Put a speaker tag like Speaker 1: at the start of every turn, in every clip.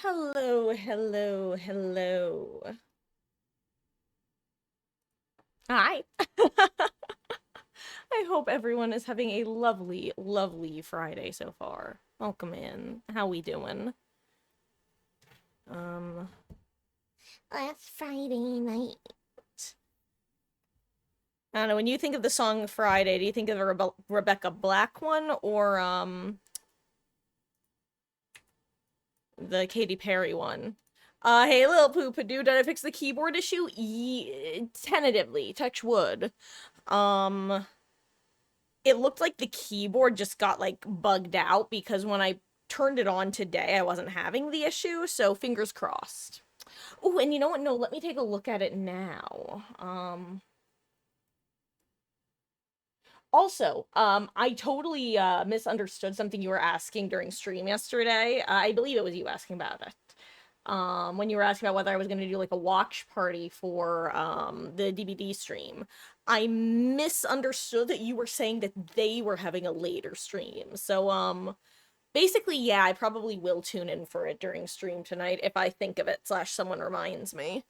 Speaker 1: Hello, hello, hello. Hi. I hope everyone is having a lovely, lovely Friday so far. Welcome in. How we doing? Um, last Friday night. I don't know, when you think of the song Friday, do you think of a Rebecca Black one or the Katy Perry one? Hey, little poo-poo-doo, did I fix the keyboard issue? Tentatively, touch wood. Um, it looked like the keyboard just got like bugged out because when I turned it on today, I wasn't having the issue, so fingers crossed. Oh, and you know what? No, let me take a look at it now. Also, I totally misunderstood something you were asking during stream yesterday. I believe it was you asking about it. When you were asking about whether I was going to do like a watch party for the DBD stream. I misunderstood that you were saying that they were having a later stream. So basically, yeah, I probably will tune in for it during stream tonight if I think of it slash someone reminds me.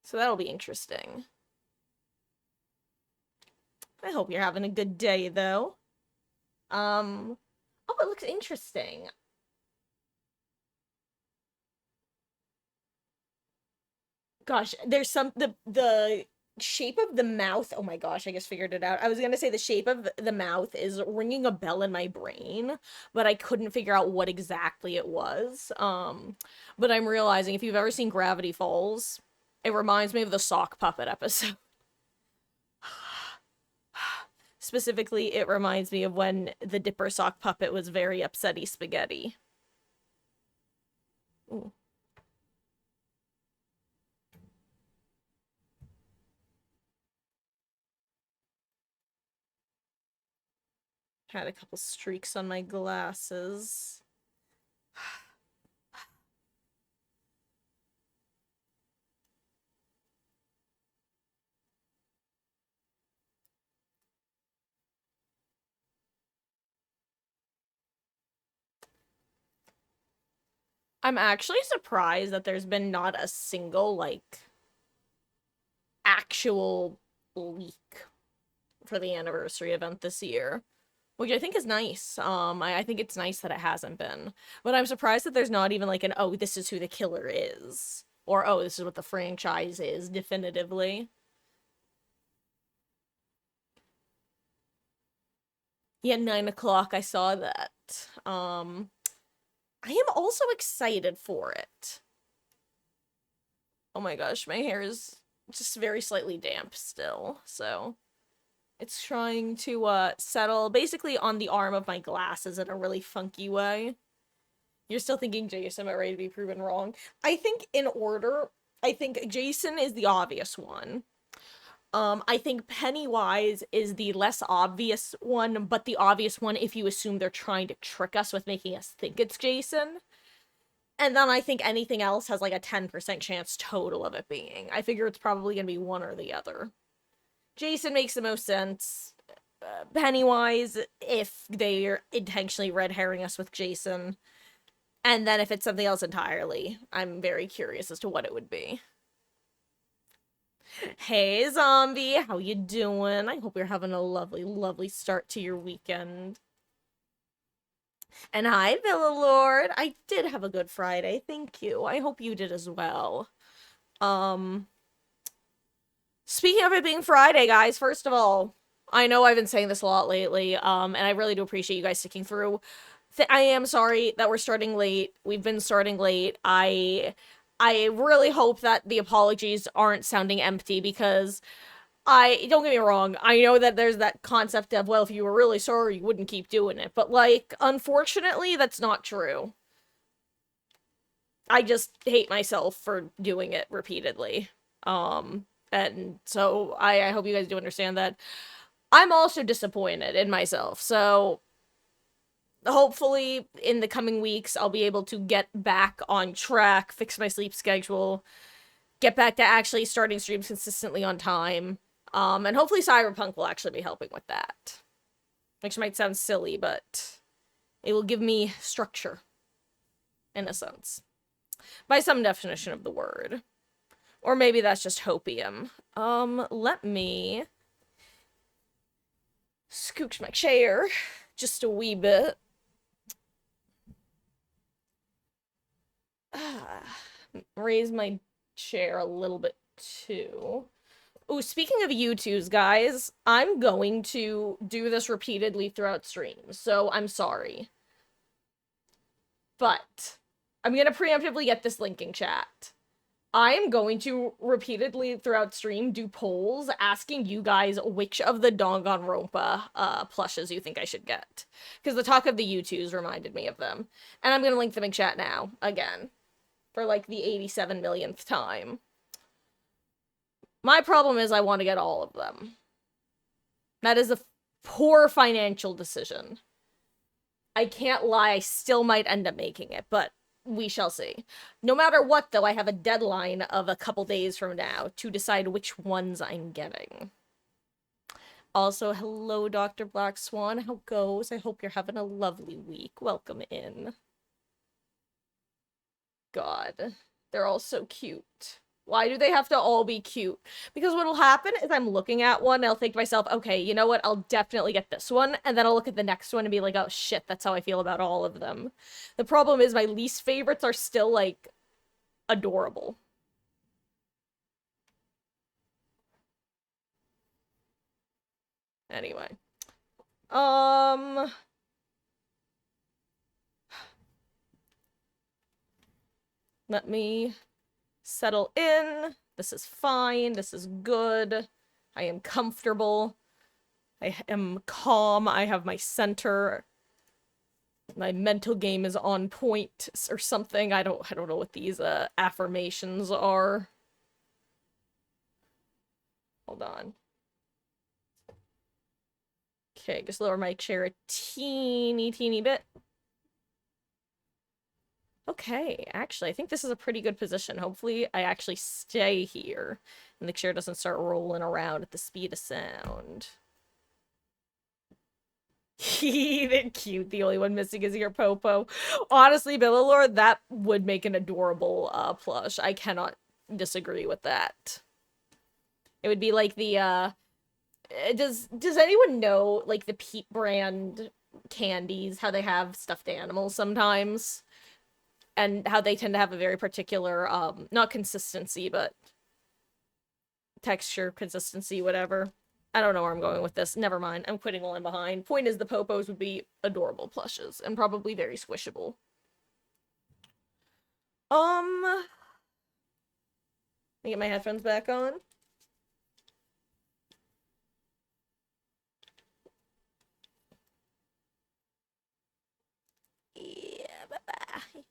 Speaker 1: So that'll be interesting. I hope you're having a good day though. Oh, it looks interesting. Gosh, there's some the shape of the mouth. Oh my gosh, I just figured it out. I was gonna say the shape of the mouth is ringing a bell in my brain, but I couldn't figure out what exactly it was. But I'm realizing if you've ever seen Gravity Falls, it reminds me of the sock puppet episode. Specifically, it reminds me of when the Dipper sock puppet was very upsetty spaghetti. Ooh. Had a couple streaks on my glasses. I'm actually surprised that there's been not a single, like, actual leak for the anniversary event this year, which I think is nice. I think it's nice that it hasn't been. But I'm surprised that there's not even, like, an, oh, this is who the killer is. Or, oh, this is what the franchise is, definitively. Yeah, 9 o'clock, I saw that. I am also excited for it. Oh my gosh, my hair is just very slightly damp still, so it's trying to settle basically on the arm of my glasses in a really funky way. You're still thinking Jason, but ready to be proven wrong. I think in order, I think Jason is the obvious one. I think Pennywise is the less obvious one, but the obvious one if you assume they're trying to trick us with making us think it's Jason. And then I think anything else has like a 10% chance total of it being. I figure it's probably gonna be one or the other. Jason makes the most sense. Pennywise, if they're intentionally red herring us with Jason. And then if it's something else entirely, I'm very curious as to what it would be. Hey, zombie, how you doing? I hope you're having a lovely, lovely start to your weekend. And hi, Villa Lord. I did have a good Friday, thank you. I hope you did as well. Um, Speaking of it being Friday, guys, first of all, I know I've been saying this a lot lately, and I really do appreciate you guys sticking through. I am sorry that we're starting late. We've been starting late. I really hope that the apologies aren't sounding empty because I don't get me wrong. I know that there's that concept of, well, if you were really sorry, you wouldn't keep doing it. But like, unfortunately, that's not true. I just hate myself for doing it repeatedly. And so I hope you guys do understand that. I'm also disappointed in myself. So hopefully in the coming weeks I'll be able to get back on track, fix my sleep schedule, get back to actually starting streams consistently on time. And hopefully Cyberpunk will actually be helping with that. Which might sound silly, but it will give me structure. in a sense. By some definition of the word. Or maybe that's just hopium. Let me scooch my chair just a wee bit. Raise my chair a little bit too. Oh, speaking of U2s, guys, I'm going to do this repeatedly throughout streams, so I'm sorry. But I'm gonna preemptively get this link in chat. I'm going to repeatedly throughout stream do polls asking you guys which of the Danganronpa plushes you think I should get. Because the talk of the U2s reminded me of them. And I'm gonna link them in chat now, again. For like the 87 millionth time. My problem is I want to get all of them. That is a poor financial decision. I can't lie, I still might end up making it, but we shall see. No matter what, though, I have a deadline of a couple days from now to decide which ones I'm getting. Also, hello, Dr. Black Swan. How goes? I hope you're having a lovely week. Welcome in. God, they're all so cute. Why do they have to all be cute? Because what'll happen is I'm looking at one and I'll think to myself, okay, you know what? I'll definitely get this one. And then I'll look at the next one and be like, oh shit, that's how I feel about all of them. The problem is my least favorites are still, like, adorable. Anyway. Let me settle in. This is fine. This is good. I am comfortable. I am calm. I have my center. My mental game is on point or something. I don't know what these affirmations are. Hold on. Okay, just lower my chair a teeny bit. Okay, actually, I think this is a pretty good position. Hopefully, I actually stay here, and the chair doesn't start rolling around at the speed of sound. They're cute. The only one missing is your Popo. Honestly, Billilord, that would make an adorable plush. I cannot disagree with that. It would be like the does anyone know, like, the Peat brand candies, how they have stuffed animals sometimes? And how they tend to have a very particular, not consistency, but texture, consistency, whatever. I don't know where I'm going with this. Never mind. I'm quitting while I'm behind. Point is, the Popos would be adorable plushes, and probably very squishable. Let me get my headphones back on. Yeah, bye-bye.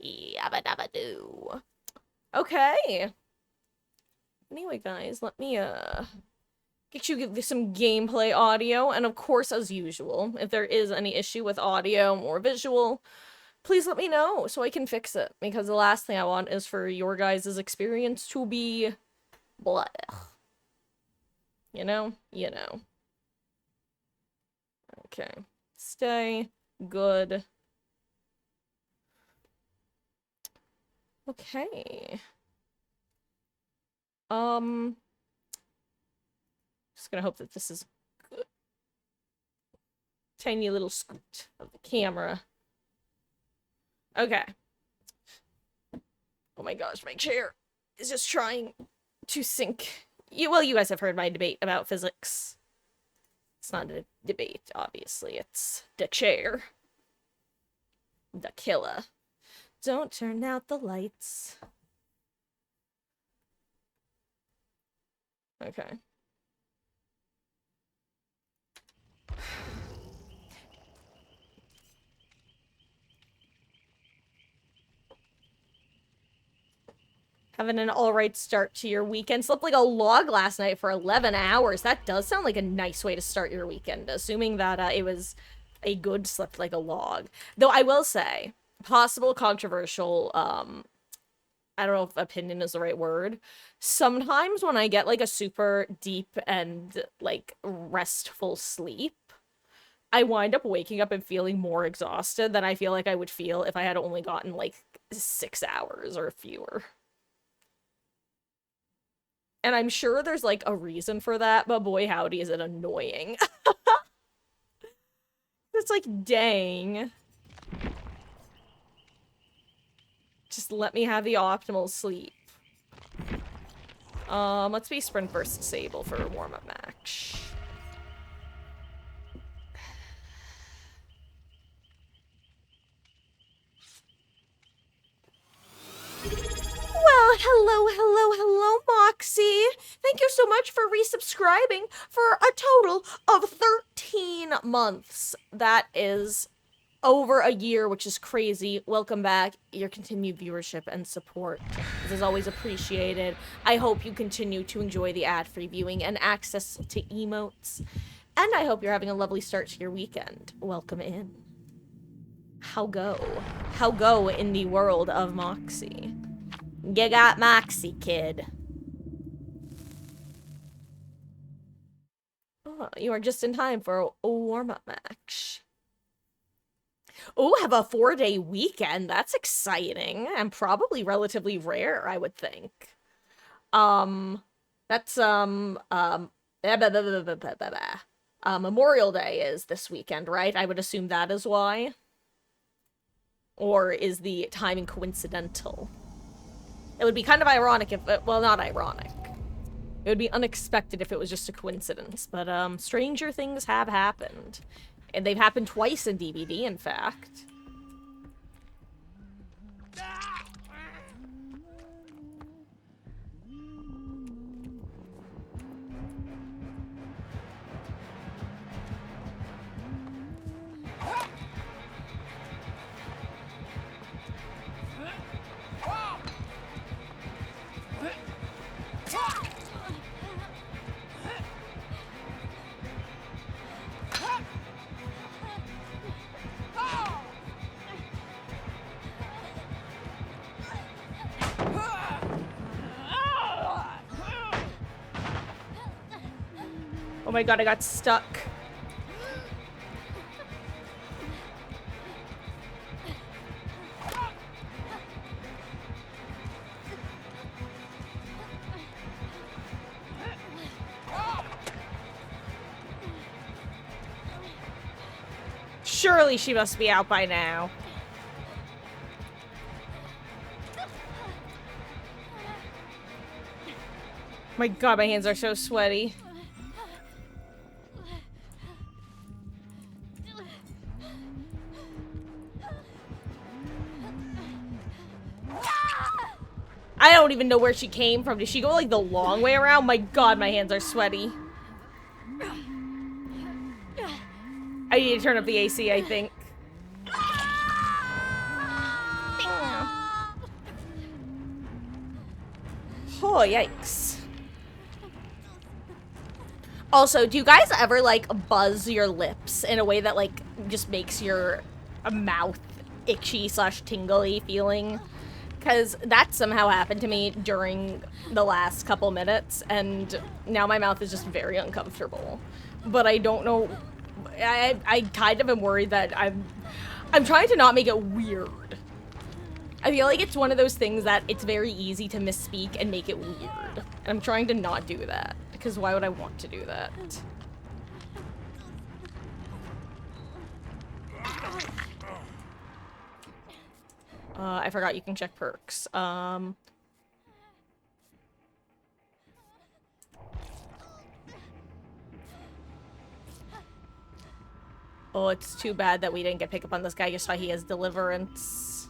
Speaker 1: Yabba-dabba-doo. Okay. Anyway, guys, let me, get you some gameplay audio, and of course, as usual, if there is any issue with audio or visual, please let me know so I can fix it, because the last thing I want is for your guys' experience to be blah. You know? You know. Okay. Stay. Good. Okay. Just gonna hope that this is good. Tiny little scoot of the camera. Okay. Oh my gosh, my chair is just trying to sink. Well, you guys have heard my debate about physics. It's not a debate, obviously. It's the chair. The killer. Don't turn out the lights. Okay. Having an alright start to your weekend. Slept like a log last night for 11 hours. That does sound like a nice way to start your weekend, assuming that it was a good slept like a log. Though I will say, possible controversial, I don't know if opinion is the right word. Sometimes when I get, like, a super deep and, like, restful sleep, I wind up waking up and feeling more exhausted than I feel like I would feel if I had only gotten like 6 hours or fewer. And I'm sure there's like a reason for that, but boy howdy is it annoying. It's like, dang. Just let me have the optimal sleep. Let's be sprint burst disable for warm-up match. Well, hello, Moxie. Thank you so much for resubscribing for a total of 13 months. That is over a year, which is crazy. Welcome back. Your continued viewership and support is always appreciated. I hope you continue to enjoy the ad-free viewing and access to emotes. And I hope you're having a lovely start to your weekend. Welcome in. How go? How go in the world of Moxie? You got Moxie, kid. Oh, you are just in time for a warm-up match. Oh, have a 4-day weekend. That's exciting and probably relatively rare, I would think. That's Memorial Day is this weekend, right? I would assume that is why. Or is the timing coincidental? It would be kind of ironic if it, well, not ironic. It would be unexpected if it was just a coincidence, but stranger things have happened. And they've happened twice in DBD, in fact. Oh my god, I got stuck. Surely she must be out by now. My god, my hands are so sweaty. I don't even know where she came from. Did she go like the long way around? My god, my hands are sweaty. I need to turn up the AC, I think. Oh, yikes. Also, do you guys ever, like, buzz your lips in a way that, like, just makes your mouth itchy/tingly feeling? Because that somehow happened to me during the last couple minutes, and now my mouth is just very uncomfortable. But I don't know... I kind of am worried that I'm trying to not make it weird. I feel like it's one of those things that it's very easy to misspeak and make it weird. And I'm trying to not do that, because why would I want to do that? I forgot you can check perks. Oh, it's too bad that we didn't get pick up on this guy just so he has deliverance.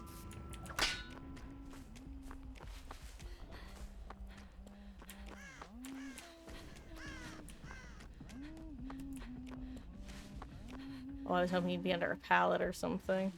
Speaker 1: Oh, I was hoping he'd be under a pallet or something.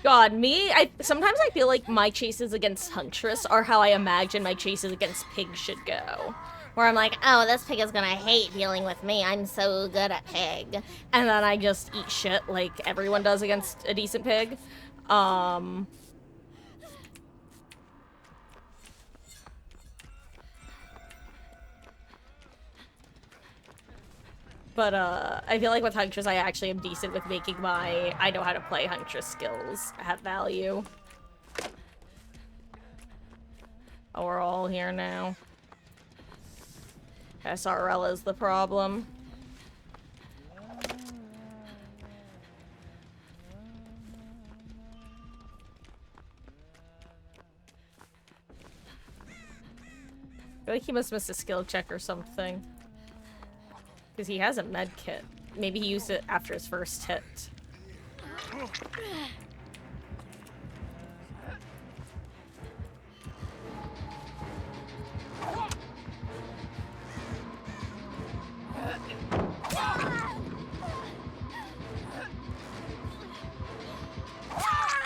Speaker 1: God, sometimes I feel like my chases against Huntress are how I imagine my chases against Pig should go. Where I'm like, oh, this pig is gonna hate dealing with me. I'm so good at pig. And then I just eat shit like everyone does against a decent pig. But, I feel like with Huntress, I actually am decent with making my I know how to play Huntress skills have value. Oh, we're all here now. SRL is the problem. I feel like he must miss a skill check or something. Because he has a med kit. Maybe he used it after his first hit.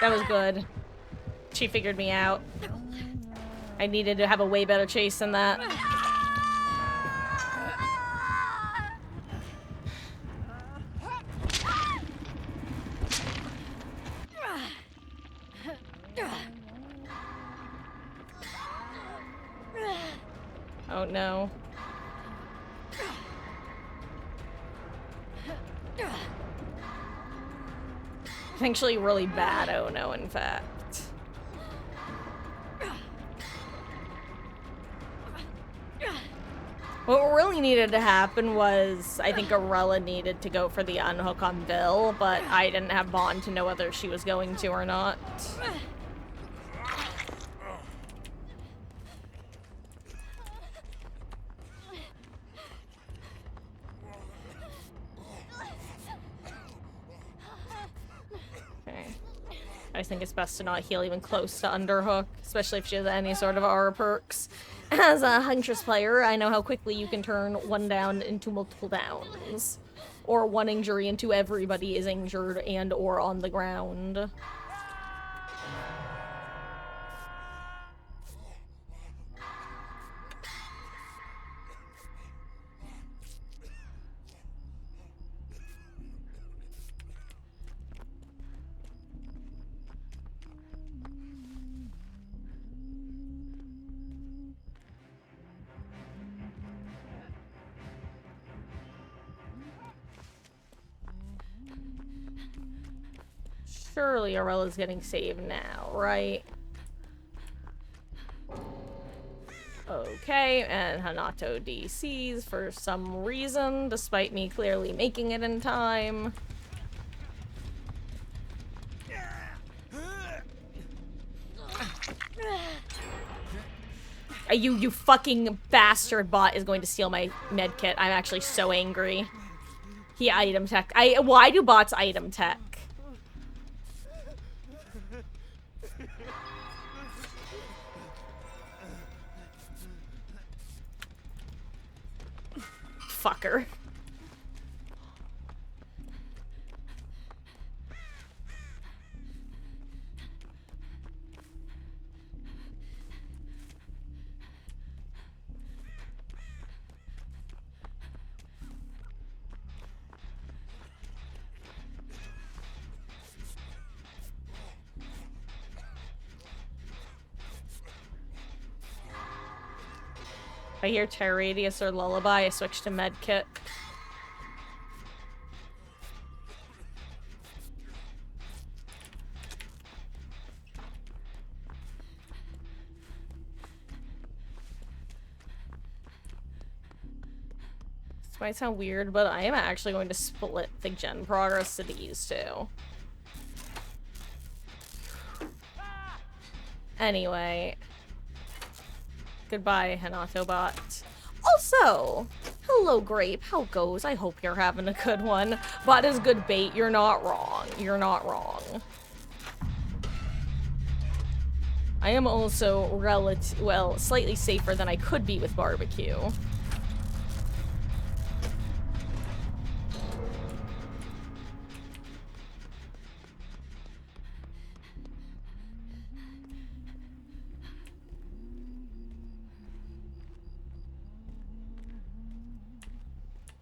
Speaker 1: That was good. She figured me out. I needed to have a way better chase than that. Oh no. Actually really bad, oh no, in fact. What really needed to happen was, I think Arella needed to go for the unhook on Bill, but I didn't have Bond to know whether she was going to or not. I think it's best to not heal even close to Underhook, especially if she has any sort of aura perks. As a Huntress player, I know how quickly you can turn one down into multiple downs. Or one injury into everybody is injured and or on the ground. Surely Arella's getting saved now, right? Okay, and Hanato DCs for some reason, despite me clearly making it in time. You fucking bastard bot is going to steal my medkit. I'm actually so angry. He item tech. Why do bots item tech? Fucker. I hear Terror Radius or Lullaby, I switch to Medkit. This might sound weird, but I am actually going to split the gen progress to these two. Anyway. Goodbye, Hanato bot. Also, hello Grape, how goes? I hope you're having a good one. Bot is good bait, you're not wrong. You're not wrong. I am also slightly safer than I could be with barbecue.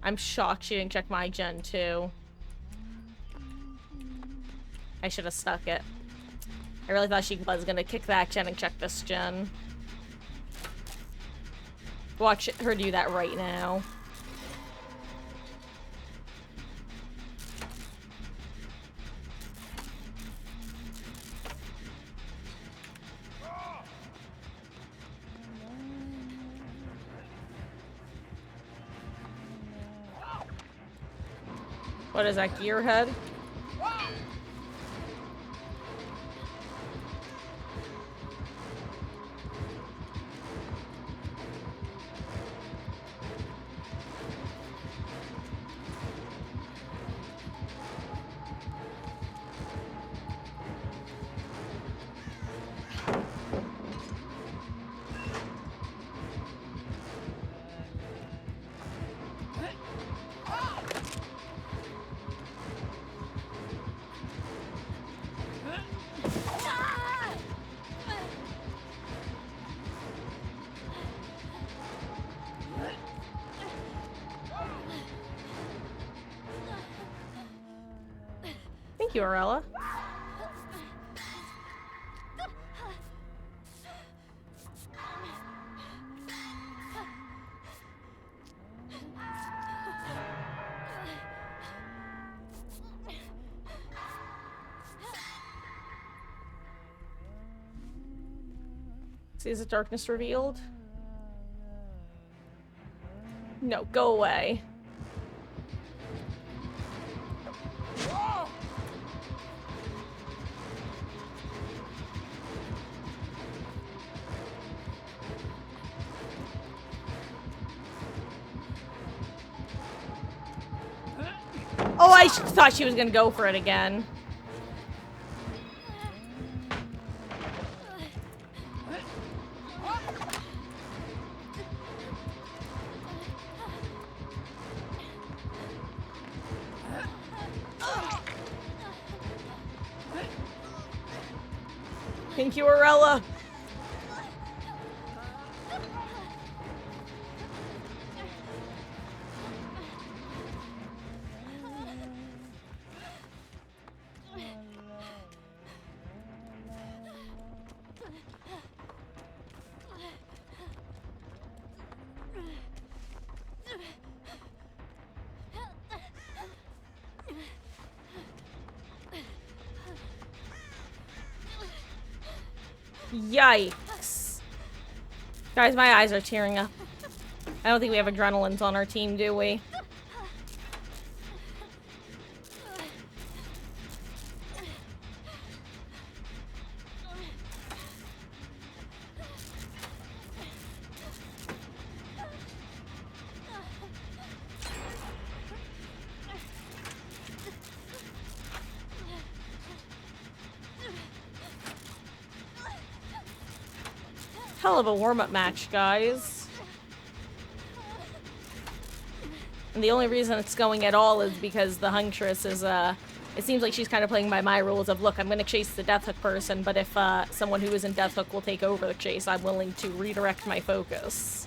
Speaker 1: I'm shocked she didn't check my gen, too. I should have stuck it. I really thought she was gonna kick that gen and check this gen. Watch her do that right now. What is that, gearhead? Thank you, Arella. See, is it darkness revealed? No, go away. Oh, I thought she was gonna go for it again. Thank you, Arella. Yikes. Guys, my eyes are tearing up. I don't think we have adrenalines on our team, do we? Hell of a warm-up match, guys. And the only reason it's going at all is because the Huntress is, it seems like she's kind of playing by my rules of, look, I'm gonna chase the Deathhook person, but if, someone who isn't Deathhook will take over the chase, I'm willing to redirect my focus.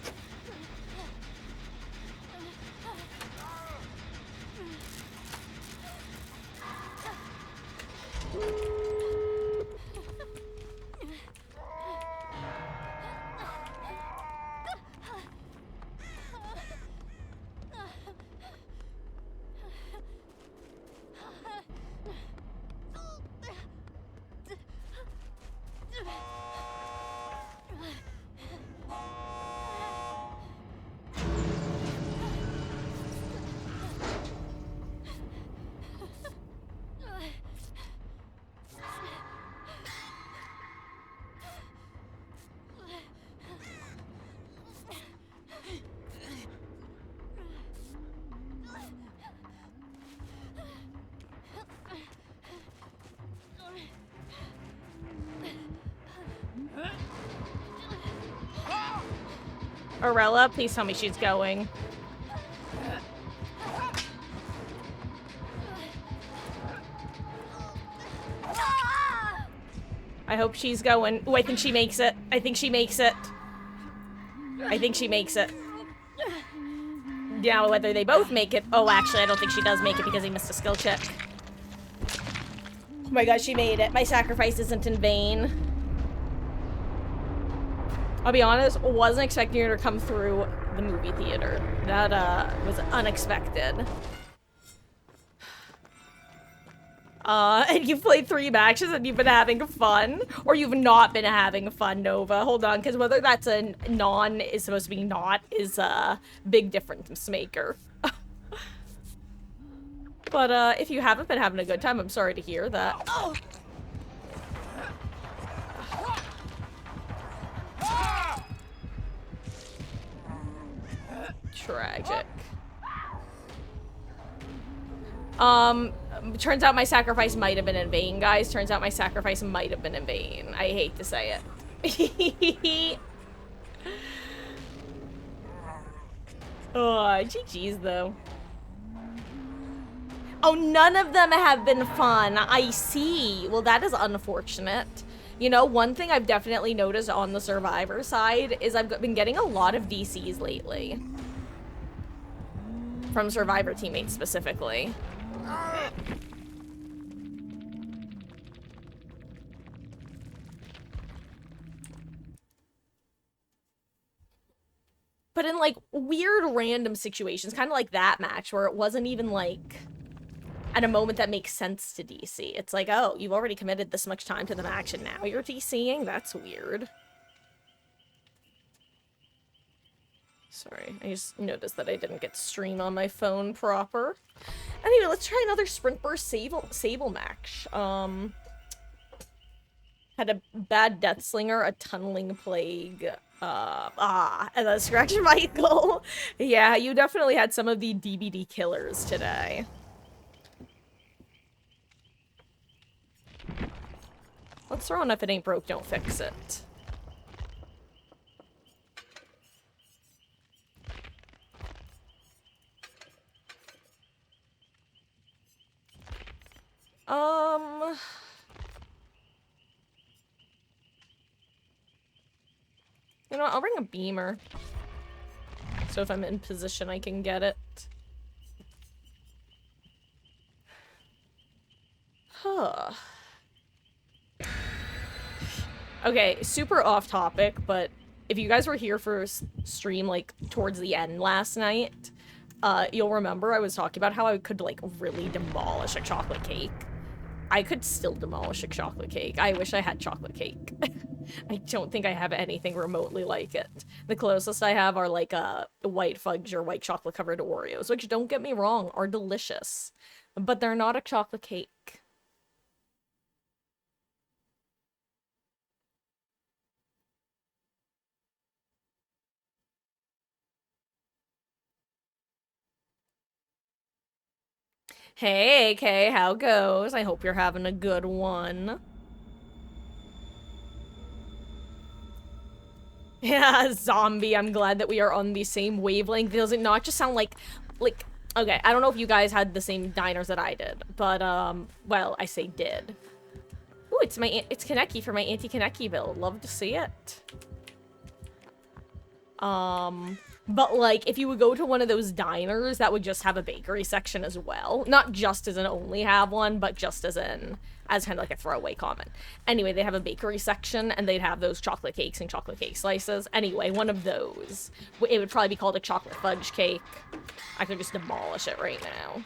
Speaker 1: Arella, please tell me she's going. I hope she's going. Oh, I think she makes it. I think she makes it. I think she makes it. Now, whether they both make it... Oh, actually, I don't think she does make it because he missed a skill check. Oh my god, she made it. My sacrifice isn't in vain. I'll be honest, wasn't expecting her to come through the movie theater. That, was unexpected. And you've played 3 matches and you've been having fun? Or you've not been having fun, Nova? Hold on, because whether that's a non is supposed to be not is a big difference maker. But, if you haven't been having a good time, I'm sorry to hear that. Oh. Tragic. Turns out my sacrifice might have been in vain, guys. Turns out my sacrifice might have been in vain. I hate to say it. Oh, GG's though. Oh, none of them have been fun. I see. Well, that is unfortunate. You know, one thing I've definitely noticed on the Survivor side is I've been getting a lot of DCs lately. From Survivor teammates specifically. But in, like, weird random situations, kind of like that match, where it wasn't even, like, at a moment that makes sense to DC. It's like, oh, you've already committed this much time to the match and now you're DCing? That's weird. Sorry, I just noticed that I didn't get stream on my phone proper. Anyway, let's try another Sprint Burst Sable match. Had a bad Death Slinger, a Tunneling Plague, and a Scratch Michael. Yeah, you definitely had some of the DBD killers today. Let's throw in if it ain't broke, don't fix it. You know what, I'll bring a beamer. So if I'm in position, I can get it. Huh. Okay, super off topic, but if you guys were here for stream, like, towards the end last night, you'll remember I was talking about how I could, like, really demolish a chocolate cake. I could still demolish a chocolate cake. I wish I had chocolate cake. I don't think I have anything remotely like it. The closest I have are, like, white fudge or white chocolate covered Oreos, which, don't get me wrong, are delicious. But they're not a chocolate cake. Hey, Kay, how goes? I hope you're having a good one. Yeah, zombie, I'm glad that we are on the same wavelength. Does it not just sound like, okay, I don't know if you guys had the same diners that I did, but, well, I say did. Ooh, it's Kaneki for my anti-Kaneki build. Love to see it. But, like, if you would go to one of those diners, that would just have a bakery section as well. Not just as an only have one, but just as kind of like a throwaway comment. Anyway, they have a bakery section, and they'd have those chocolate cakes and chocolate cake slices. Anyway, one of those. It would probably be called a chocolate fudge cake. I could just demolish it right now.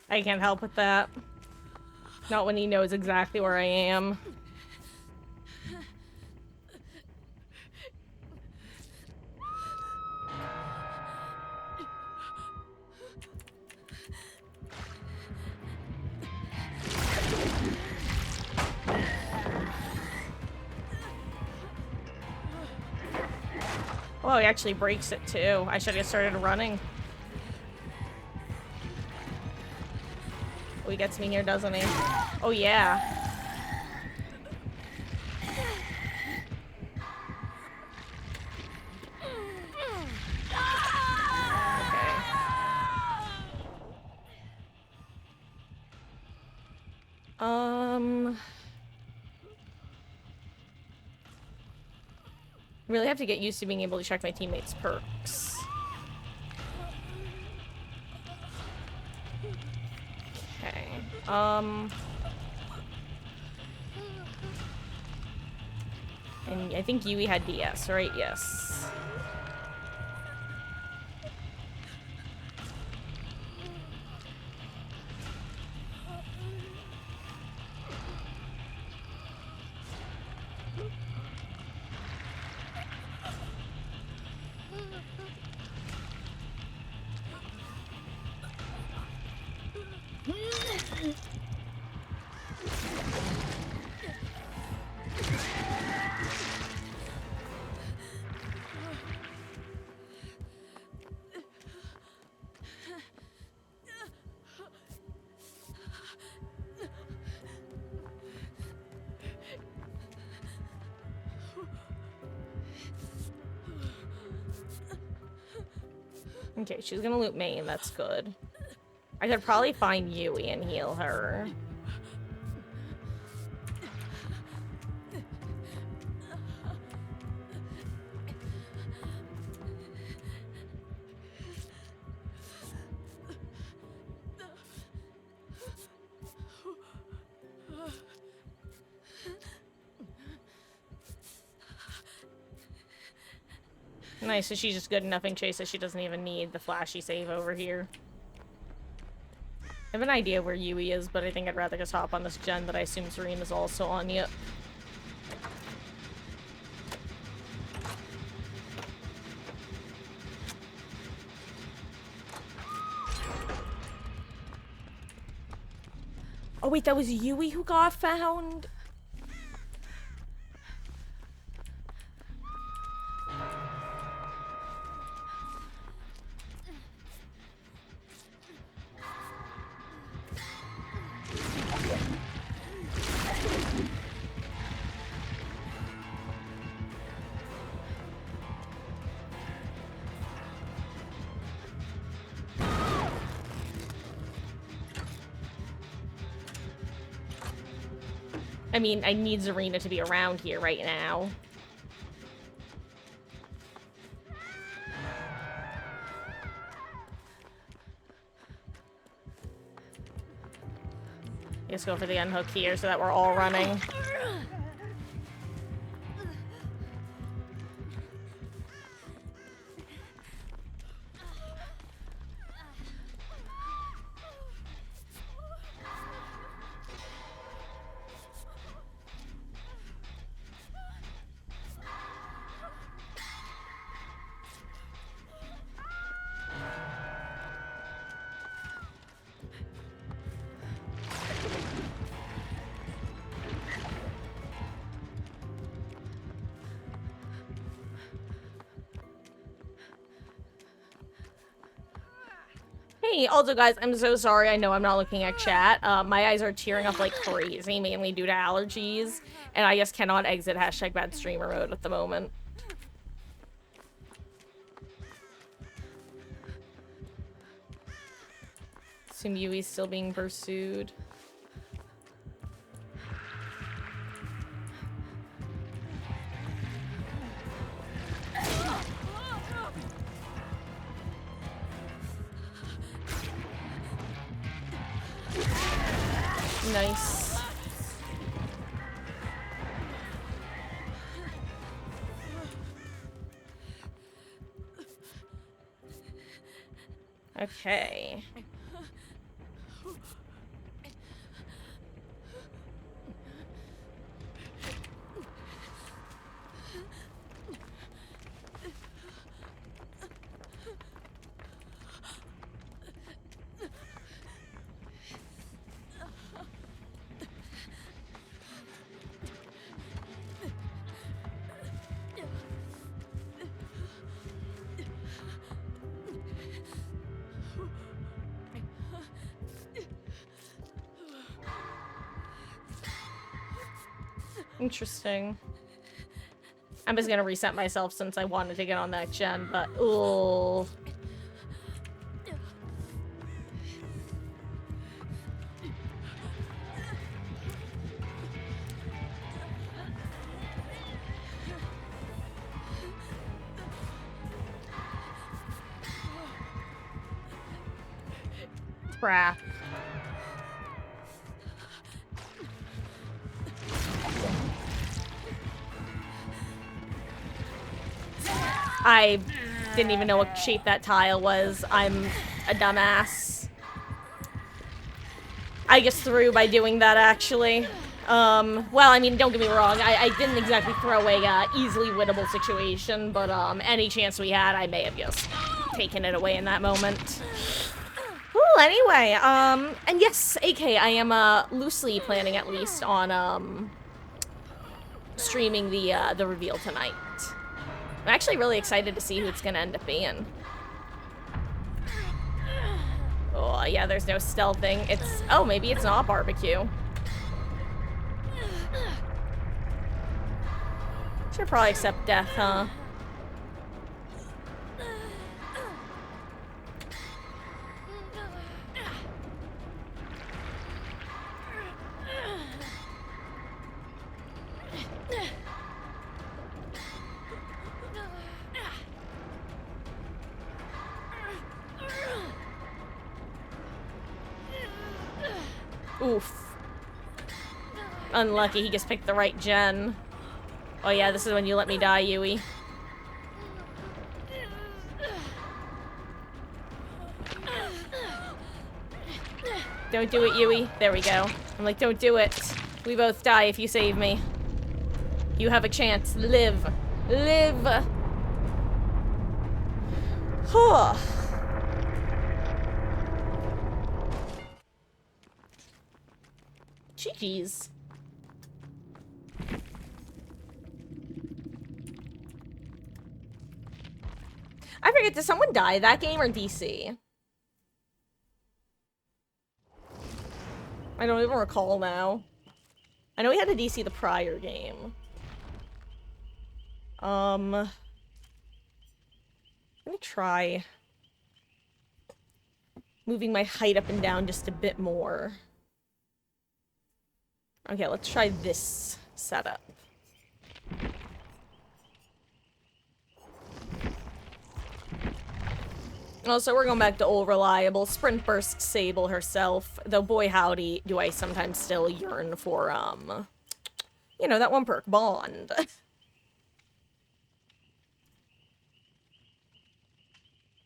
Speaker 1: I can't help with that. Not when he knows exactly where I am. Oh, he actually breaks it too. I should have started running. Oh, he gets me here, doesn't he? Oh, yeah. Really have to get used to being able to check my teammates' perks. Okay. And I think Yui had DS, right? Yes. Okay, she's gonna loot me, and that's good. I could probably find Yui and heal her. Nice, so she's just good enough in chase that she doesn't even need the flashy save over here. I have an idea where Yui is, but I think I'd rather just hop on this gen that I assume Serene is also on yet. Oh wait, that was Yui who got found? I mean, I need Zarina to be around here right now. Let's go for the unhook here so that we're all running. Hey, also guys, I'm so sorry. I know I'm not looking at chat. My eyes are tearing up like crazy, mainly due to allergies, and I just cannot exit hashtag bad streamer mode at the moment. Assume Yui's still being pursued. Nice. Okay. Interesting. I'm just gonna reset myself since I wanted to get on that gen, but ooh. Crap. I didn't even know what shape that tile was. I'm a dumbass. I just threw by doing that, actually. Well, I mean, don't get me wrong. I didn't exactly throw a easily winnable situation, but any chance we had, I may have just taken it away in that moment. Well, anyway, and yes, AK, I am loosely planning at least on streaming the reveal tonight. I'm actually really excited to see who it's gonna end up being. Oh, yeah, there's no stealthing. It's... Oh, maybe it's not barbecue. Should probably accept death, huh? Oof. Unlucky he just picked the right gen. Oh yeah, this is when you let me die, Yui. Don't do it, Yui. There we go. I'm like, don't do it. We both die if you save me. You have a chance. Live. Live. Huh. GG's. I forget, did someone die that game or DC? I don't even recall now. I know we had a DC the prior game. Let me try moving my height up and down just a bit more. Okay, let's try this setup. Also, we're going back to old reliable Sprint Burst Sable herself, though boy howdy do I sometimes still yearn for, you know, that one perk, Bond.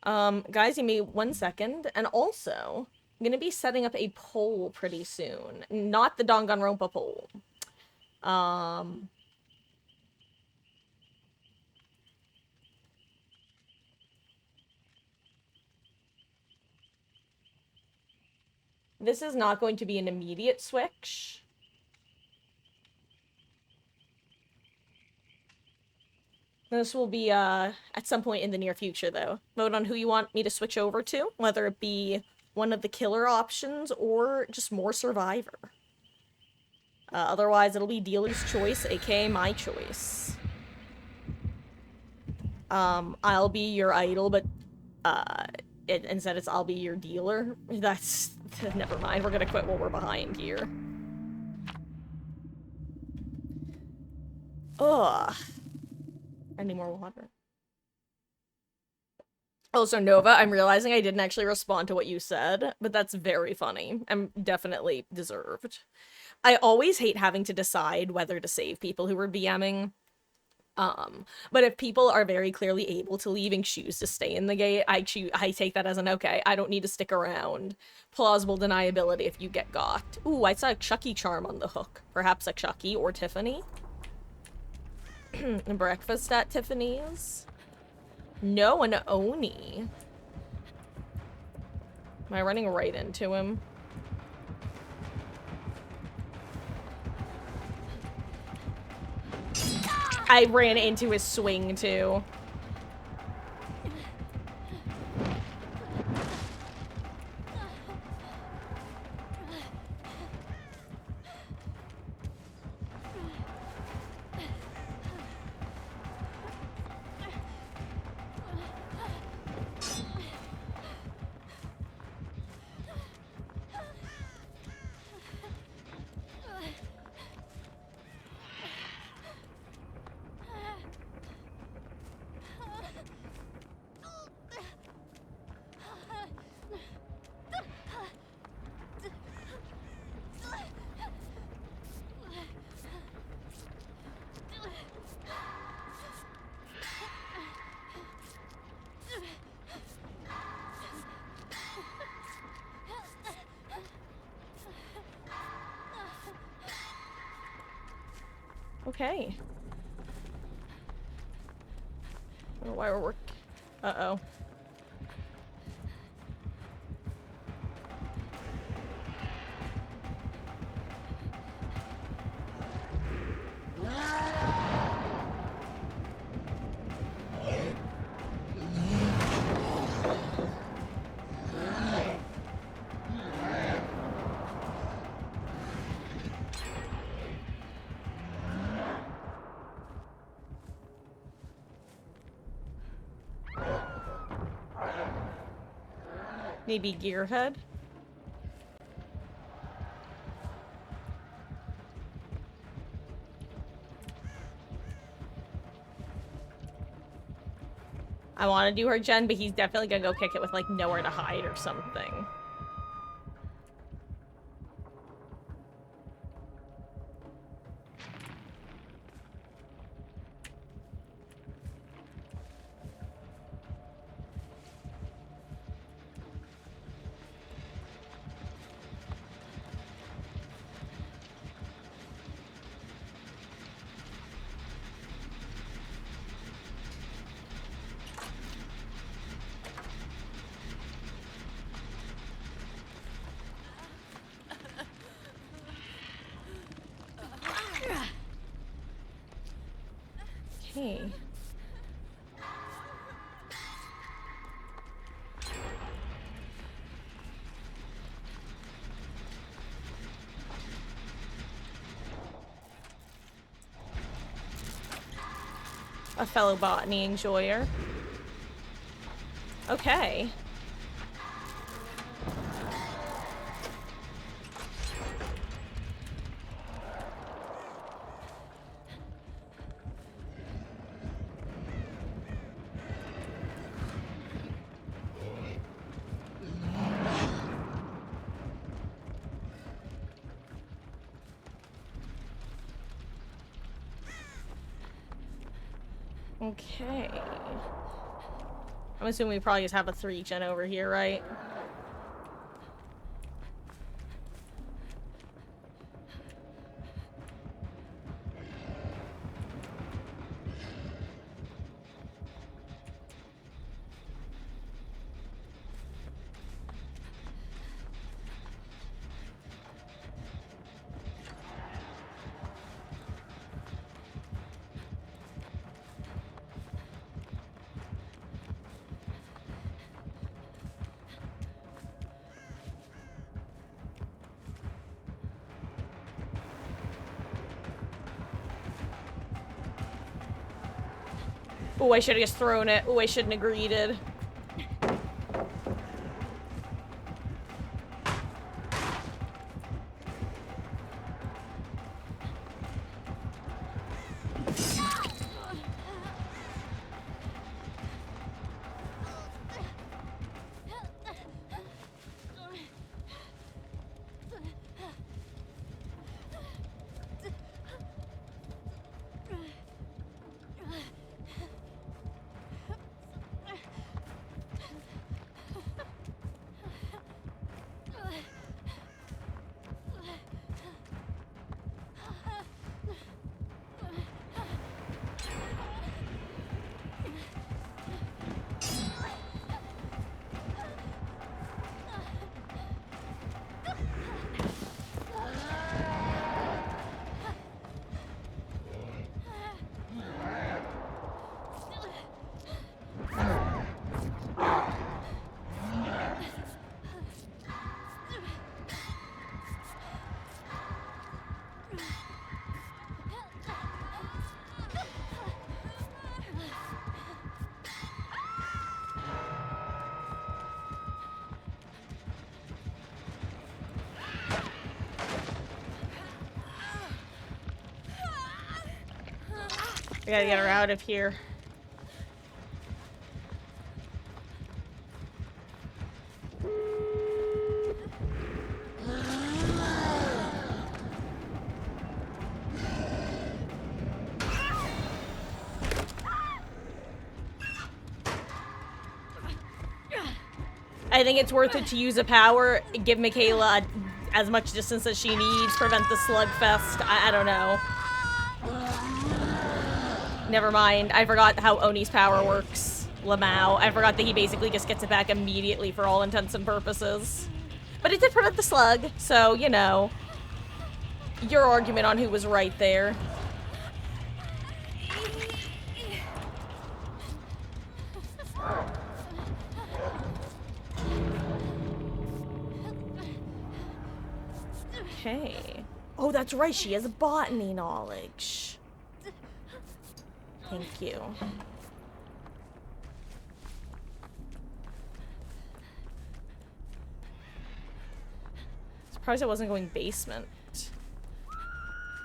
Speaker 1: Guys, give me 1 second, and also, I'm gonna be setting up a poll pretty soon. Not the Danganronpa poll. This is not going to be an immediate switch. This will be, at some point in the near future, though. Vote on who you want me to switch over to, whether it be one of the killer options or just more Survivor. Otherwise, it'll be dealer's choice, aka my choice. I'll be your idol, but, instead it's I'll be your dealer. That's... never mind, we're gonna quit while we're behind here. Ugh. I need more water. Also, Nova, I'm realizing I didn't actually respond to what you said, but that's very funny. I'm definitely deserved. I always hate having to decide whether to save people who are BMing. But if people are very clearly able to leave and choose to stay in the gate, I take that as an okay, I don't need to stick around. Plausible deniability if you get got. Ooh, I saw a Chucky charm on the hook. Perhaps a Chucky or Tiffany. Breakfast at Tiffany's? No, an Oni. Am I running right into him? I ran into his swing, too. Okay. I don't know why we're working. Uh-oh. Maybe Gearhead? I want to do her gen, but he's definitely gonna go kick it with, like, nowhere to hide or something. Okay. A fellow botany enjoyer. Okay. Okay. I'm assuming we probably just have a 3 gen over here, right? Oh, I should have just thrown it. Oh, I shouldn't have greeted. I gotta get her out of here. I think it's worth it to use a power, give Mikaela as much distance as she needs, prevent the slugfest. I don't know. Never mind. I forgot how Oni's power works. Lamau. I forgot that he basically just gets it back immediately for all intents and purposes. But it did prevent the slug, so, you know. Your argument on who was right there. Okay. Oh, that's right. She has botany knowledge. Thank you. Surprised I wasn't going basement.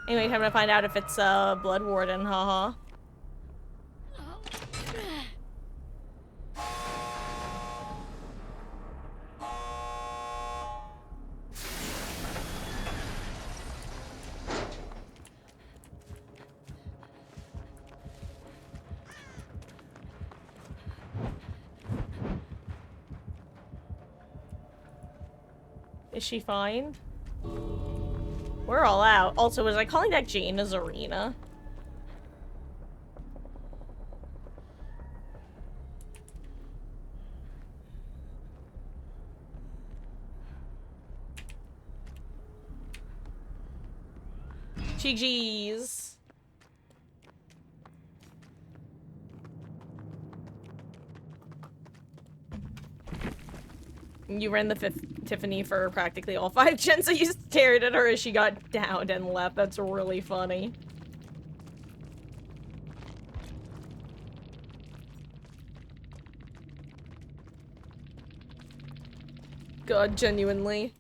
Speaker 1: Anyway, time to find out if it's Blood Warden, haha. Is she fine? We're all out. Also, was I calling that Jaina's arena? GG's. You ran the Tiffany for practically all 5 gens, so you stared at her as she got downed and left. That's really funny. God, genuinely.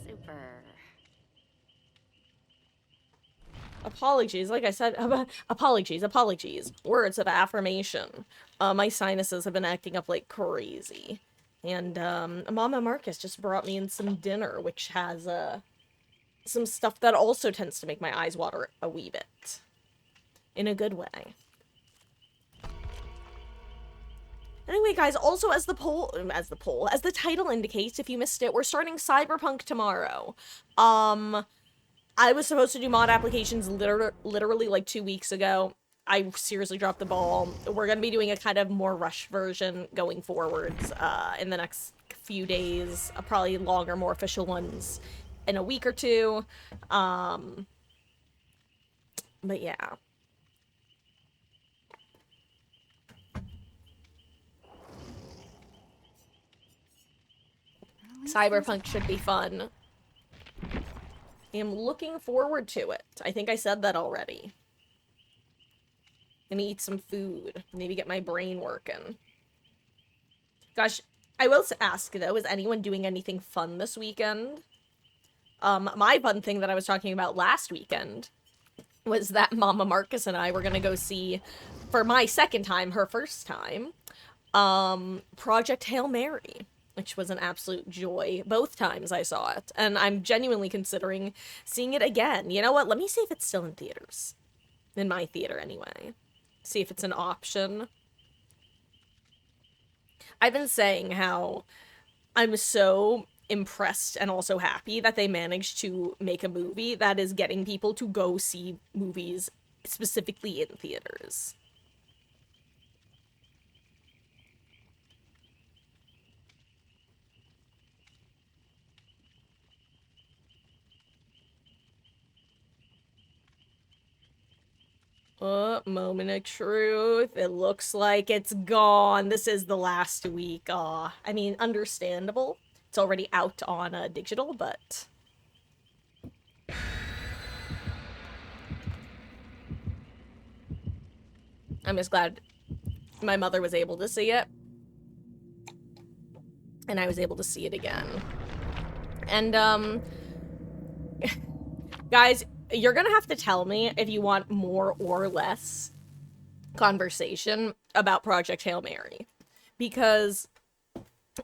Speaker 2: Super.
Speaker 1: Apologies, like I said, apologies. Words of affirmation. My sinuses have been acting up like crazy. And, Mama Marcus just brought me in some dinner, which has, some stuff that also tends to make my eyes water a wee bit. In a good way. Anyway, guys, also as the title indicates, if you missed it, we're starting Cyberpunk tomorrow. I was supposed to do mod applications literally like 2 weeks ago. I seriously dropped the ball. We're gonna be doing a kind of more rushed version going forwards in the next few days. Probably longer, more official ones in a week or two. But yeah. Cyberpunk should be fun. I'm looking forward to it. I think I said that already. Gonna eat some food. Maybe get my brain working. Gosh, I will ask, though, is anyone doing anything fun this weekend? My fun thing that I was talking about last weekend was that Mama Marcus and I were gonna go see, for my second time, her first time, Project Hail Mary, which was an absolute joy both times I saw it, and I'm genuinely considering seeing it again. You know what? Let me see if it's still in theaters. In my theater, anyway. See if it's an option. I've been saying how I'm so impressed and also happy that they managed to make a movie that is getting people to go see movies specifically in theaters. Moment of truth. It looks like it's gone. This is the last week. I mean, understandable. It's already out on digital, but... I'm just glad my mother was able to see it. And I was able to see it again. And, guys, you're gonna have to tell me if you want more or less conversation about Project Hail Mary. Because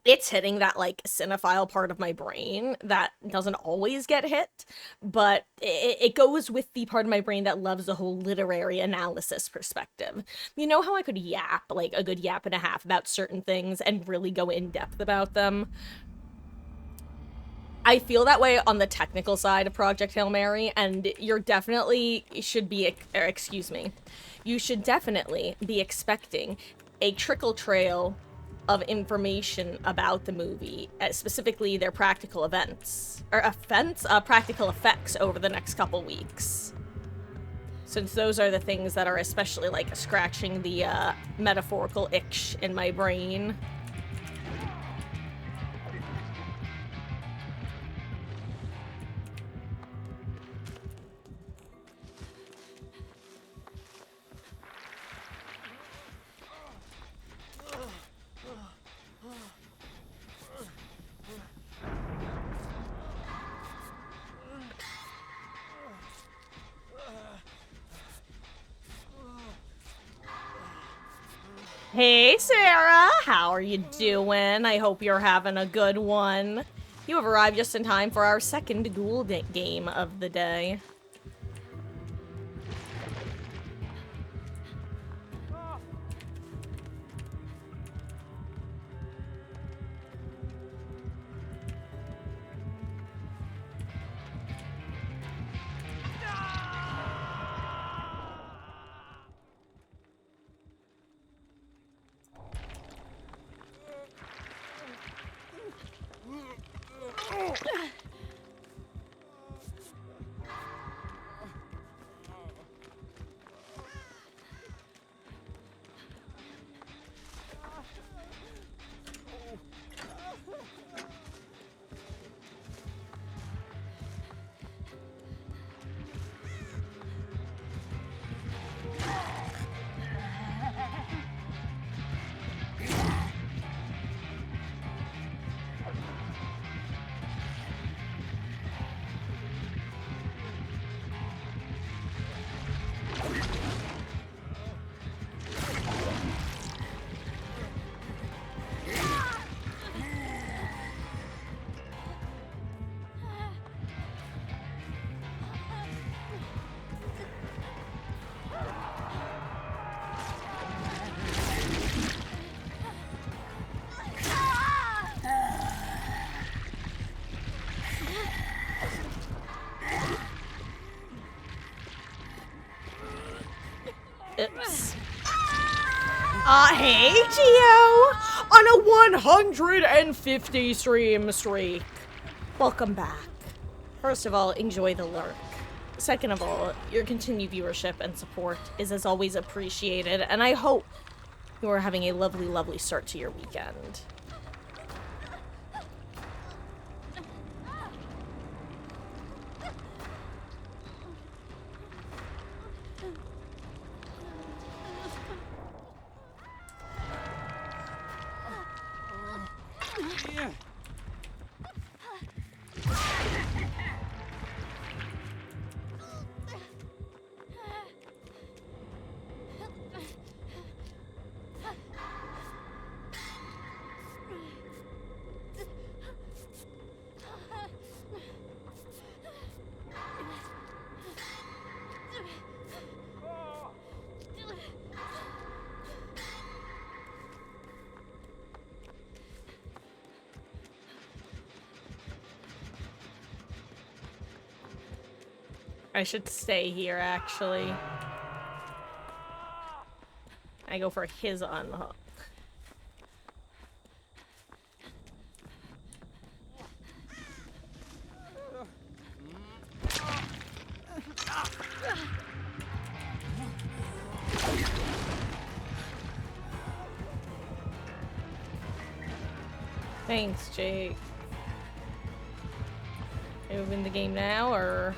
Speaker 1: it's hitting that, like, cinephile part of my brain that doesn't always get hit, but it goes with the part of my brain that loves the whole literary analysis perspective. You know how I could yap, like, a good yap and a half about certain things and really go in depth about them? I feel that way on the technical side of Project Hail Mary, and you're definitely should be, excuse me, you should definitely be expecting a trickle trail of information about the movie, specifically their practical practical effects over the next couple weeks. Since those are the things that are especially, like, scratching the metaphorical itch in my brain. Hey, Sarah! How are you doing? I hope you're having a good one. You have arrived just in time for our second ghoul game of the day. Oops. Hey, Geo! On a 150 stream streak. Welcome back. First of all, enjoy the lurk. Second of all, your continued viewership and support is as always appreciated, and I hope you are having a lovely, lovely start to your weekend. I should stay here, actually. I go for his unhook. Thanks, Jake. Are you moving the game now, or...?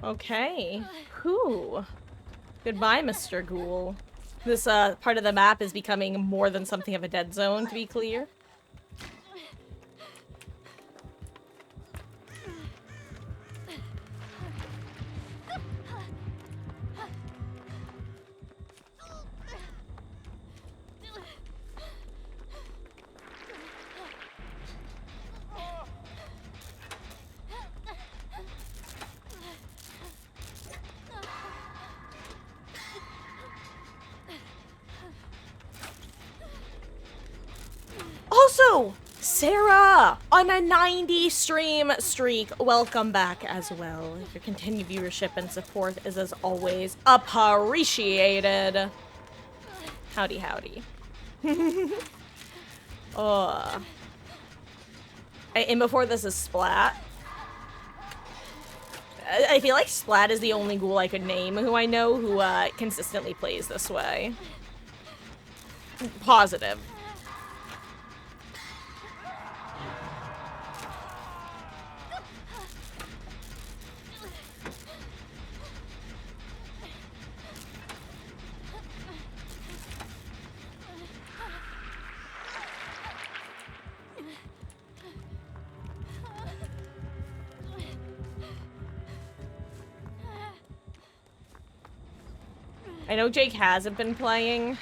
Speaker 1: Okay. Whew. Goodbye, Mr. Ghoul. This part of the map is becoming more than something of a dead zone, to be clear. Also, Sarah on a 90 stream streak. Welcome back as well. Your continued viewership and support is as always appreciated. Howdy, howdy. And before this is Splat. I feel like Splat is the only ghoul I could name who I know who consistently plays this way. Positive. I know Jake hasn't been playing,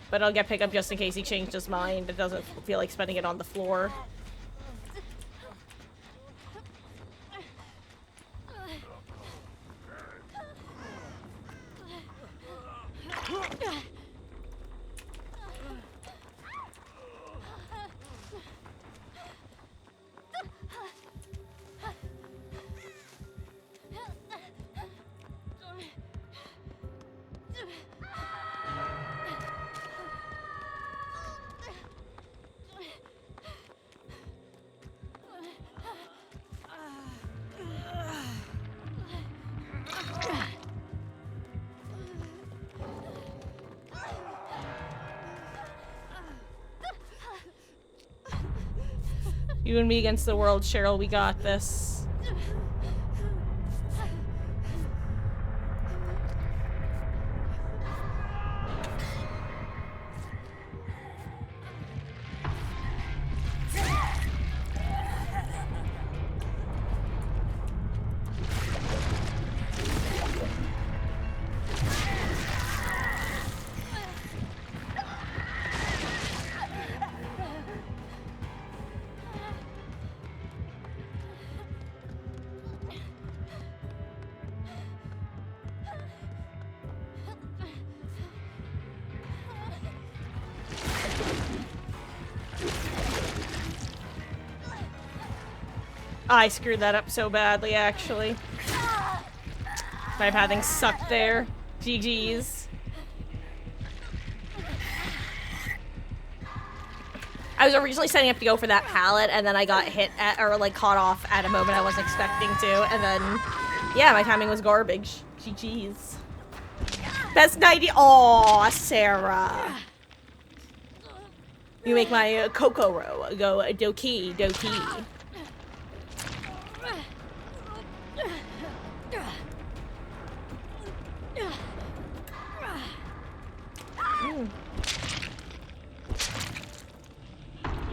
Speaker 1: but I'll get pickup just in case he changed his mind. It doesn't feel like spending it on the floor. You and me against the world, Cheryl. We got this. I screwed that up so badly, actually. My pathing sucked there. GG's. I was originally setting up to go for that pallet, and then I got hit at, or like caught off at a moment I wasn't expecting to, and then, yeah, my timing was garbage. GG's. Best 90. Aw, Sarah. You make my Kokoro go doki doki.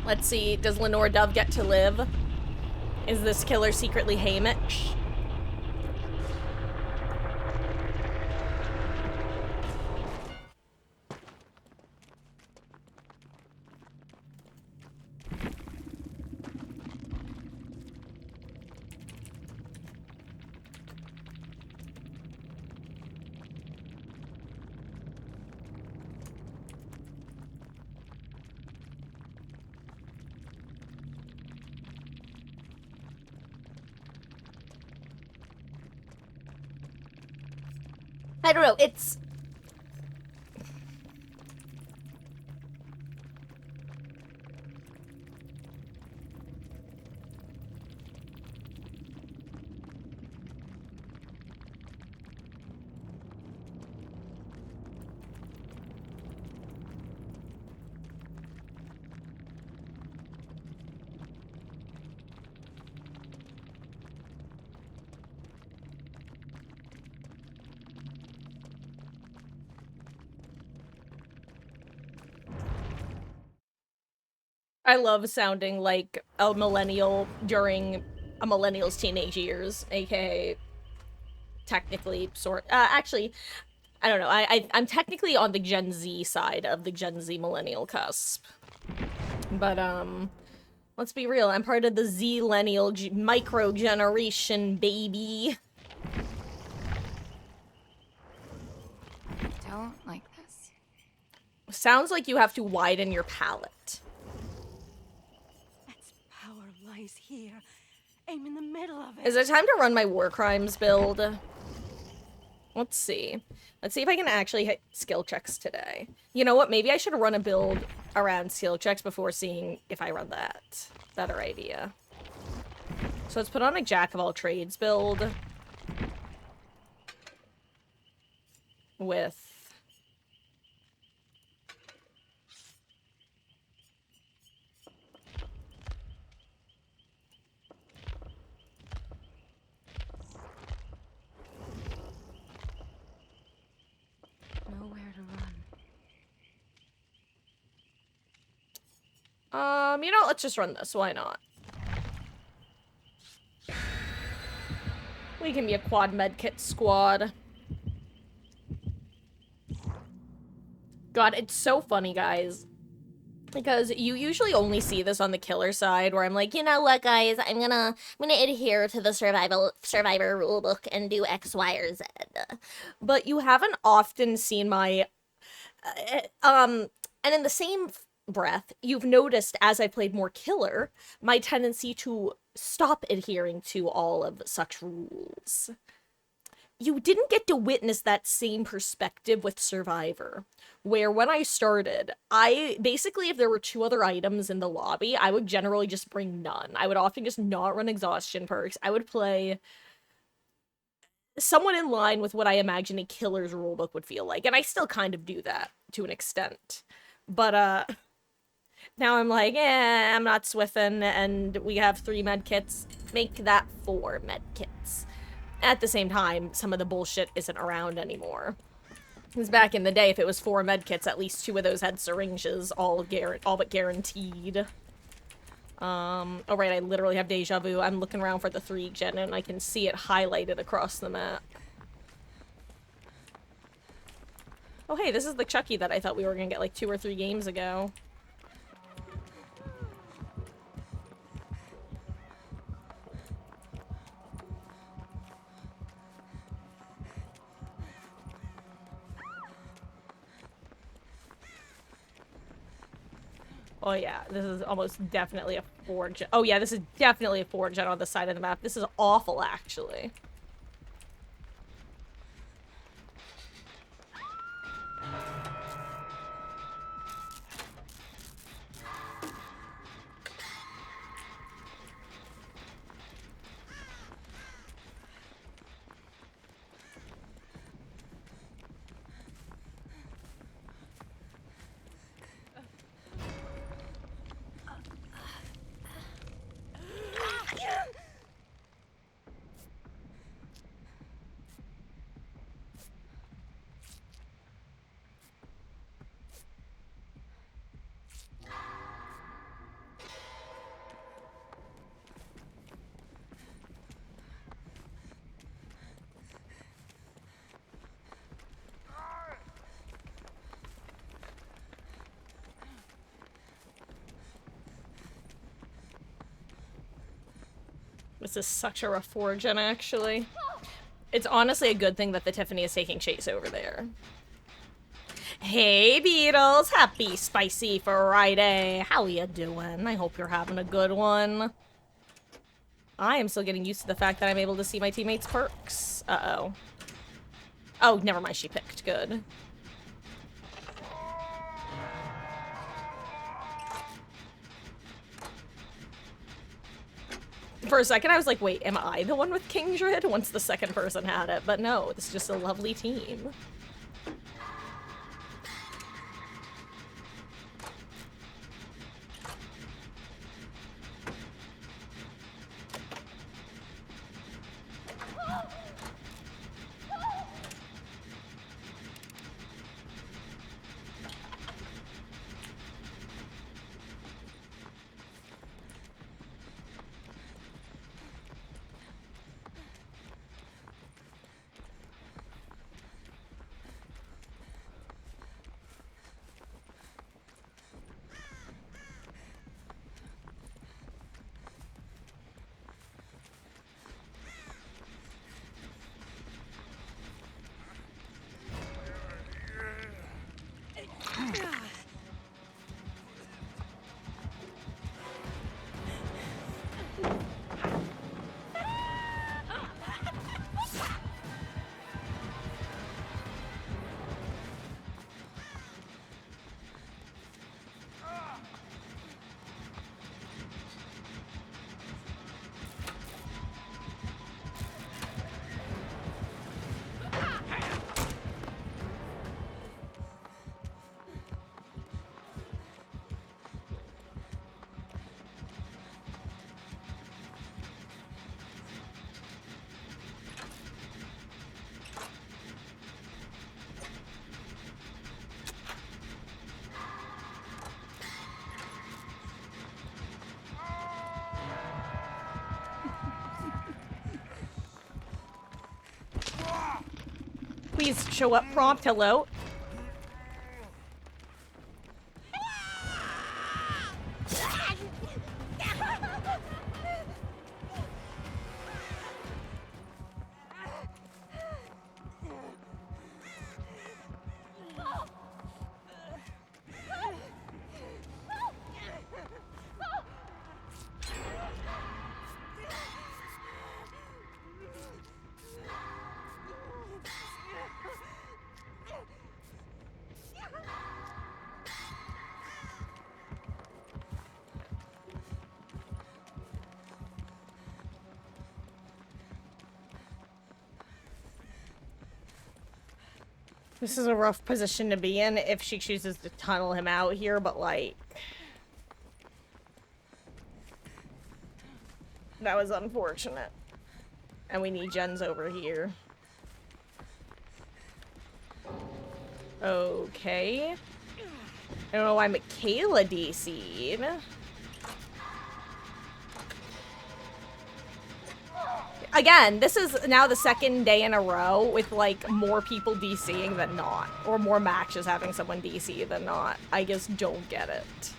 Speaker 1: Let's see, does Lenore Dove get to live? Is this killer secretly Haymitch? I don't know, it's... I love sounding like a millennial during a millennial's teenage years, aka technically actually, I don't know. I'm technically on the Gen Z side of the Gen Z millennial cusp. But let's be real, I'm part of the Z-lennial micro generation, baby.
Speaker 2: Don't like this.
Speaker 1: Sounds like you have to widen your palette.
Speaker 3: Its power lies here. Aim in the middle of it.
Speaker 1: Is it time to run my War Crimes build? Let's see. Let's see if I can actually hit skill checks today. You know what? Maybe I should run a build around skill checks before seeing if I run that. Better idea. So let's put on a Jack of all trades build. With...
Speaker 2: Nowhere to run.
Speaker 1: You know, let's just run this. Why not? We can be a quad medkit squad. God, it's so funny, guys. Because you usually only see this on the killer side, where I'm like, you know what, guys, I'm gonna adhere to the survivor rulebook and do X, Y, or Z. But you haven't often seen my, and in the same breath, you've noticed as I played more killer, my tendency to stop adhering to all of such rules. You didn't get to witness that same perspective with Survivor, where when I started, basically, if there were 2 other items in the lobby, I would generally just bring none. I would often just not run exhaustion perks. I would play somewhat in line with what I imagine a killer's rulebook would feel like, and I still kind of do that to an extent. But, now I'm like, I'm not swiffing, and we have 3 medkits. Make that 4 medkits. At the same time, some of the bullshit isn't around anymore. Because back in the day, if it was 4 medkits, at least 2 of those had syringes, all but guaranteed. Oh right, I literally have deja vu. I'm looking around for the 3 gen, and I can see it highlighted across the map. Oh hey, this is the Chucky that I thought we were gonna get like 2 or 3 games ago. Oh yeah, this is almost definitely a 4 gen. Oh yeah, this is definitely a 4 gen on the side of the map. This is awful, actually. This is such a rough 4 gen, actually. It's honestly a good thing that the Tiffany is taking chase over there. Hey, Beatles! Happy Spicy Friday! How you doing? I hope you're having a good one. I am still getting used to the fact that I'm able to see my teammates' perks. Uh-oh. Oh, never mind, she picked. Good. For a second, I was like, wait, am I the one with Kingdred? Once the second person had it. But no, this is just a lovely team. Please show up prompt. Hello. This is a rough position to be in if she chooses to tunnel him out here, but like... That was unfortunate. And we need Jens over here. Okay. I don't know why Michaela DC'd. Again, this is now the second day in a row with, like, more people DCing than not. Or more matches having someone DC than not. I just don't get it.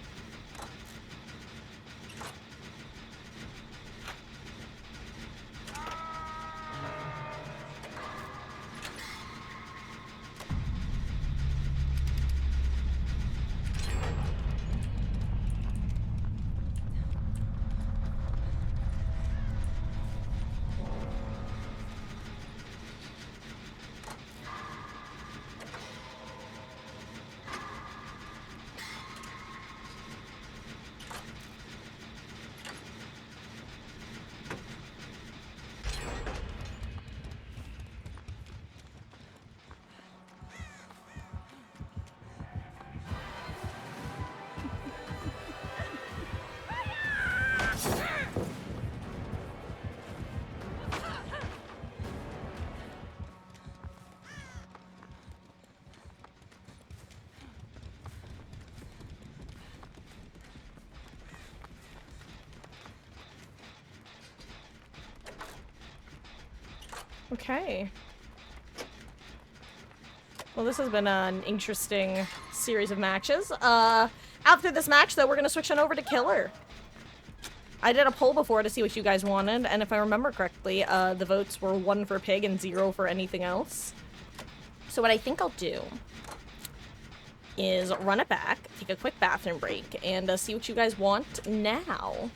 Speaker 1: Okay. Well, this has been an interesting series of matches. After this match, though, we're gonna switch on over to Killer. I did a poll before to see what you guys wanted, and if I remember correctly, the votes were 1 for Pig and 0 for anything else. So what I think I'll do is run it back, take a quick bathroom break, and see what you guys want now.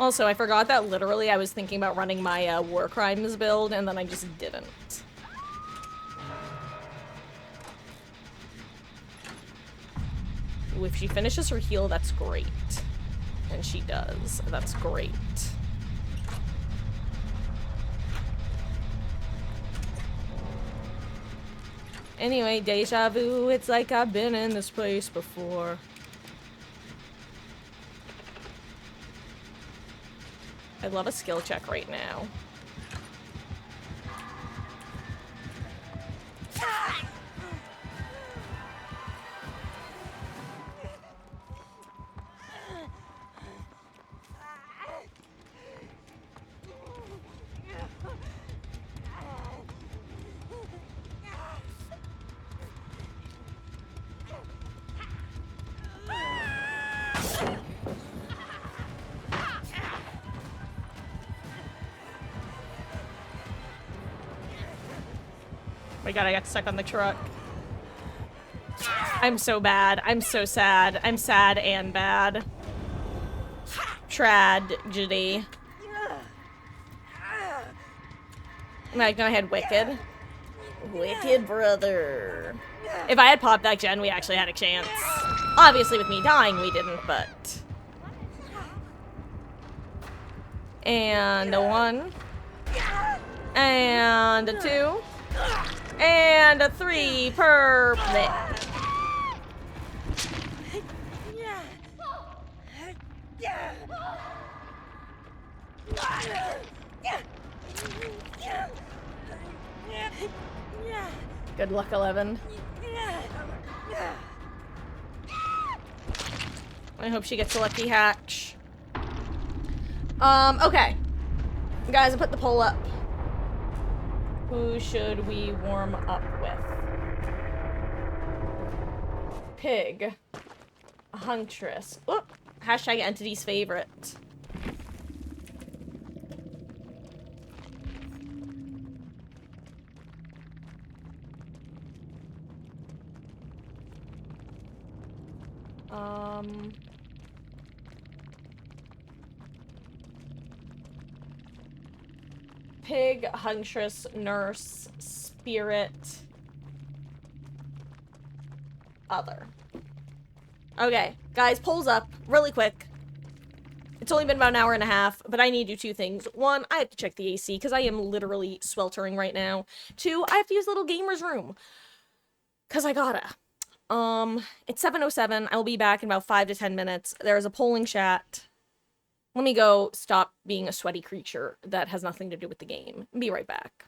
Speaker 1: Also, I forgot that literally I was thinking about running my War Crimes build, and then I just didn't. Ooh, if she finishes her heal, that's great. And she does. That's great. Anyway, deja vu, it's like I've been in this place before. I'd love a skill check right now. My god, I got stuck on the truck. I'm so bad. I'm so sad. I'm sad and bad. Tragedy. Am I gonna head Wicked? Wicked brother. If I had popped that gen, we actually had a chance. Obviously, with me dying, we didn't, but... And a 1. And a 2. And a 3. Perfect. Good luck, 11. I hope she gets a lucky hatch. Okay. Guys, I put the poll up. Who should we warm up with? Pig. Huntress. Oop. Hashtag entity's favorite. Pig, Huntress, Nurse, Spirit, Other. Okay, guys, polls up, really quick. It's only been about an hour and a half, but I need to do two things. One, I have to check the AC, because I am literally sweltering right now. Two, I have to use Little Gamer's room. Because I gotta. It's 7:07. I will be back in about 5 to 10 minutes. There is a polling chat. Let me go stop being a sweaty creature that has nothing to do with the game. Be right back.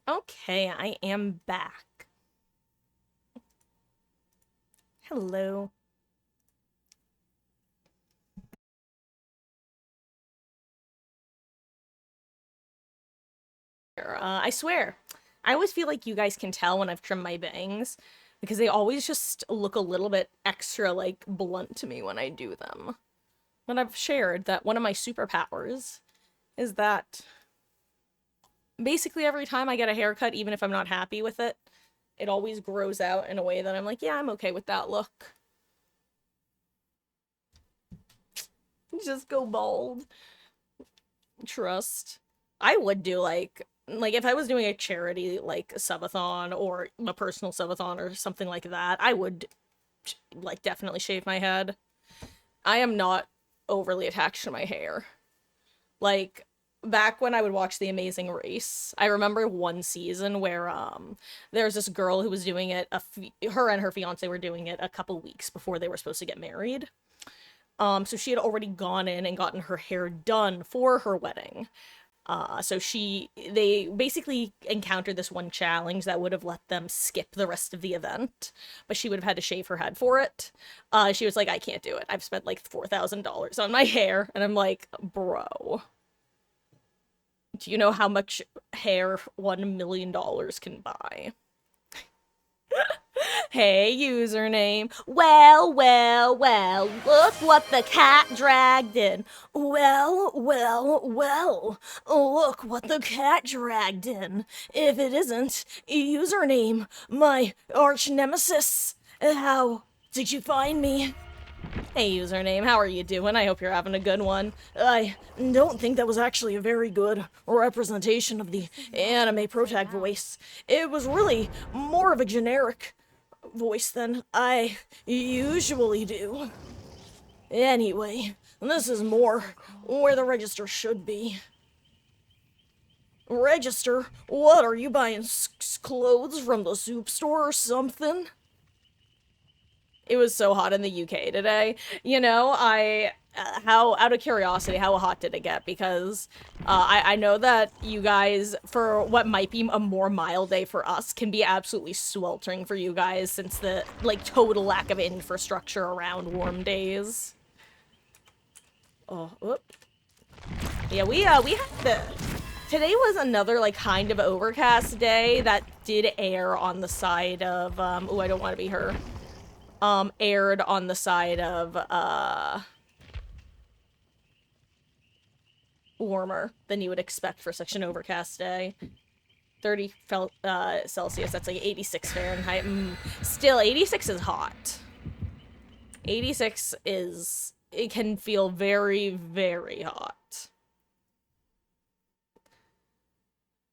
Speaker 1: Okay, I am back. Hello. I swear, I always feel like you guys can tell when I've trimmed my bangs because they always just look a little bit extra, like, blunt to me when I do them. But I've shared that one of my superpowers is that basically every time I get a haircut, even if I'm not happy with it, it always grows out in a way that I'm like, yeah, I'm okay with that look. Just go bald. Trust. I would do like if I was doing a charity like subathon or a personal subathon or something like that, I would like definitely shave my head. I am not overly attached to my hair. Like back when I would watch The Amazing Race, I remember one season where there's this girl who was doing it her and her fiance were doing it a couple weeks before they were supposed to get married. So she had already gone in and gotten her hair done for her wedding. So they basically encountered this one challenge that would have let them skip the rest of the event, but she would have had to shave her head for it. She was like, I can't do it. I've spent like $4,000 on my hair. And I'm like, bro, do you know how much hair $1 million can buy? Hey, username. Well, well, well, look what the cat dragged in. Well, well, well, look what the cat dragged in. If it isn't, username, my arch nemesis. How did you find me? Hey, username, how are you doing? I hope you're having a good one. I don't think that was actually a very good representation of the anime protag voice. It was really more of a generic voice than I usually do. Anyway, this is more where the register should be. Register? What, are you buying clothes from the soup store or something? It was so hot in the UK today. You know, how, out of curiosity, how hot did it get? Because I know that you guys, for what might be a more mild day for us, can be absolutely sweltering for you guys since the, like, total lack of infrastructure around warm days. Oh, whoop. Yeah, we had today was another, like, kind of overcast day that did air on the side of, oh, I don't want to be her. Aired on the side of, warmer than you would expect for such an overcast day. 30 Celsius, that's like 86 Fahrenheit. Still, 86 is hot. 86 is, it can feel very, very hot.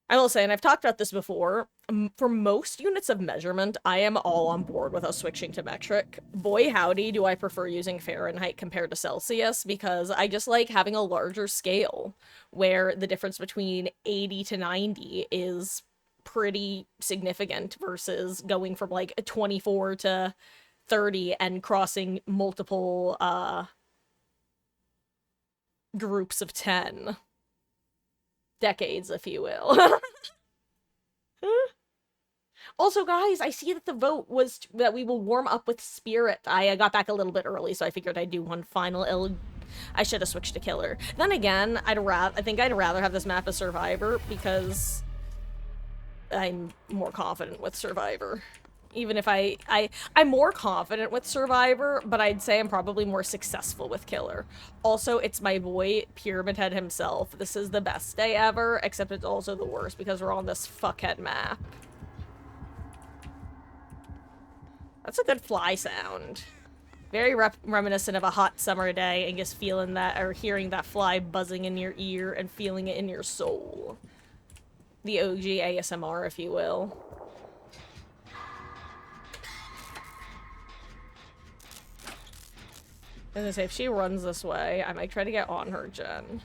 Speaker 1: I will say, and I've talked about this before, for most units of measurement, I am all on board with us switching to metric. Boy howdy do I prefer using Fahrenheit compared to Celsius, because I just like having a larger scale, where the difference between 80 to 90 is pretty significant versus going from like 24 to 30 and crossing multiple groups of 10. Decades, if you will. Also, guys, I see that the vote was that we will warm up with Spirit. I got back a little bit early, so I figured I'd do one final I should have switched to Killer. Then again, I think I'd rather have this map as Survivor because I'm more confident with Survivor. Even if I'm more confident with Survivor, but I'd say I'm probably more successful with Killer. Also, it's my boy, Pyramid Head himself. This is the best day ever, except it's also the worst because we're on this fuckhead map. That's a good fly sound. Very reminiscent of a hot summer day and just feeling that, or hearing that fly buzzing in your ear and feeling it in your soul. The OG ASMR, if you will. I was gonna say, if she runs this way, I might try to get on her, Jen.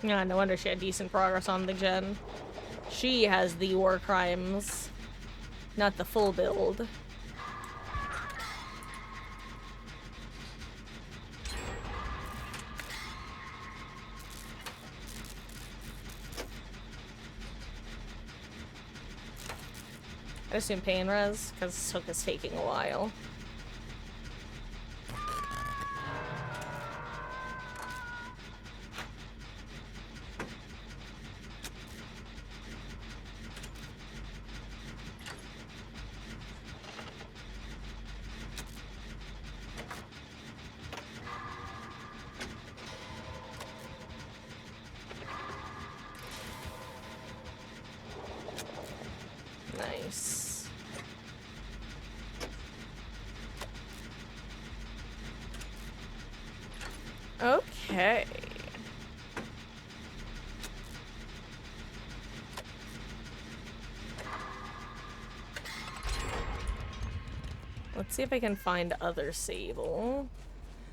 Speaker 1: Yeah, no wonder she had decent progress on the gen. She has the war crimes, not the full build. I assume pain res, because Hook is taking a while. Nice. Okay. Let's see if I can find other Sable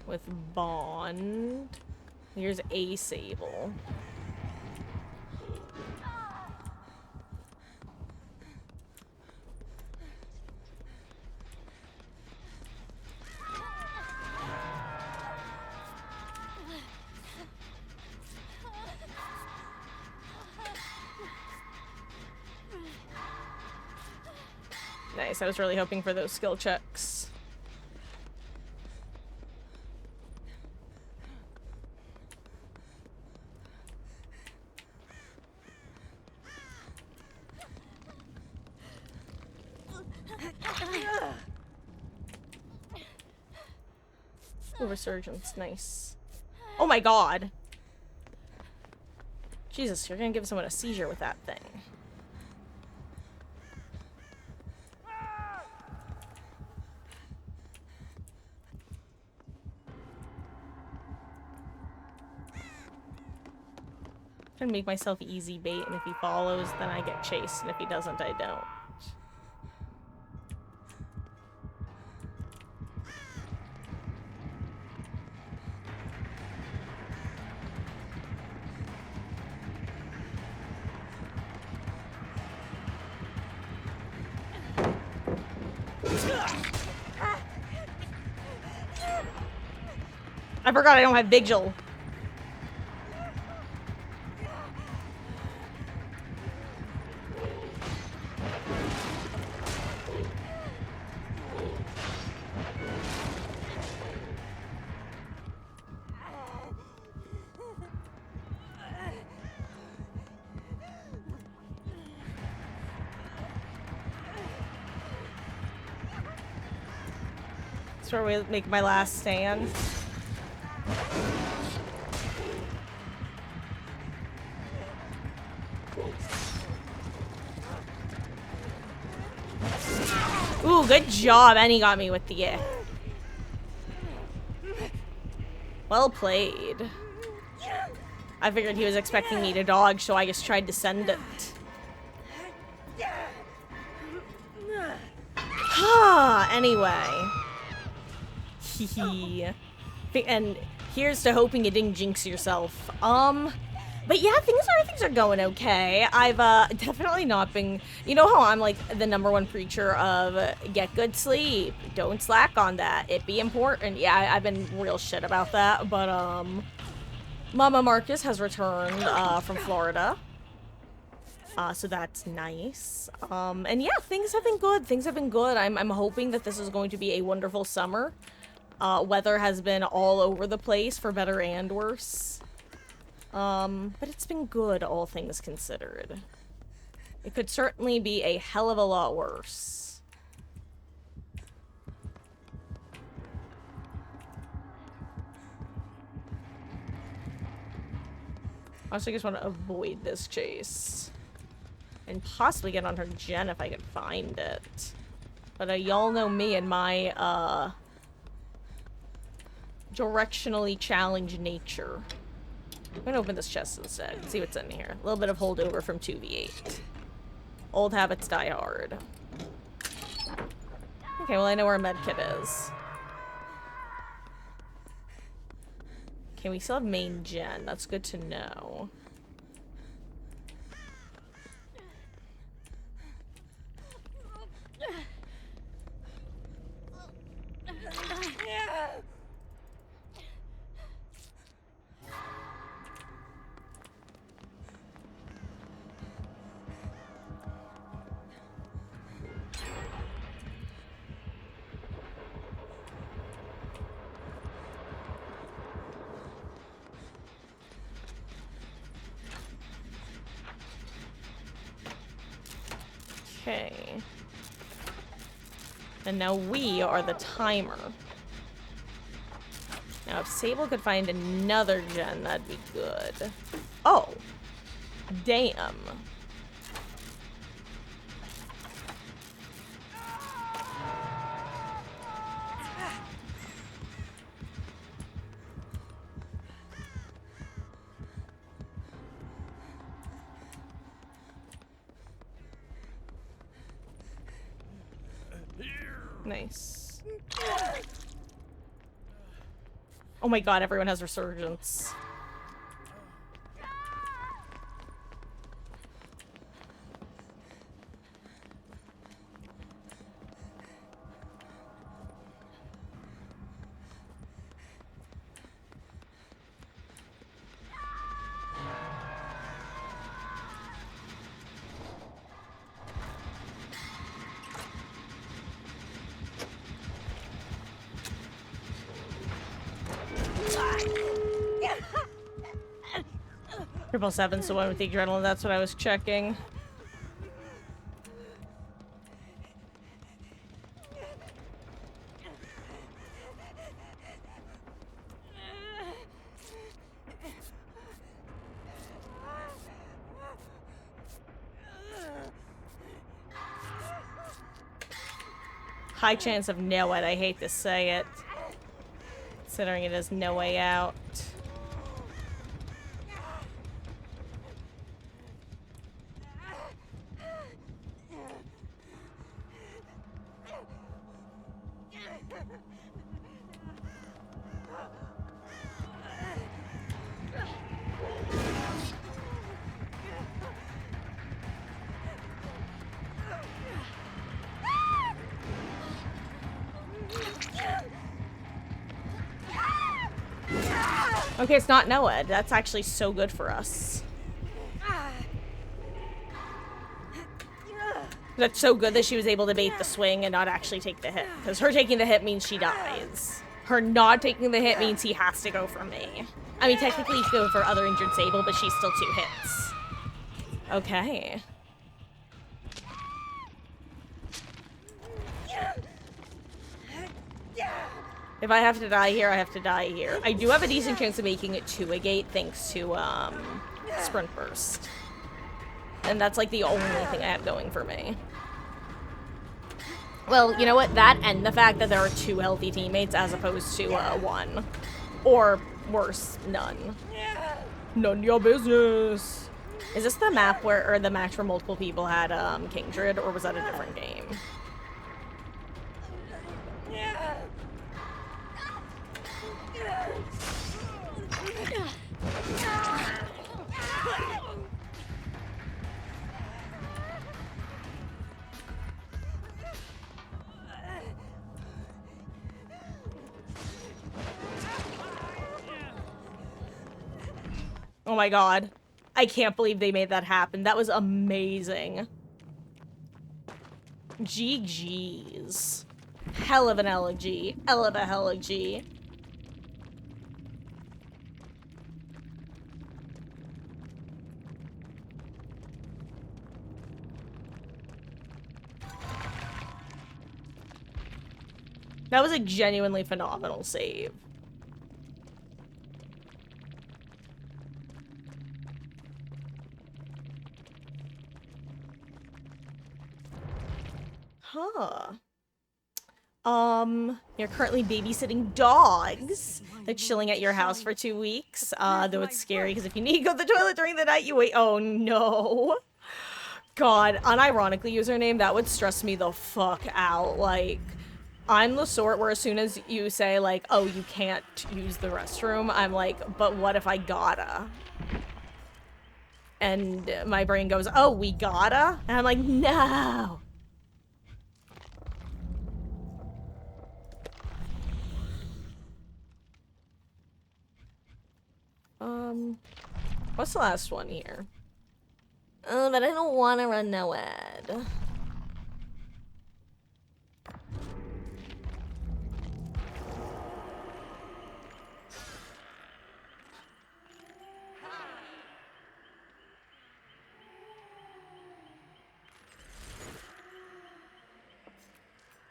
Speaker 1: with Bond. Here's a Sable. Nice, I was really hoping for those skill checks. Ooh, resurgence, nice. Oh my god! Jesus, you're gonna give someone a seizure with that thing. I'm gonna make myself easy bait, and if he follows, then I get chased, and if he doesn't, I don't. I forgot I don't have Vigil. That's where we make my last stand. Ooh, good job. And he got me with the well played. I figured he was expecting me to dodge, so I just tried to send it. Anyway. And here's to hoping you didn't jinx yourself. But yeah, things are going okay. I've definitely not been, you know how I'm like the #1 preacher of get good sleep, don't slack on that, it be important. Yeah, I've been real shit about that, but Mama Marcus has returned from Florida. So that's nice. And yeah, things have been good. I'm hoping that this is going to be a wonderful summer. Weather has been all over the place for better and worse. But it's been good, all things considered. It could certainly be a hell of a lot worse. I also just want to avoid this chase. And possibly get on her gen if I can find it. But y'all know me and my, directionally challenged nature. I'm gonna open this chest instead, see what's in here. A little bit of holdover from 2v8. Old habits die hard. Okay, well I know where a medkit is. Okay, we still have main gen. That's good to know. Okay. And now we are the timer. Now if Sable could find another gen, that'd be good. Oh. Damn. Nice. Oh my god, everyone has resurgence. Triple Seven's the one with the adrenaline, that's what I was checking. High chance of no it, I hate to say it. Considering it is no way out. Okay, it's not Noed. That's actually so good for us. That's so good that she was able to bait the swing and not actually take the hit. Because her taking the hit means she dies. Her not taking the hit means he has to go for me. I mean, technically he could go for other injured Sable, but she's still 2 hits. Okay. If I have to die here, I have to die here. I do have a decent chance of making it to a gate thanks to, Sprint Burst. And that's, like, the only thing I have going for me. Well, you know what? That and the fact that there are 2 healthy teammates as opposed to, 1. Or, worse, none. None your business. Is this the map where, or the match where multiple people had, Kingdred, or was that a different game? Oh my god. I can't believe they made that happen. That was amazing. GG's. Hell of an elegy. Hell of a elegy. That was a genuinely phenomenal save. Huh. You're currently babysitting dogs. They're chilling at your house for 2 weeks. Though it's scary because if you need to go to the toilet during the night, you wait. Oh no. God, unironically username, that would stress me the fuck out. Like, I'm the sort where as soon as you say, like, oh, you can't use the restroom, I'm like, but what if I gotta? And my brain goes, oh, we gotta? And I'm like, no! What's the last one here? But I don't want to run no ad.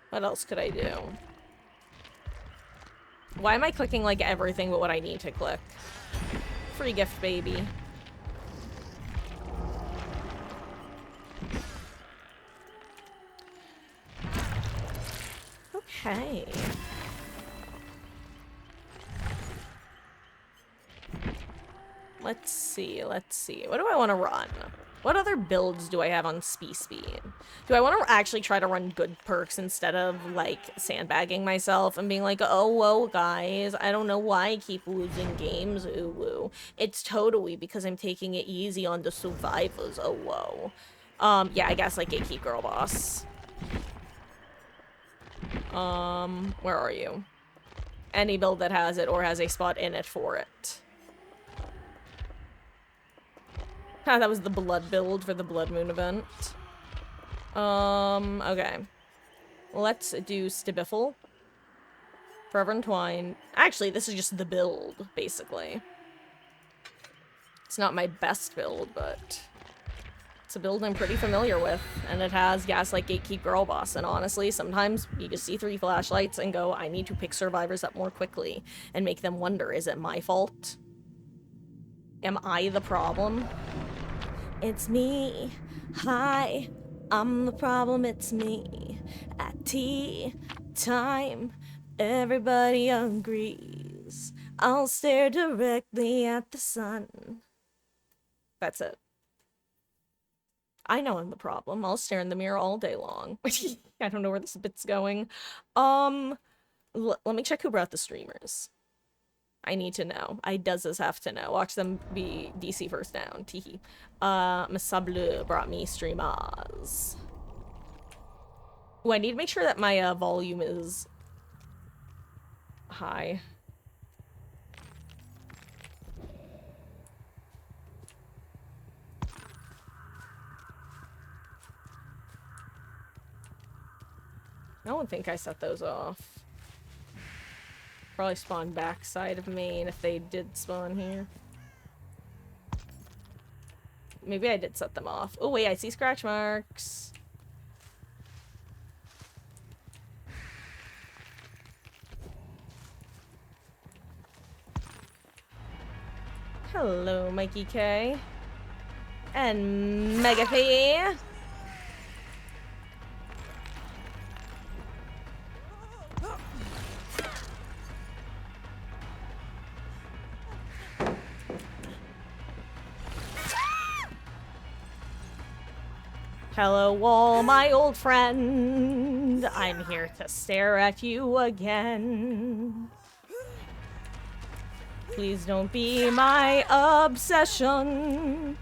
Speaker 1: What else could I do? Why am I clicking, like, everything but what I need to click? Free gift, baby. Okay. Let's see. What do I want to run? What other builds do I have on Speed? Do I want to actually try to run good perks instead of, like, sandbagging myself and being like, oh, whoa, guys, I don't know why I keep losing games, ooh, woo. It's totally because I'm taking it easy on the survivors, oh, whoa. Yeah, I guess, like, Gatekeep Girl Boss. Where are you? Any build that has it or has a spot in it for it. Ah, that was the blood build for the Blood Moon event. Okay. Let's do Stibiffle. Forever Entwine. Actually, this is just the build, basically. It's not my best build, but it's a build I'm pretty familiar with, and it has Gaslight, Gatekeep, Girl Boss, and honestly, sometimes you just see 3 flashlights and go, I need to pick survivors up more quickly, and make them wonder, is it my fault? Am I the problem? It's me. Hi, I'm the problem, it's me. At tea time, everybody agrees. I'll stare directly at the sun. That's it. I know I'm the problem. I'll stare in the mirror all day long. I don't know where this bit's going. Let me check who brought the streamers. I need to know. I does have to know. Watch them be DC first down. Teehee. Masablu brought me streamers. Ooh, I need to make sure that my volume is high. I don't think I set those off. Probably spawn backside of main if they did spawn here. Maybe I did set them off. Oh wait, I see scratch marks. Hello, Mikey K. And Megathie. Hello, Wall, my old friend. I'm here to stare at you again. Please don't be my obsession.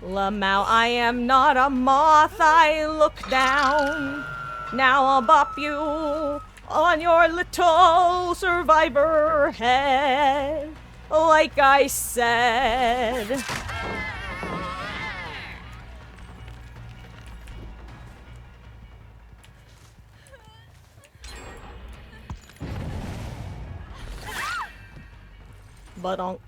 Speaker 1: Lamau, I am not a moth, I look down. Now I'll bop you on your little survivor head, like I said. Badonk.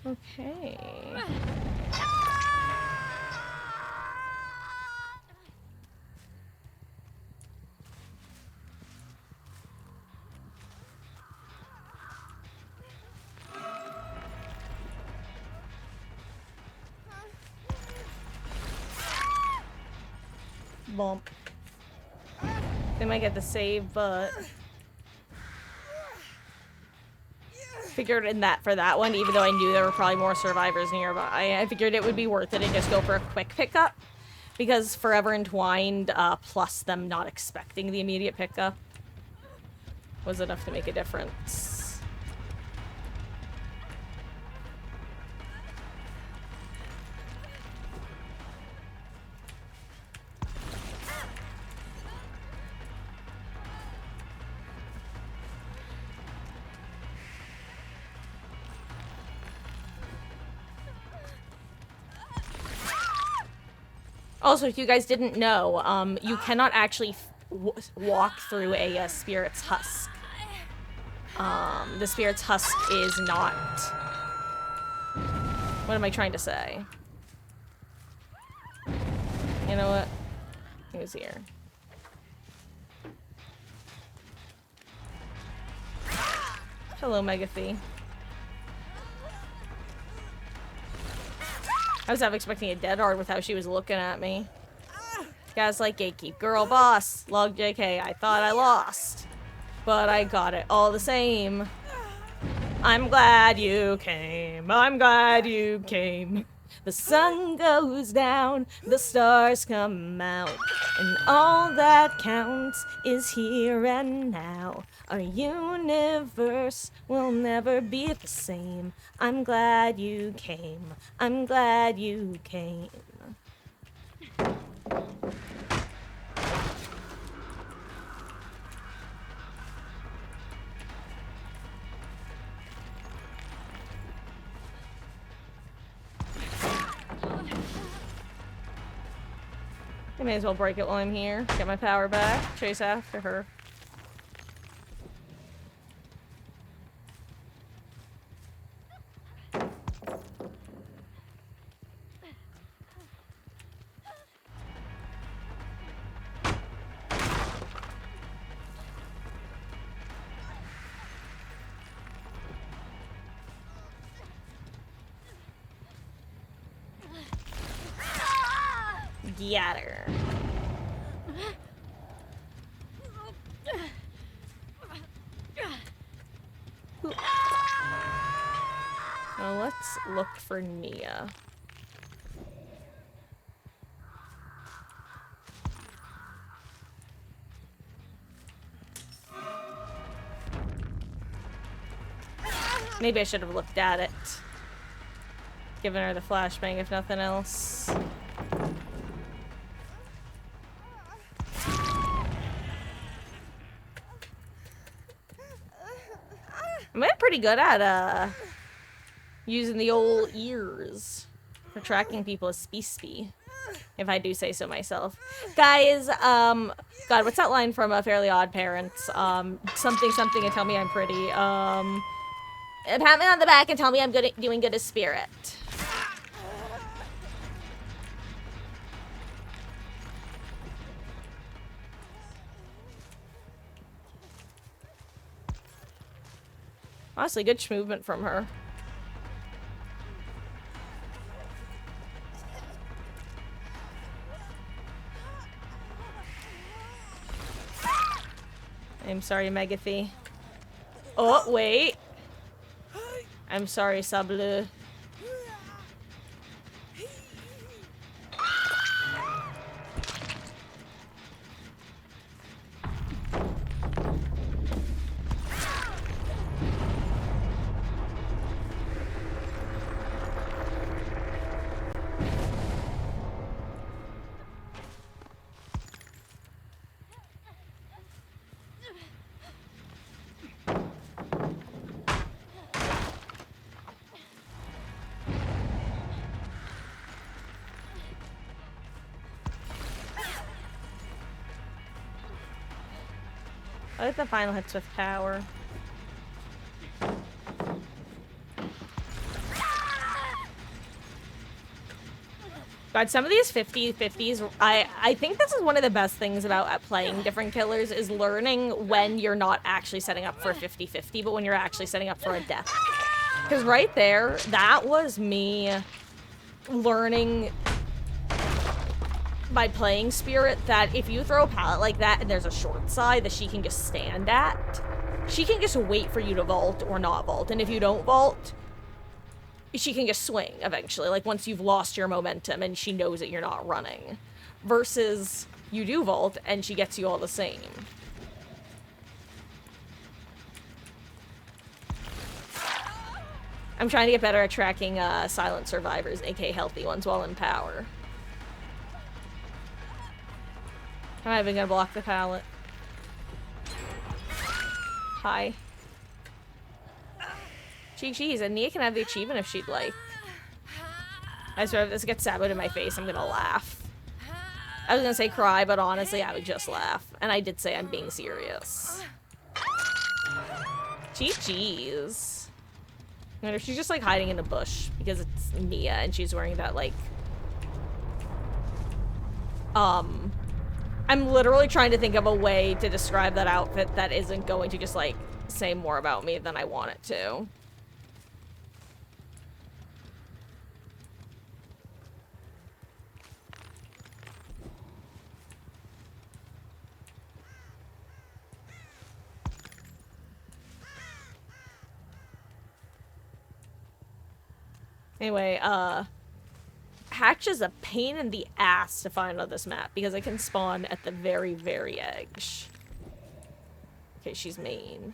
Speaker 1: Okay. Bump. They might get the save, but figured in that for that one, even though I knew there were probably more survivors nearby, I figured it would be worth it to just go for a quick pickup, because Forever Entwined, plus them not expecting the immediate pickup, was enough to make a difference. Also, if you guys didn't know, you cannot actually walk through a spirit's husk. The spirit's husk is not... What am I trying to say? You know what? Who's here? Hello, Megathy. I was half expecting a dead hard with how she was looking at me. Gaslight Gatekeep. Girl boss. Log JK. I thought I lost. But I got it all the same. I'm glad you came. I'm glad you came. The sun goes down. The stars come out. And all that counts is here and now. Our universe will never be the same. I'm glad you came. I'm glad you came. I may as well break it while I'm here. Get my power back. Chase after her. Got her. Now let's look for Nia. Maybe I should have looked at it. Given her the flashbang, if nothing else. I'm pretty good at using the old ears for tracking people as spee, if I do say so myself. Guys, God, what's that line from Fairly Odd Parents? Something something and tell me I'm pretty. Pat me on the back and tell me I'm good at doing good as spirit. Honestly, good movement from her. I'm sorry, Megathy. Oh, wait. I'm sorry, Sable. I like the final hits with power. God, some of these 50-50s, I think this is one of the best things about playing different killers is learning when you're not actually setting up for a 50-50, but when you're actually setting up for a death. Because right there, that was me learning by playing Spirit that if you throw a pallet like that and there's a short side that she can just stand at, she can just wait for you to vault or not vault. And if you don't vault, she can just swing eventually, like once you've lost your momentum and she knows that you're not running. Versus you do vault and she gets you all the same. I'm trying to get better at tracking silent survivors, aka healthy ones, while in power. I'm not even gonna block the pallet. Hi. Jeez, and Nia can have the achievement if she'd like. I swear if this gets saboed in my face, I'm gonna laugh. I was gonna say cry, but honestly, I would just laugh. And I did say I'm being serious. Jeez. I wonder if she's just like hiding in a bush because it's Nia and she's wearing that like... I'm literally trying to think of a way to describe that outfit that isn't going to just like say more about me than I want it to. Anyway, Hatch is a pain in the ass to find on this map because it can spawn at the very, very edge. Okay, she's main.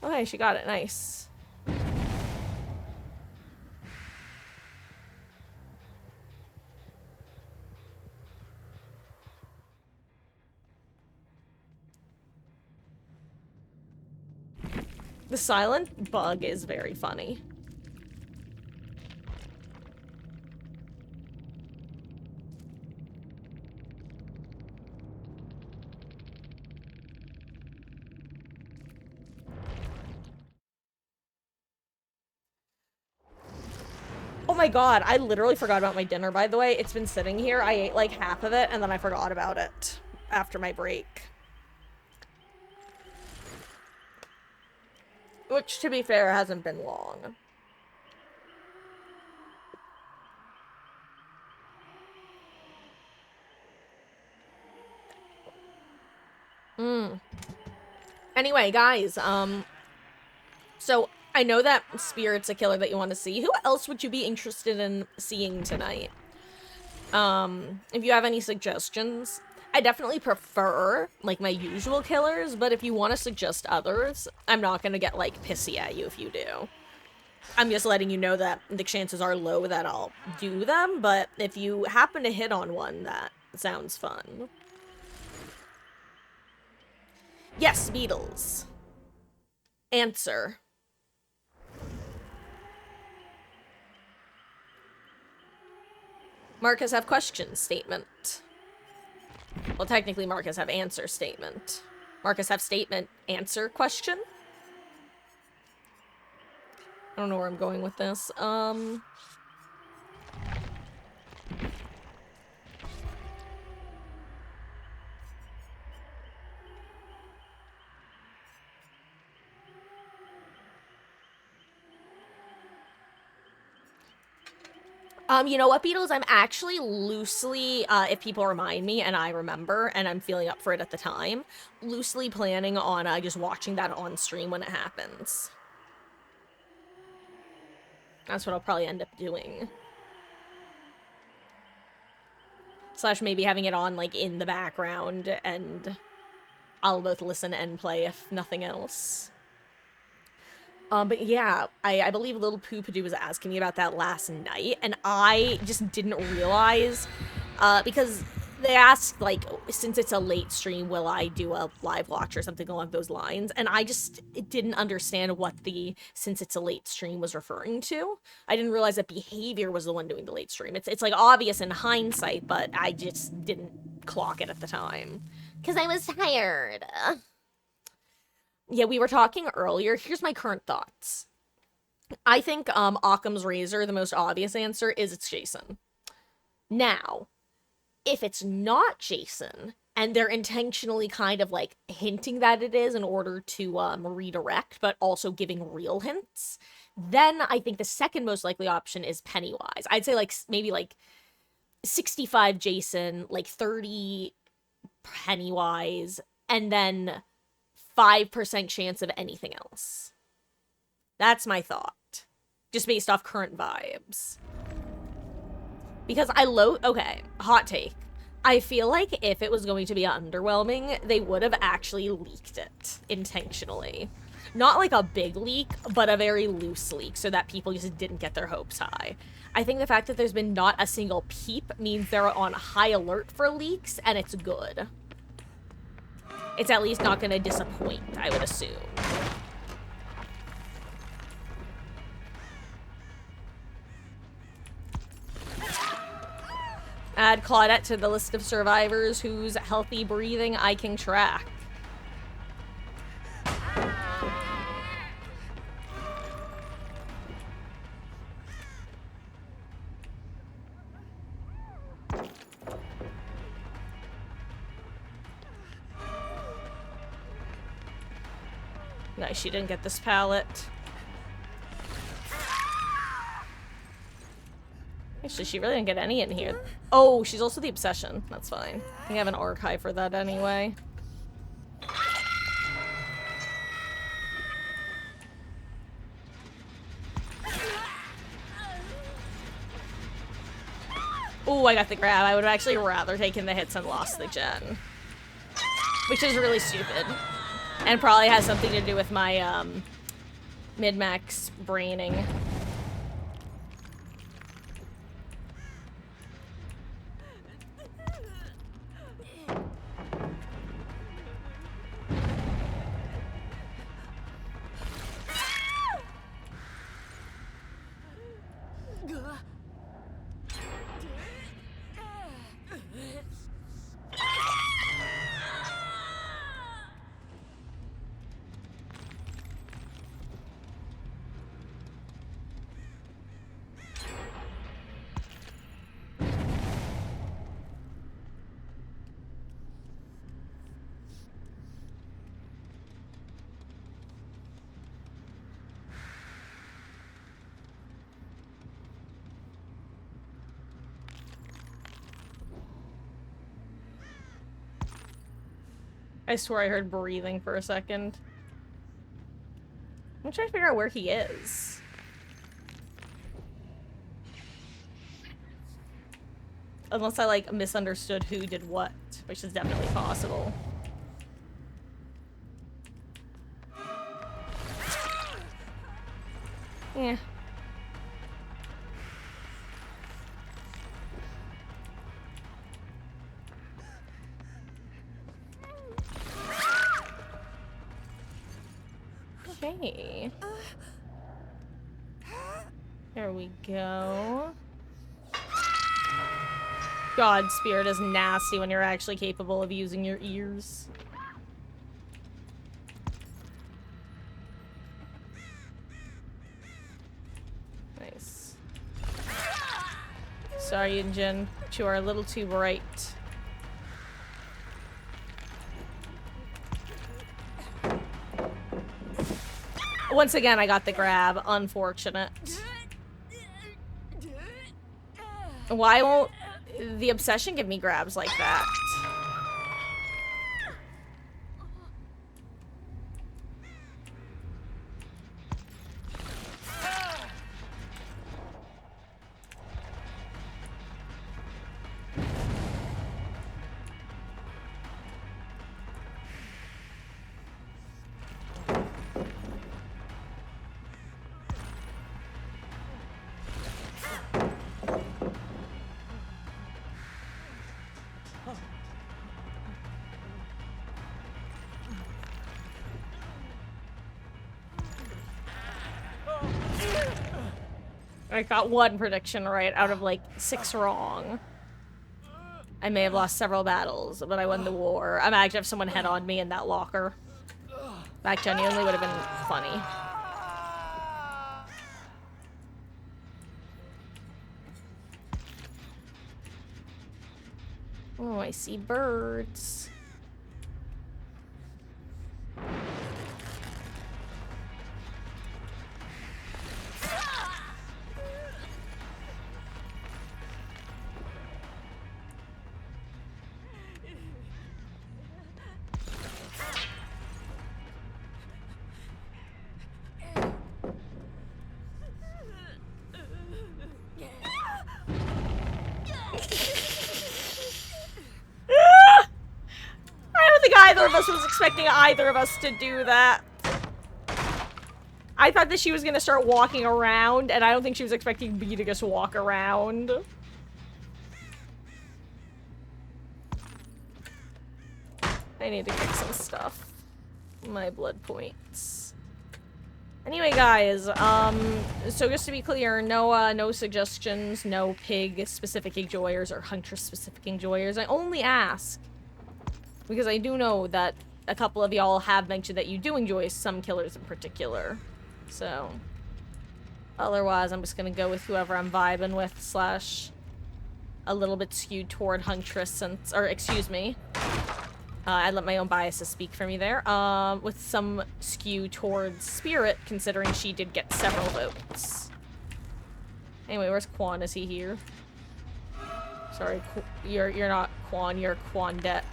Speaker 1: Okay, she got it. Nice. The silent bug is very funny. Oh my god, I literally forgot about my dinner, by the way. It's been sitting here. I ate like half of it, and then I forgot about it after my break. Which, to be fair, hasn't been long. Anyway, guys, so I know that Spirit's a killer that you want to see. Who else would you be interested in seeing tonight? If you have any suggestions. I definitely prefer, like, my usual killers, but if you want to suggest others, I'm not gonna get, like, pissy at you if you do. I'm just letting you know that the chances are low that I'll do them, but if you happen to hit on one, that sounds fun. Yes, Beatles. Answer. Marcus have question statement. Well, technically Marcus have answer statement. Marcus have statement, answer, question? I don't know where I'm going with this. You know what, Beatles? I'm actually loosely, if people remind me and I remember and I'm feeling up for it at the time, loosely planning on just watching that on stream when it happens. That's what I'll probably end up doing. Slash maybe having it on, like, in the background, and I'll both listen and play if nothing else. But yeah, I believe Little Poopadoo was asking me about that last night, and I just didn't realize, because they asked, like, since it's a late stream, will I do a live watch or something along those lines, and I just didn't understand what the since it's a late stream was referring to. I didn't realize that Behavior was the one doing the late stream. It's like, obvious in hindsight, but I just didn't clock it at the time. Because I was tired. Yeah, we were talking earlier. Here's my current thoughts. I think Occam's Razor, the most obvious answer, is it's Jason. Now, if it's not Jason, and they're intentionally kind of like hinting that it is in order to redirect, but also giving real hints, then I think the second most likely option is Pennywise. I'd say like maybe like 65 Jason, like 30 Pennywise, and then 5% chance of anything else. That's my thought. Just based off current vibes. Because okay, hot take. I feel like if it was going to be underwhelming, they would have actually leaked it intentionally. Not like a big leak, but a very loose leak so that people just didn't get their hopes high. I think the fact that there's been not a single peep means they're on high alert for leaks, and it's good. It's at least not going to disappoint, I would assume. Add Claudette to the list of survivors whose healthy breathing I can track. Nice, she didn't get this pallet. Actually, she really didn't get any in here. Oh, she's also the obsession. That's fine. I have an archive for that anyway. Oh, I got the grab. I would have actually rather taken the hits and lost the gen. Which is really stupid. And probably has something to do with my, mid-max braining. I swear I heard breathing for a second. I'm trying to figure out where he is. Unless I, like, misunderstood who did what, which is definitely possible. Yeah. Okay. There we go. God, Spirit is nasty when you're actually capable of using your ears. Nice. Sorry, Yunjin, but you are a little too bright. Once again, I got the grab. Unfortunate. Why won't the obsession give me grabs like that? I got one prediction right out of like 6 wrong. I may have lost several battles, but I won the war. I'm actually have someone head on me in that locker. That genuinely would have been funny. Oh, I see birds. I don't think either of us was expecting either of us to do that. I thought that she was gonna start walking around, and I don't think she was expecting me to just walk around. I need to fix some stuff. My blood points. Anyway, guys, so just to be clear, no suggestions, no pig-specific enjoyers or huntress-specific enjoyers. I only ask because I do know that a couple of y'all have mentioned that you do enjoy some killers in particular. So, otherwise, I'm just gonna go with whoever I'm vibing with, slash a little bit skewed toward huntress since, or excuse me. I let my own biases speak for me there. With some skew towards spirit, considering she did get several votes. Anyway, where's Quan? Is he here? Sorry, you're not Quan, you're Quandette.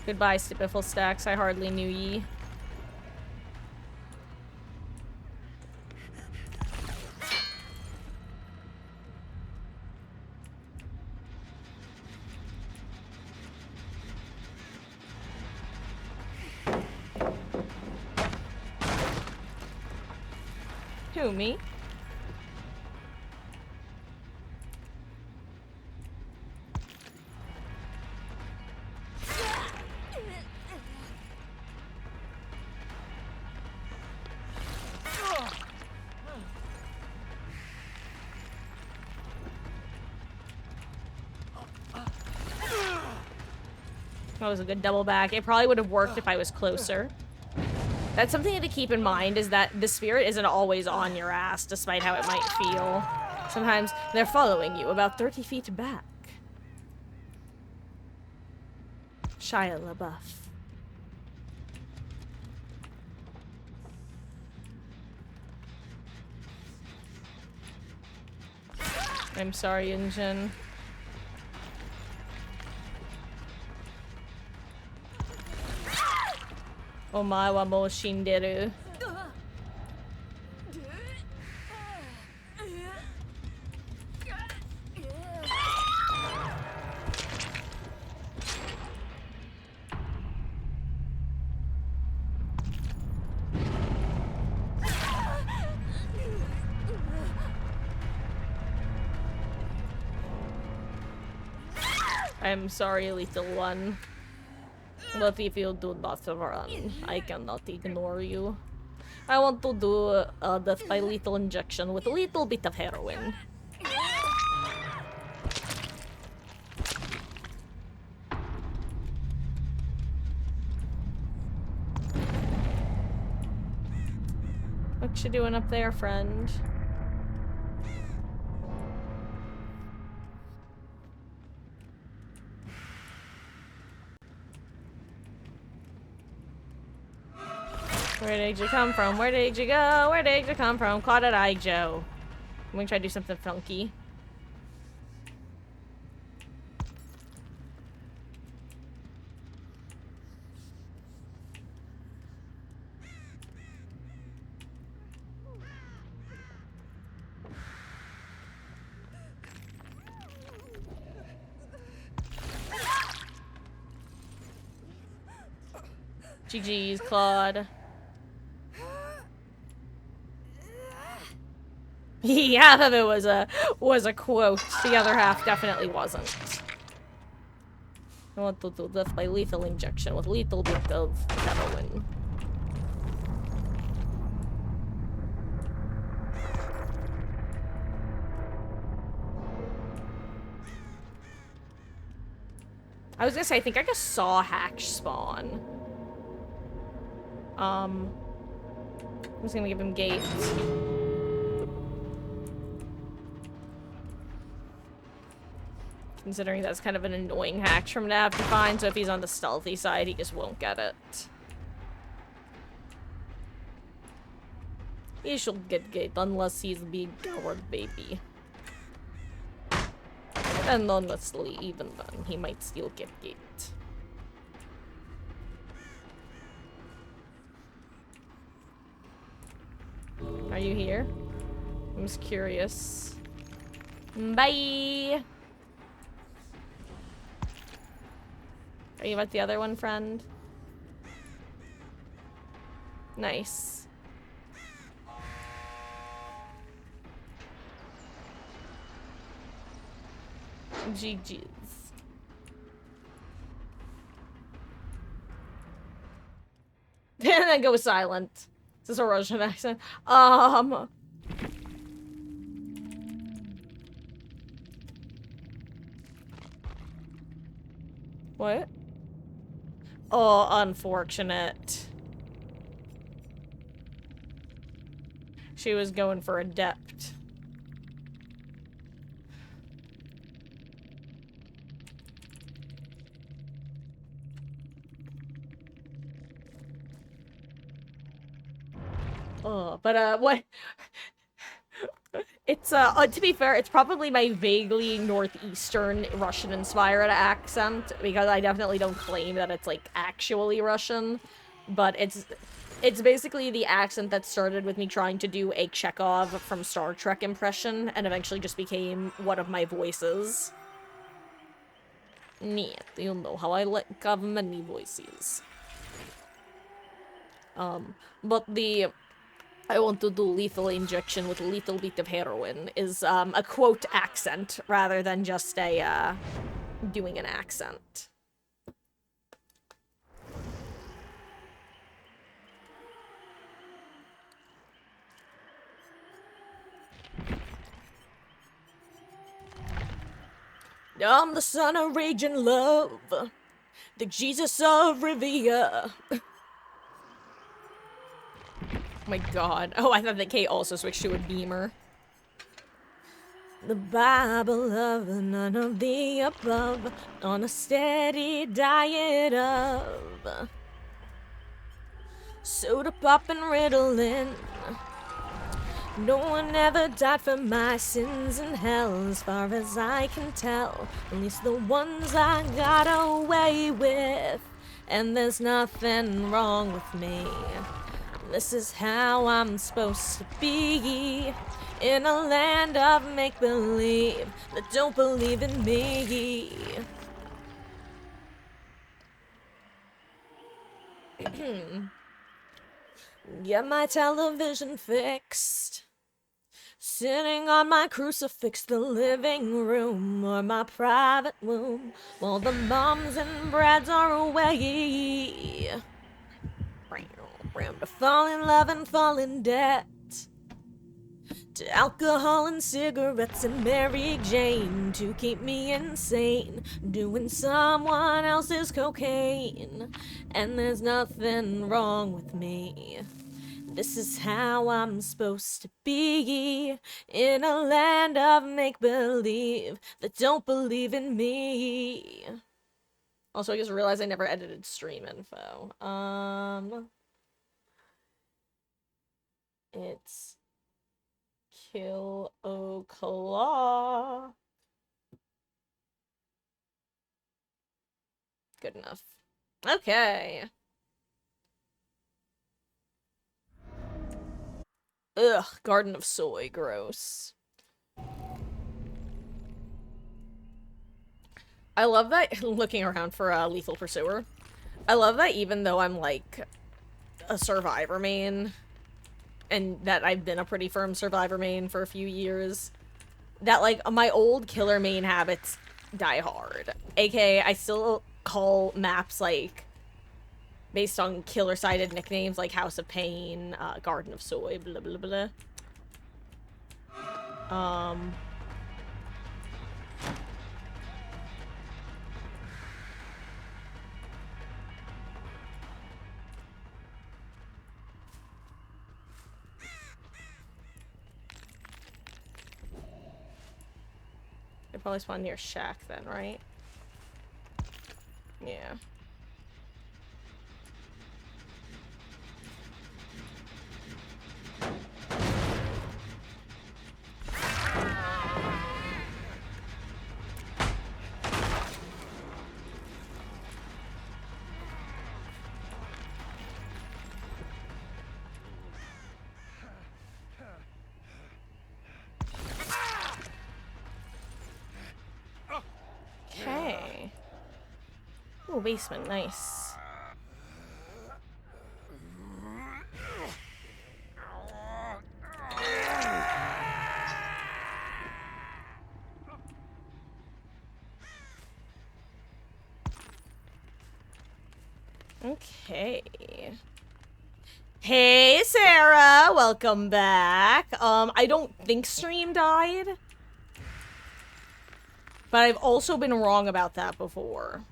Speaker 1: Goodbye, Stipiffle Stacks. I hardly knew ye. Who, me? That was a good double back. It probably would have worked if I was closer. That's something to keep in mind, is that the spirit isn't always on your ass, despite how it might feel. Sometimes they're following you about 30 feet back. Shia LaBeouf. I'm sorry, Injin. Omae wa mou shinderu. I'm sorry, little one. But if you do not run, I cannot ignore you. I want to do death by lethal injection with a little bit of heroin. What you doing up there, friend? Where did you come from? Where did you go? Where did you come from? Claudette I Joe. I'm gonna try to do something funky. GG's, Claude. Half of it was a quote. The other half definitely wasn't. I want to do death by lethal injection with lethal bit of heroin. I was gonna say, I think I just saw Hatch spawn. I'm just gonna give him gate. Considering that's kind of an annoying hack for him to have to find, so if he's on the stealthy side, he just won't get it. He should get gate unless he's big coward baby. And honestly, even then, he might still get gate. Are you here? I'm just curious. Bye! Are you at the other one, friend? Nice. GG's. And then go silent. This is a Russian accent. What? Oh, unfortunate. She was going for adept. Oh, but what? It's to be fair, it's probably my vaguely northeastern Russian-inspired accent, because I definitely don't claim that it's like actually Russian, but it's basically the accent that started with me trying to do a Chekhov from Star Trek impression, and eventually just became one of my voices. Neat, you know how I have many voices. But I want to do lethal injection with a little bit of heroin is, a quote accent rather than just a, doing an accent. I'm the son of rage and love, the Jesus of Rivia. Oh my god. Oh, I thought that Kate also switched to a beamer. The Bible of none of the above, on a steady diet of soda pop and Ritalin. No one ever died for my sins in hell, as far as I can tell. At least the ones I got away with. And there's nothing wrong with me. This is how I'm supposed to be, in a land of make-believe that don't believe in me. Get my television fixed, sitting on my crucifix, the living room or my private womb, while the moms and brads are away. To fall in love and fall in debt, to alcohol and cigarettes and Mary Jane, to keep me insane, doing someone else's cocaine. And there's nothing wrong with me. This is how I'm supposed to be, in a land of make-believe that don't believe in me. Also, I just realized I never edited stream info. It's Kill O'Claw. Good enough. Okay. Ugh, Garden of Soy, gross. I love that, looking around for a Lethal Pursuer. I love that even though I'm like a Survivor main, and that I've been a pretty firm Survivor main for a few years, that, like, my old killer main habits die hard. AKA, I still call maps, like, based on killer-sided nicknames, like House of Pain, Garden of Soy, blah blah blah. probably spawn near shack then, right? Yeah. Okay. Ooh, basement, nice. Okay. Hey, Sarah! Welcome back. I don't think stream died. But I've also been wrong about that before.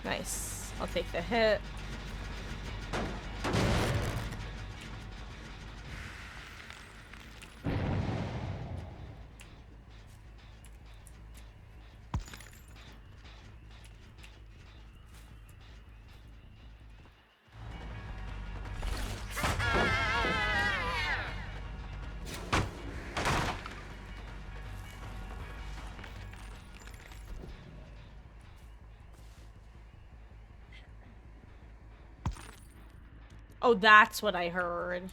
Speaker 1: Nice. I'll take the hit. Oh, that's what I heard.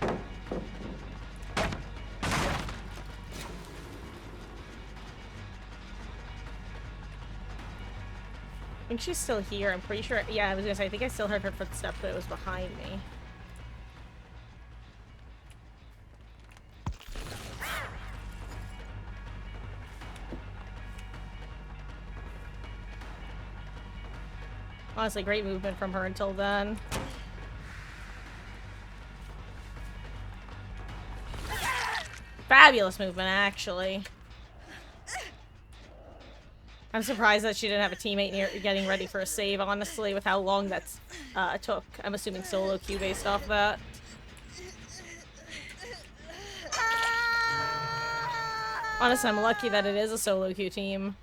Speaker 1: I think she's still here. I'm pretty sure. Yeah, I was gonna say, I think I still heard her footsteps, but it was behind me. Honestly, great movement from her until then. Fabulous movement, actually. I'm surprised that she didn't have a teammate near getting ready for a save, honestly, with how long that's took. I'm assuming solo queue based off that. Honestly, I'm lucky that it is a solo queue team.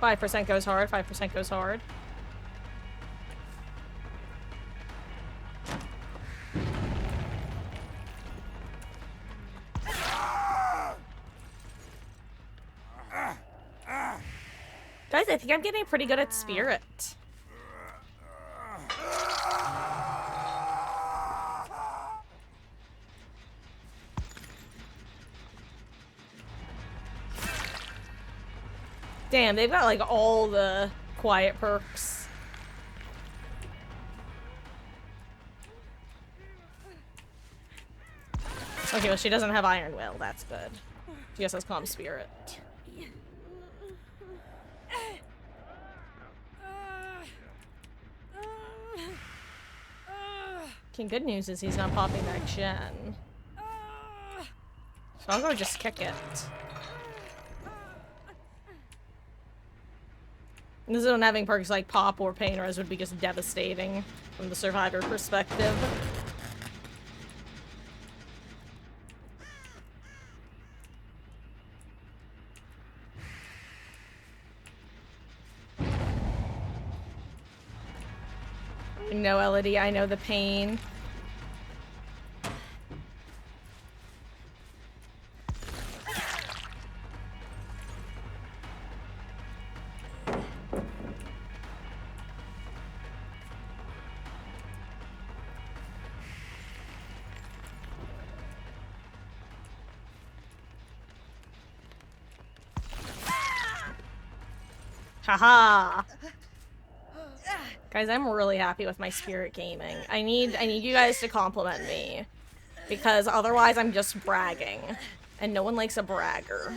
Speaker 1: Five % goes hard, 5% goes hard. Guys, I think I'm getting pretty good at Spirit. Damn, they've got like all the quiet perks. Okay, well she doesn't have Iron Will, that's good. She just has Calm Spirit. Okay, good news is he's not popping that gen. So I'll go just kick it. This one having perks like Pop or Pain Res would be just devastating from the survivor perspective. No, Elodie, I know the pain. Haha! Guys, I'm really happy with my Spirit gaming. I need you guys to compliment me. Because otherwise I'm just bragging. And no one likes a bragger.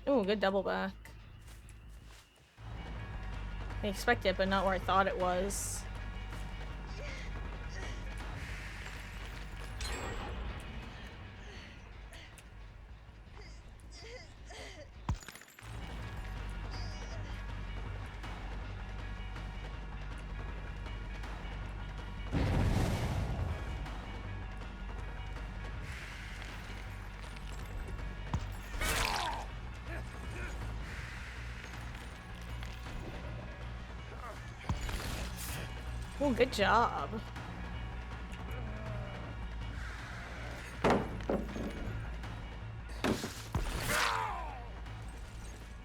Speaker 1: Ooh, good double back. I expect it, but not where I thought it was. Oh, good job.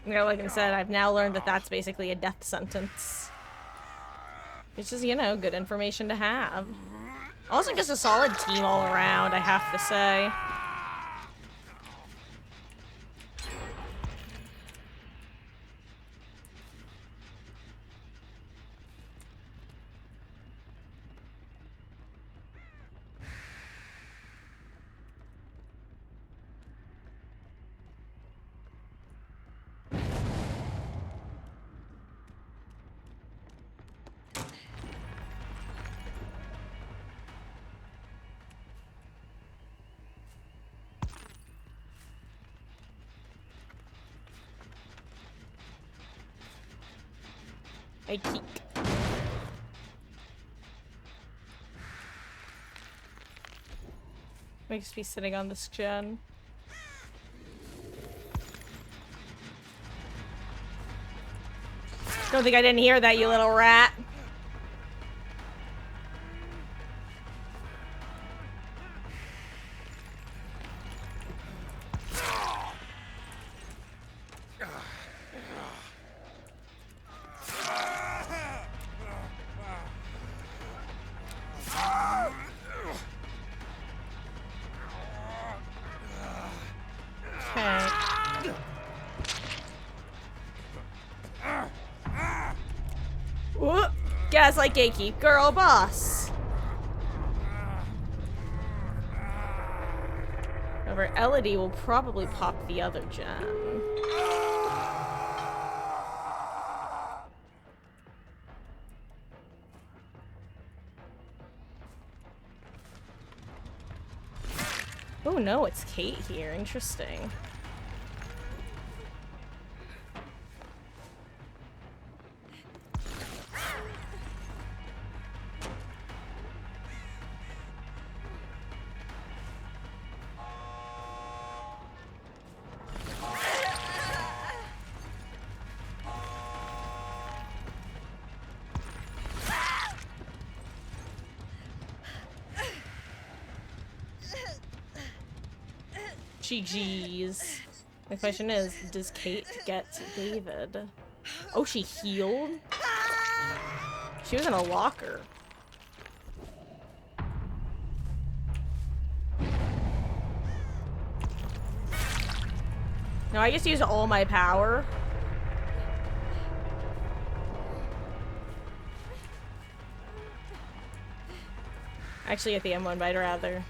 Speaker 1: You know, like I said, I've now learned that that's basically a death sentence. Which is, you know, good information to have. Also just a solid team all around, I have to say. I keep. Makes me sitting on this gen. Don't think I didn't hear that, you little rat. Like gatekeep, girl boss. However, Elodie will probably pop the other gem. Oh no, it's Kate here. Interesting. GG's. The question is, does Kate get David? Oh, she healed? She was in a locker. No, I just used all my power. Actually, at the M1, but I'd rather.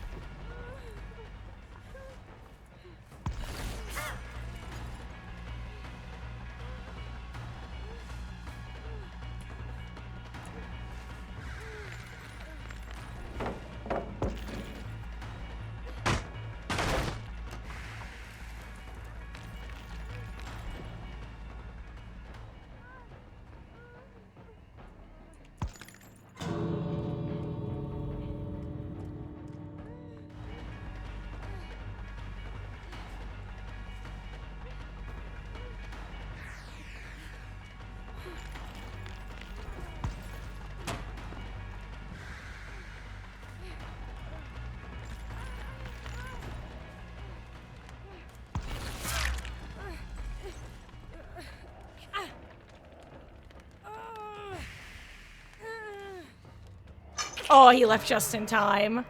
Speaker 1: Oh, he left just in time.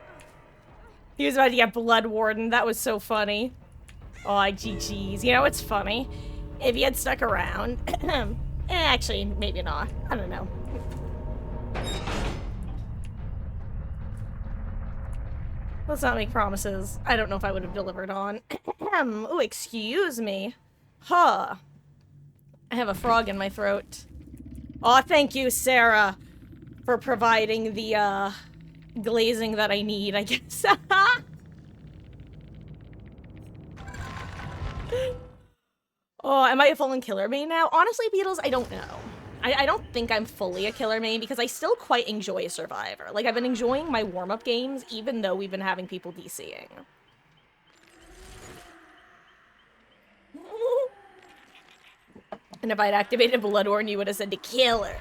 Speaker 1: He was about to get Blood Warden. That was so funny. Oh, GG's. You know what's funny? if you had stuck around. Actually, maybe not. I don't know. Let's not make promises. I don't know if I would have delivered on. Oh, excuse me. Huh. I have a frog in my throat. Aw, thank you, Sarah, for providing the, glazing that I need, I guess. Oh, am I a full-on killer main now? Honestly, Beatles, I don't know. I don't think I'm fully a killer main because I still quite enjoy Survivor. Like, I've been enjoying my warm-up games even though we've been having people DCing. And if I'd activated Bloodborne, you would have said to kill her.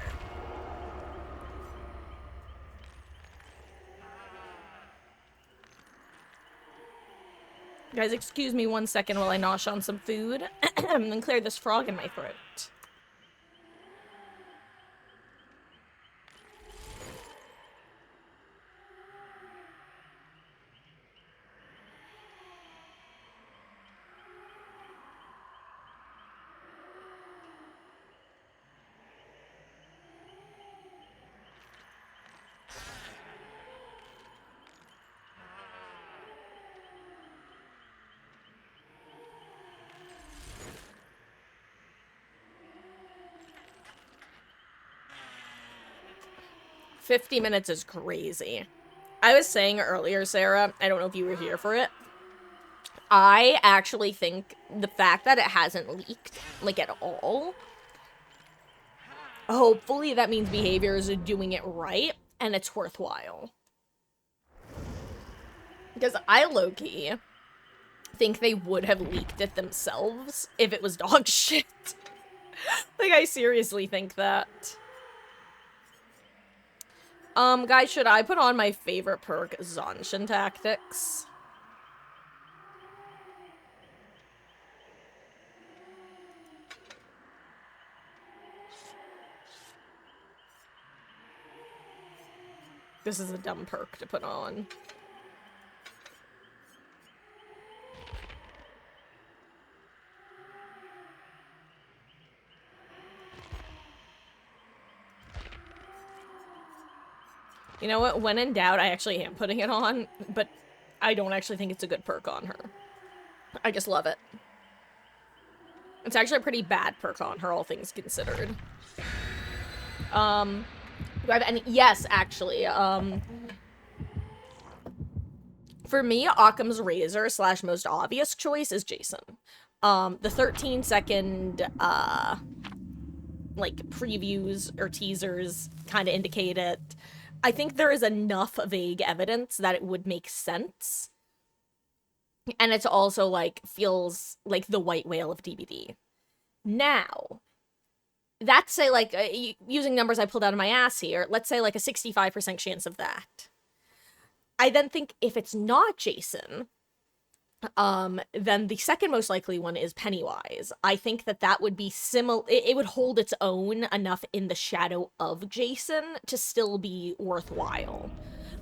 Speaker 1: Guys, excuse me 1 second while I nosh on some food and then clear this frog in my throat. $50 minutes is crazy. I was saying earlier, Sarah, I don't know if you were here for it. I actually think the fact that it hasn't leaked, like, at all, hopefully that means Behavior is doing it right, and it's worthwhile. Because I low-key think they would have leaked it themselves if it was dog shit. Like, I seriously think that. Guys, should I put on my favorite perk, Zanshin Tactics? This is a dumb perk to put on. You know what? When in doubt, I actually am putting it on, but I don't actually think it's a good perk on her. I just love it. It's actually a pretty bad perk on her, all things considered. Do I have any? Yes, actually. For me, Occam's Razor / most obvious choice is Jason. The 13-second, like, previews or teasers kind of indicate it. I think there is enough vague evidence that it would make sense. And it's also, like, feels like the white whale of DBD. Now, that's, say, like, using numbers I pulled out of my ass here, let's say, like, a 65% chance of that. I then think if it's not Jason, then the second most likely one is Pennywise. I think that would be similar. It would hold its own enough in the shadow of Jason to still be worthwhile.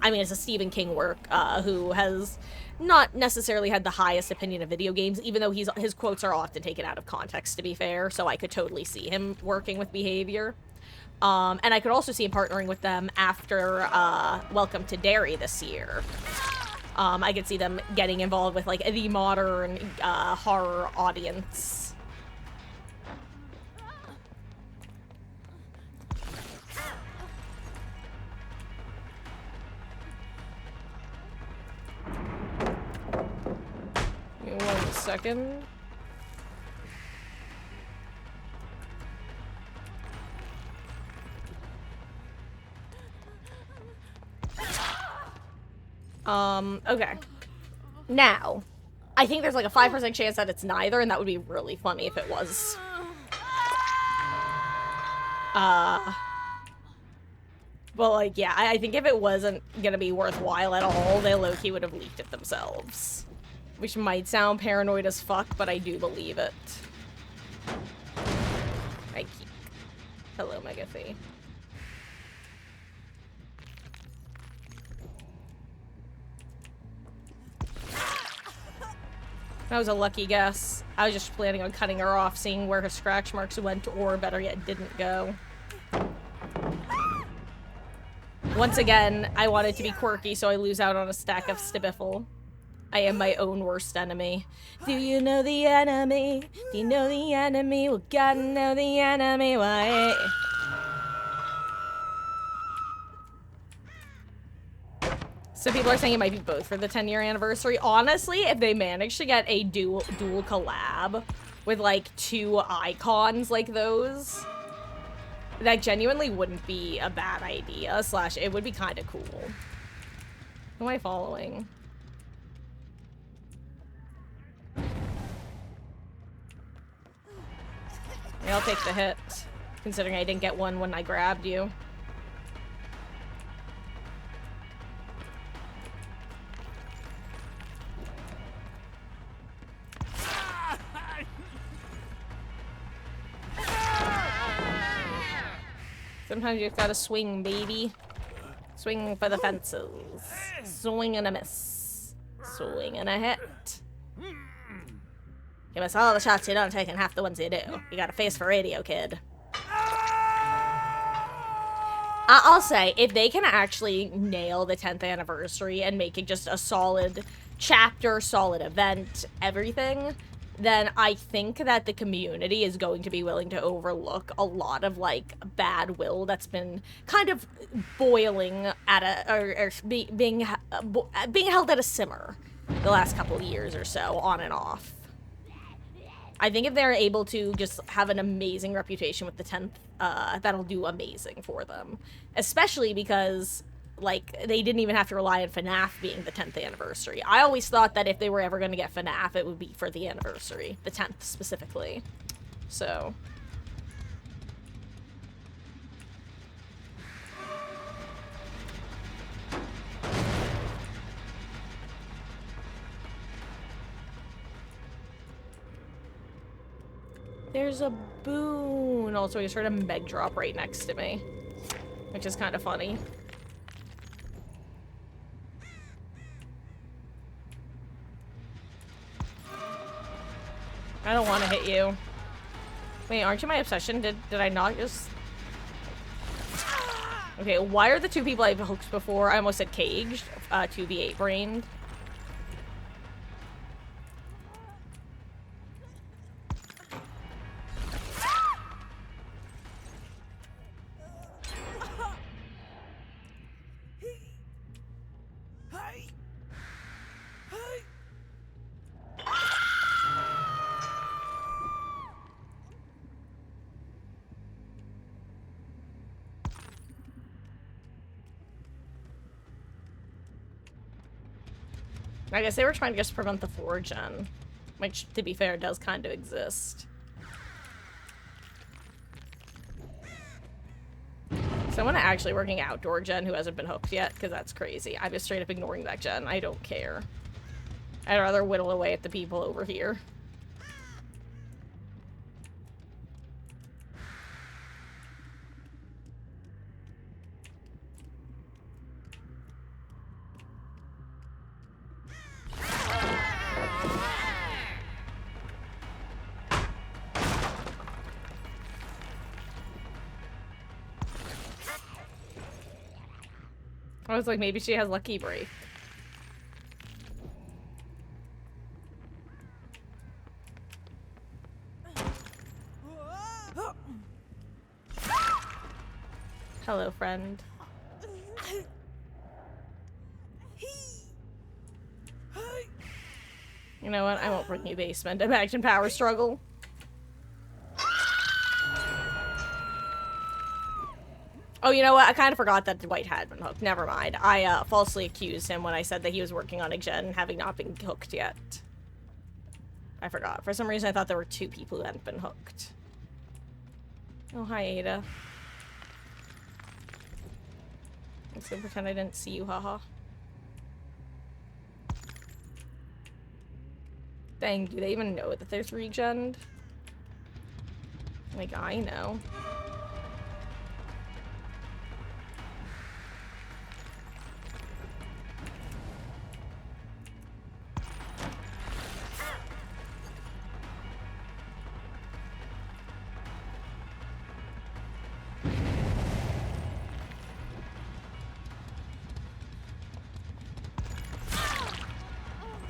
Speaker 1: I mean, it's a Stephen King work, who has not necessarily had the highest opinion of video games, even though his quotes are often taken out of context, to be fair, so I could totally see him working with Behavior. And I could also see him partnering with them after, Welcome to Derry this year. I could see them getting involved with, like, the modern, horror audience. Give me 1 second. Okay. Now, I think there's like a 5% chance that it's neither, and that would be really funny if it was. But, like, yeah, I think if it wasn't gonna be worthwhile at all, they low-key would have leaked it themselves. Which might sound paranoid as fuck, but I do believe it. Hello, Megathy. That was a lucky guess. I was just planning on cutting her off, seeing where her scratch marks went, or better yet, didn't go. Once again, I wanted to be quirky, so I lose out on a stack of Stibiffle. I am my own worst enemy. Do you know the enemy? Do you know the enemy? We gotta know the enemy. Why? So people are saying it might be both for the 10-year anniversary. Honestly, if they manage to get a dual collab with like 2 icons like those, that genuinely wouldn't be a bad idea. Slash, it would be kind of cool. Who am I following? Yeah, I'll take the hit, considering I didn't get one when I grabbed you. Sometimes you just gotta swing, baby. Swing for the fences. Swing and a miss. Swing and a hit. You miss all the shots you don't take and half the ones you do. You got a face for radio, kid. I'll say, if they can actually nail the 10th anniversary and make it just a solid chapter, solid event, everything, then I think that the community is going to be willing to overlook a lot of, like, bad will that's been kind of boiling at a, being held at a simmer the last couple of years or so, on and off. I think if they're able to just have an amazing reputation with the 10th, that'll do amazing for them. Especially because, like, they didn't even have to rely on FNAF being the 10th anniversary. I always thought that if they were ever going to get FNAF, it would be for the anniversary. The 10th, specifically. So... There's a boon. Also, I just heard a meg drop right next to me, which is kind of funny. I don't want to hit you. Wait, aren't you my obsession? Did I not just... Okay, why are the 2 people I've hooked before? I almost said caged. 2v8 brained. I guess they were trying to just prevent the 4gen, which, to be fair, does kind of exist. Someone actually working outdoor gen who hasn't been hooked yet, because that's crazy. I'm just straight up ignoring that gen. I don't care. I'd rather whittle away at the people over here. I was like, maybe she has Lucky Break. Hello, friend. You know what? I won't bring you basement. Imagine power struggle. Oh, you know what? I kind of forgot that Dwight had been hooked. Never mind. I falsely accused him when I said that he was working on a gen, having not been hooked yet. I forgot. For some reason, I thought there were 2 people who hadn't been hooked. Oh, hi, Ada. Let's go pretend I didn't see you, haha. Dang, do they even know that there's regened? Like, I know.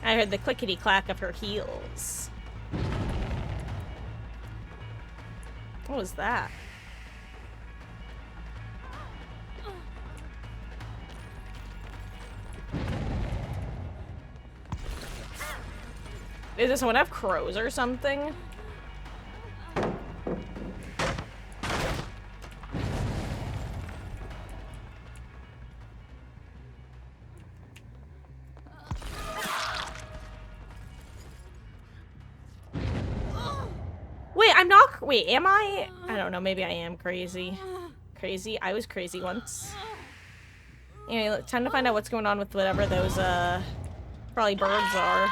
Speaker 1: I heard the clickety clack of her heels. What was that? Does someone have crows or something? Wait, I'm not. Wait, am I? I don't know. Maybe I am crazy. Crazy? I was crazy once. Anyway, time to find out what's going on with whatever those, probably birds are.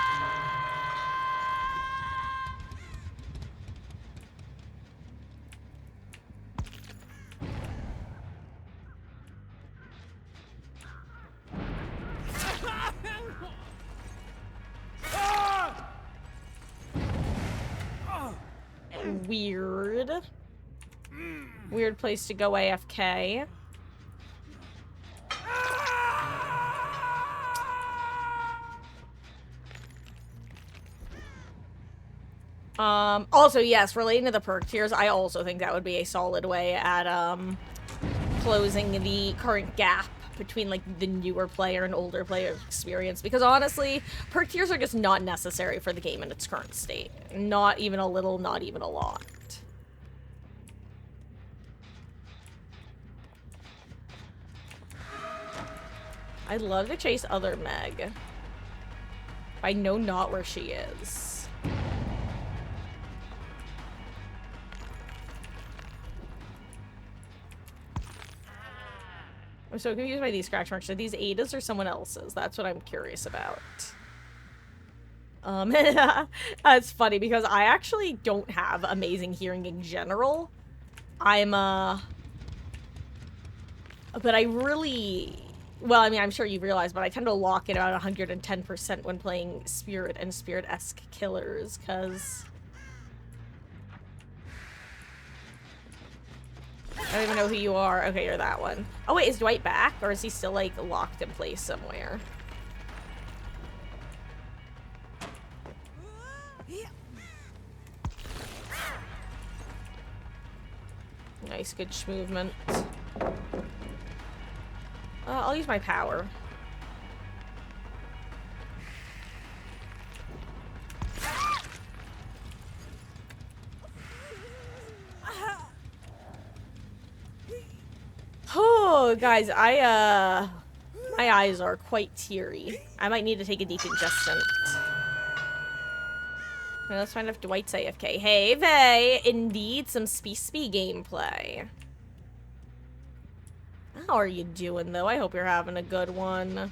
Speaker 1: Weird. Weird place to go AFK. Also, yes, relating to the perk tiers, I also think that would be a solid way at, closing the current gap between, like, the newer player and older player experience. Because, honestly, perk tiers are just not necessary for the game in its current state. Not even a little, not even a lot. I'd love to chase other Meg. I know not where she is. I'm so confused by these scratch marks. Are these Ada's or someone else's? That's what I'm curious about. It's funny because I actually don't have amazing hearing in general. But I really... Well, I mean, I'm sure you realize, but I tend to lock it at 110% when playing Spirit and Spirit-esque killers, because... I don't even know who you are. Okay, you're that one. Oh wait, is Dwight back? Or is he still, like, locked in place somewhere? Nice, good movement. I'll use my power. Oh, guys, my eyes are quite teary. I might need to take a decongestant. Okay, let's find out if Dwight's AFK. Hey, Vay! Indeed, some Spee gameplay. How are you doing, though? I hope you're having a good one.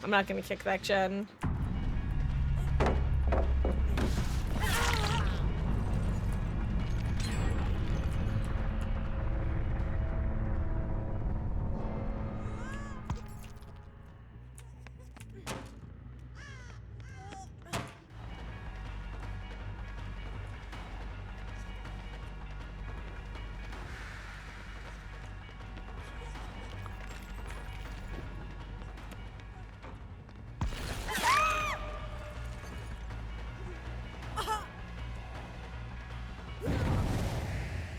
Speaker 1: I'm not gonna kick that Jen.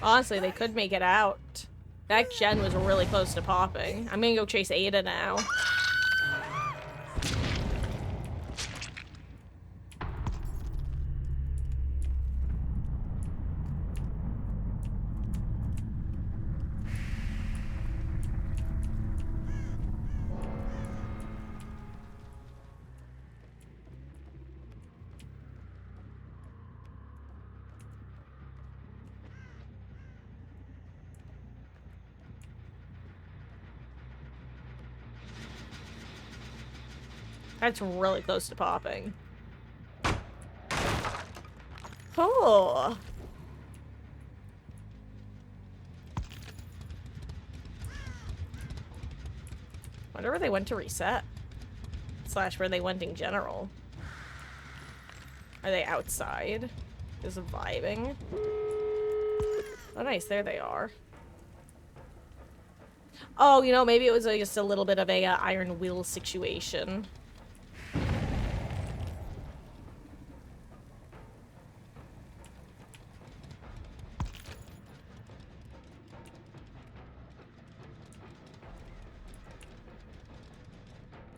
Speaker 1: Honestly, they could make it out. That Jen was really close to popping. I'm gonna go chase Ada now. That's really close to popping. Oh. Wonder where they went to reset. Slash where they went in general. Are they outside? Just vibing? Oh, nice. There they are. Oh, you know, maybe it was just a little bit of a Iron Will situation.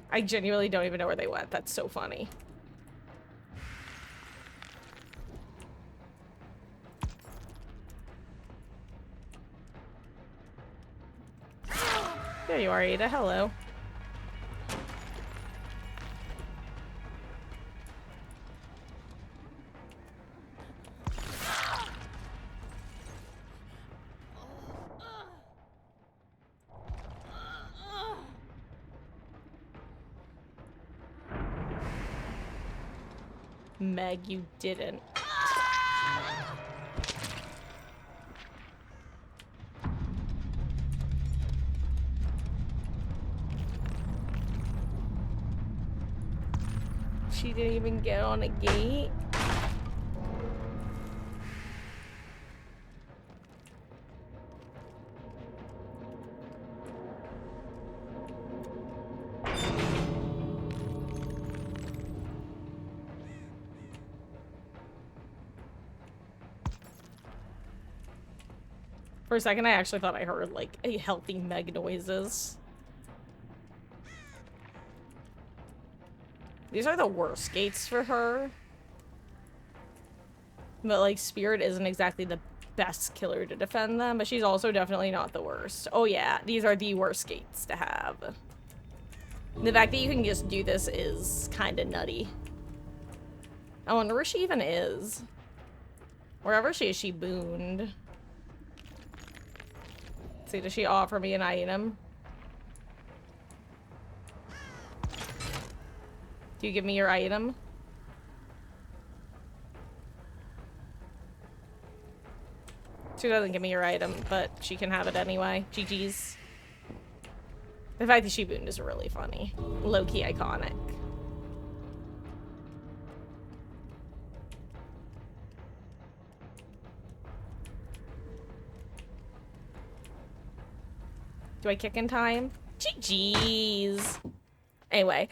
Speaker 1: I genuinely don't even know where they went. That's so funny. There you are, Ada. Hello. Meg, you didn't. She didn't even get on a gate. For a second, I actually thought I heard, like, a healthy Meg noises. These are the worst gates for her. But, like, Spirit isn't exactly the best killer to defend them, but she's also definitely not the worst. Oh yeah, these are the worst gates to have. The fact that you can just do this is kind of nutty. I wonder where she even is. Wherever she is, she booned. Let's see, does she offer me an item? Do you give me your item? She doesn't give me your item, but she can have it anyway. GG's. The fact that she booned is really funny. Low-key iconic. Do I kick in time? GG's. Anyway,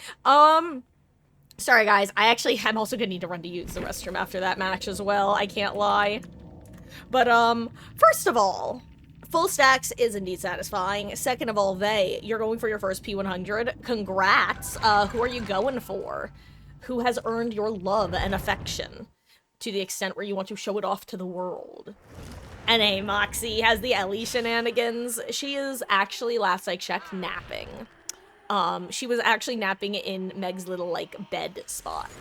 Speaker 1: sorry guys, I'm also gonna need to run to use the restroom after that match as well, I can't lie. But, first of all, full stacks is indeed satisfying. Second of all, you're going for your first P100. Congrats. Who are you going for? Who has earned your love and affection to the extent where you want to show it off to the world? And hey, Moxie has the Ellie shenanigans. She is actually, last I checked, napping. She was actually napping in Meg's little, like, bed spot.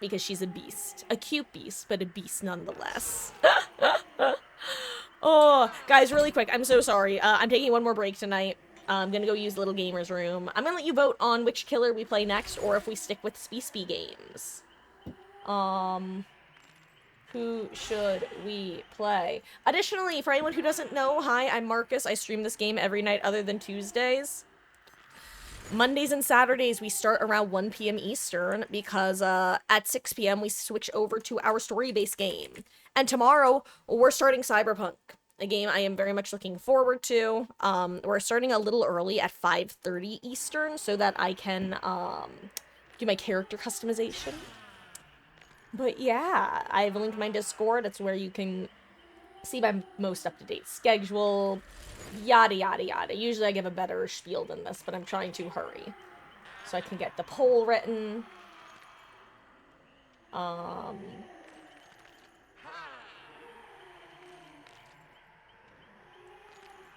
Speaker 1: Because she's a beast. A cute beast, but a beast nonetheless. Oh, guys, really quick, I'm so sorry. I'm taking one more break tonight. I'm gonna go use Little Gamer's Room. I'm gonna let you vote on which killer we play next, or if we stick with Spee games. Who should we play? Additionally, for anyone who doesn't know, hi, I'm Marcus. I stream this game every night other than Tuesdays. Mondays and Saturdays, we start around 1 p.m. Eastern because at 6 p.m. we switch over to our story-based game. And tomorrow, we're starting Cyberpunk, a game I am very much looking forward to. We're starting a little early at 5:30 Eastern so that I can do my character customization. But yeah, I've linked my Discord. It's where you can see my most up-to-date schedule, yada yada yada. Usually I give a better spiel than this, but I'm trying to hurry so I can get the poll written.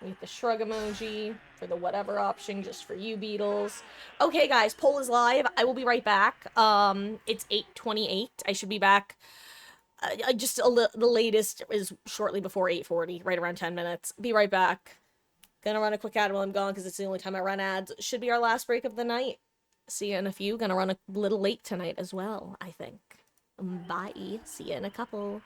Speaker 1: With the shrug emoji for the whatever option, just for you, Beatles. Okay, guys, poll is live. I will be right back. It's 8:28. I should be back. The latest is shortly before 8:40, right around 10 minutes. Be right back. Gonna run a quick ad while I'm gone because it's the only time I run ads. Should be our last break of the night. See you in a few. Gonna run a little late tonight as well, I think. Bye. See you in a couple.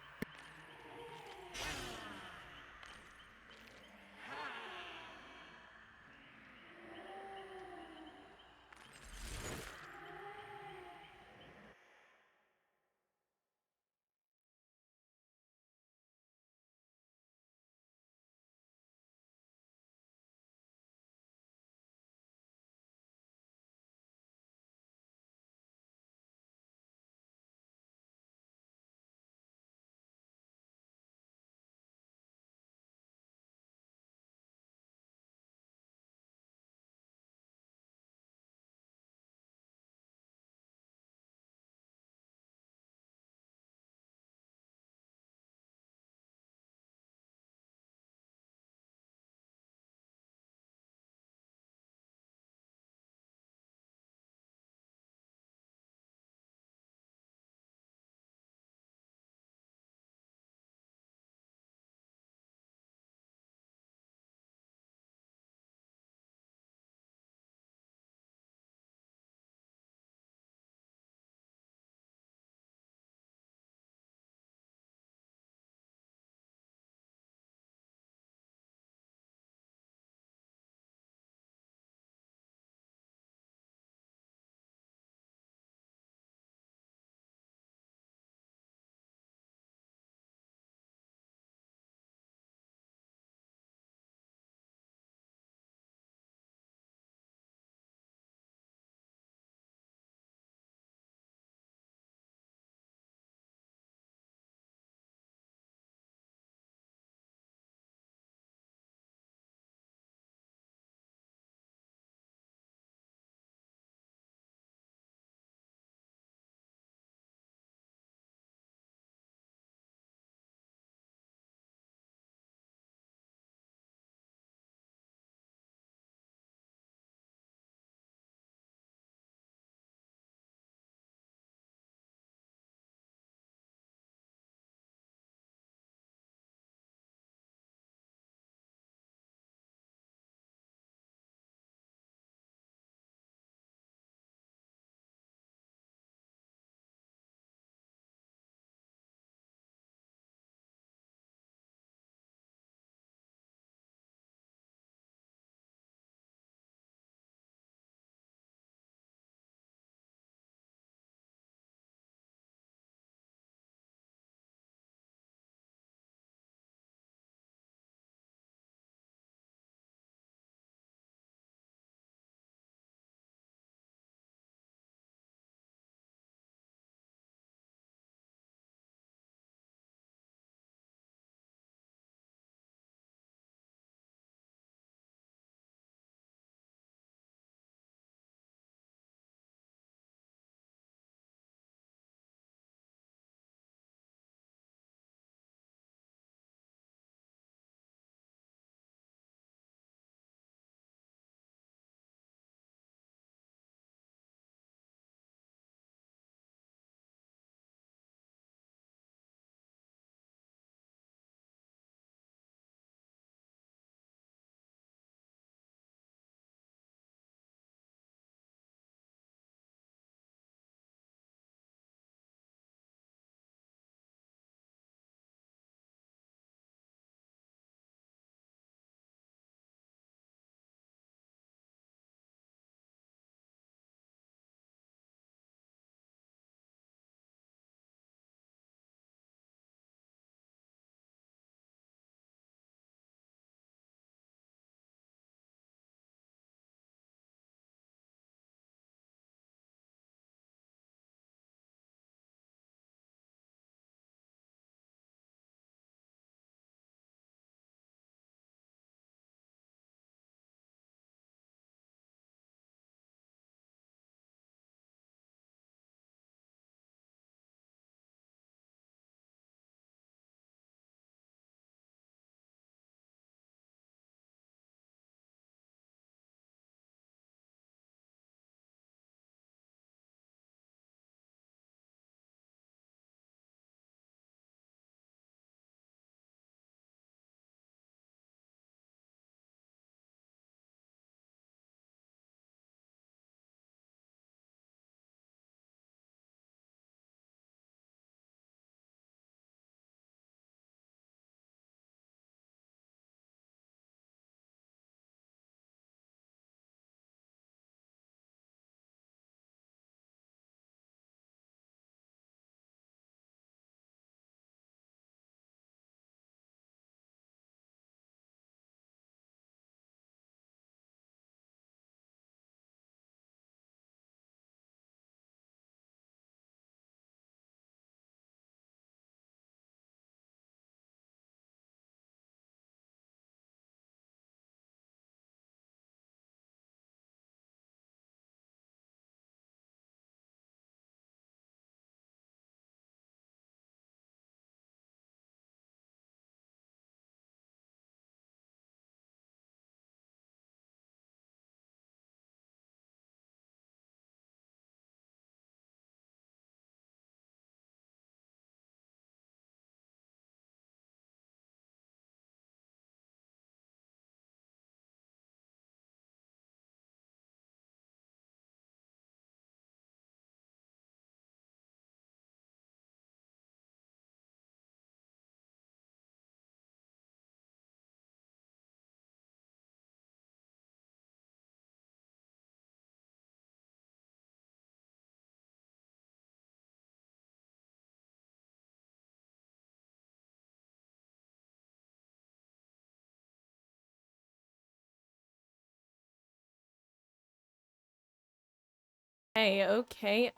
Speaker 1: Okay.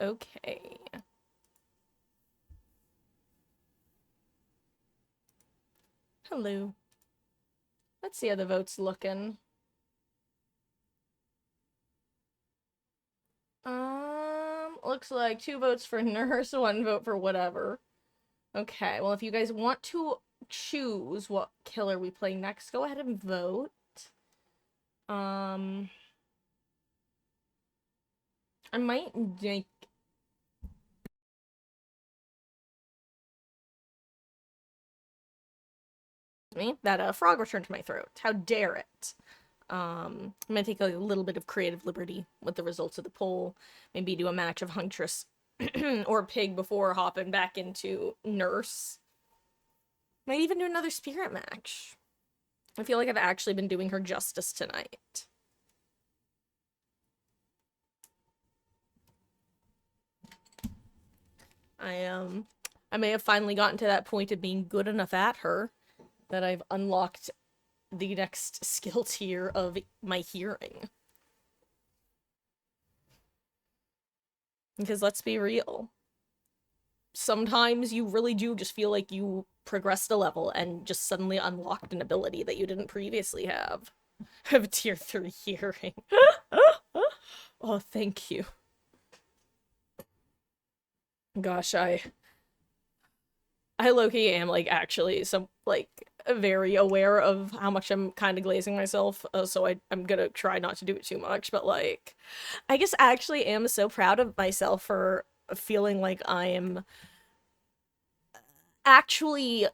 Speaker 1: Hello. Let's see how the vote's looking. Looks like 2 votes for nurse, 1 vote for whatever. Okay, well, if you guys want to choose what killer we play next, go ahead and vote. I might make... me that a frog returned to my throat. How dare it? I'm gonna take a little bit of creative liberty with the results of the poll. Maybe do a match of Huntress or Pig before hopping back into Nurse. Might even do another Spirit match. I feel like I've actually been doing her justice tonight. I may have finally gotten to that point of being good enough at her that I've unlocked the next skill tier of my hearing. Because let's be real. Sometimes you really do just feel like you progressed a level and just suddenly unlocked an ability that you didn't previously have. I have a tier 3 hearing. Oh, thank you. Gosh, I low-key am, like, actually very aware of how much I'm kind of glazing myself, so I'm gonna try not to do it too much, but, like, I guess I actually am so proud of myself for feeling like I'm actually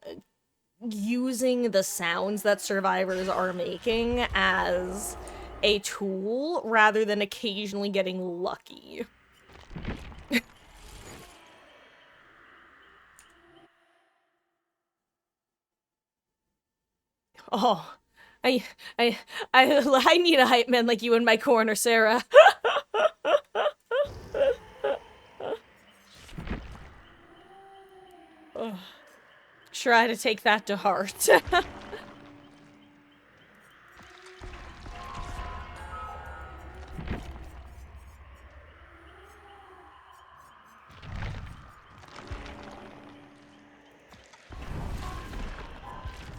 Speaker 1: using the sounds that survivors are making as a tool rather than occasionally getting lucky. Oh, I need a hype man like you in my corner, Sarah. Oh, try to take that to heart.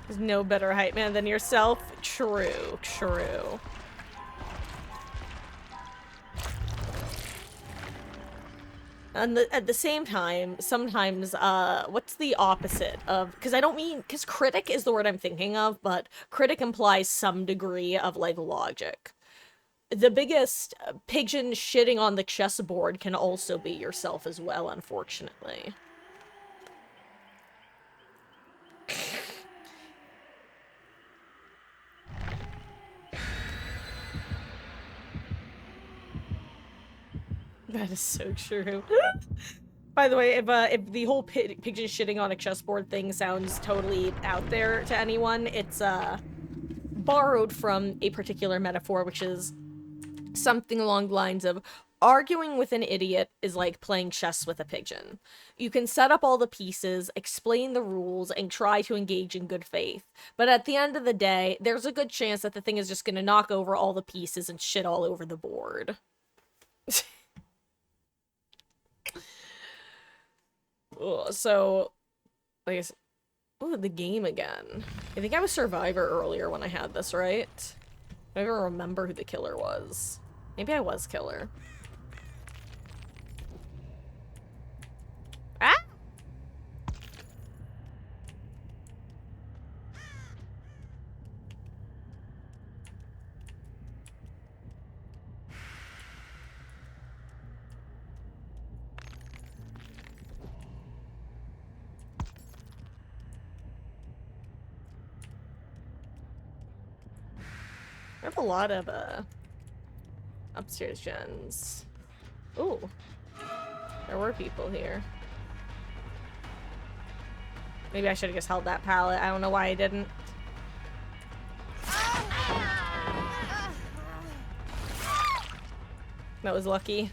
Speaker 1: There's no better hype man than yourself. True. And at the same time, sometimes, what's the opposite of... Because I don't mean... Because critic is the word I'm thinking of, but critic implies some degree of, like, logic. The biggest pigeon shitting on the chessboard can also be yourself as well, unfortunately. That is so true. By the way, if the whole pigeon shitting on a chessboard thing sounds totally out there to anyone, it's borrowed from a particular metaphor, which is something along the lines of arguing with an idiot is like playing chess with a pigeon. You can set up all the pieces, explain the rules, and try to engage in good faith. But at the end of the day, there's a good chance that the thing is just gonna knock over all the pieces and shit all over the board. So, I guess... Oh, the game again. I think I was Survivor earlier when I had this, right? I don't even remember who the killer was. Maybe I was killer. Ah! I have a lot of, upstairs gens. Ooh. There were people here. Maybe I should have just held that pallet. I don't know why I didn't. That was lucky.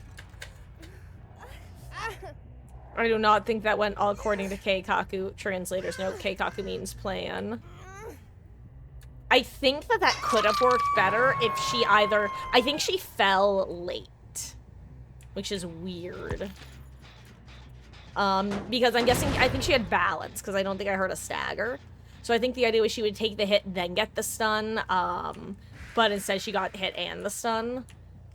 Speaker 1: I do not think that went all according to Keikaku. Translator's note, Keikaku means plan. I think that could have worked better if she either... I think she fell late. which is weird. Because I think she had balance, because I don't think I heard a stagger. So I think the idea was she would take the hit, then get the stun, but instead she got hit and the stun.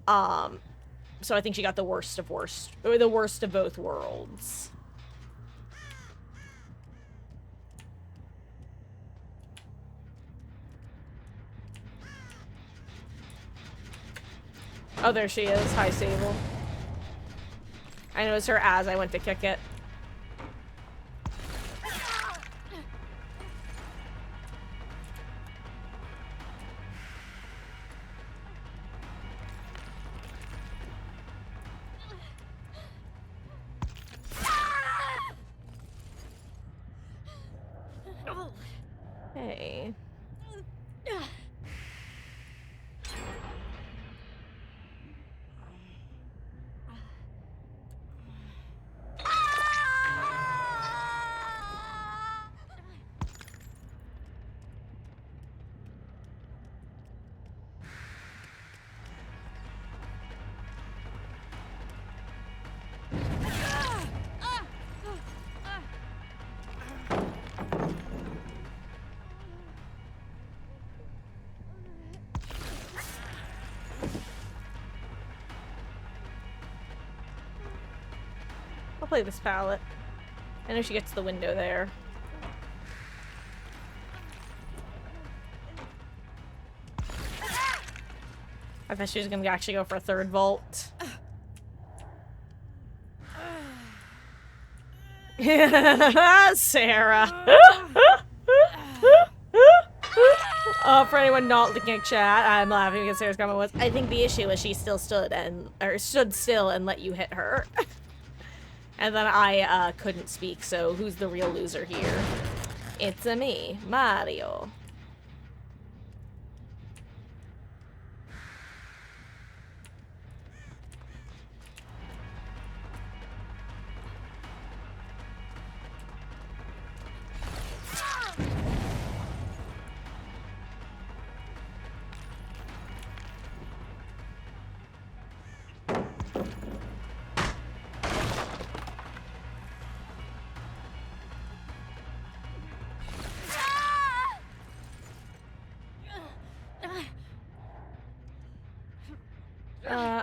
Speaker 1: So I think she got the worst of worst, or the worst of both worlds. Oh, there she is. Hi, Sable. I noticed her as I went to kick it. Hey. I'll play this palette. I know she gets the window there. I thought she was gonna actually go for a third vault. Sarah. For anyone not looking at chat, I'm laughing because Sarah's comment was, I think the issue is she still stood still and let you hit her. And then I couldn't speak, so who's the real loser here? It's me, Mario.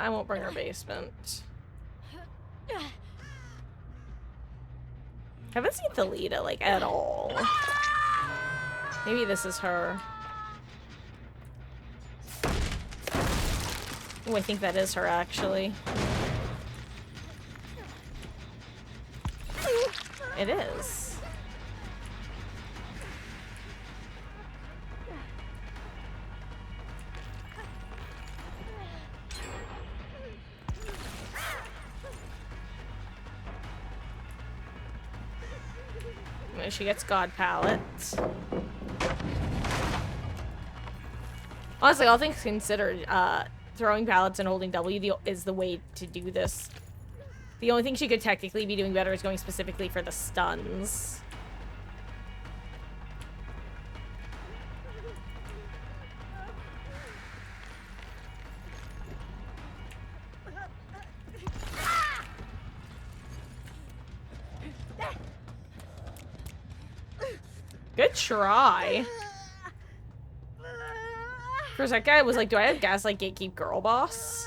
Speaker 1: I won't bring her basement. Haven't seen Thalita, like, at all. Maybe this is her. Oh, I think that is her, actually. It is. She gets God Palette. Honestly, all things considered, throwing pallets and holding W is the way to do this. The only thing she could technically be doing better is going specifically for the stuns. Good try. For a second, I was like, do I have Gaslight Gatekeep Girl Boss?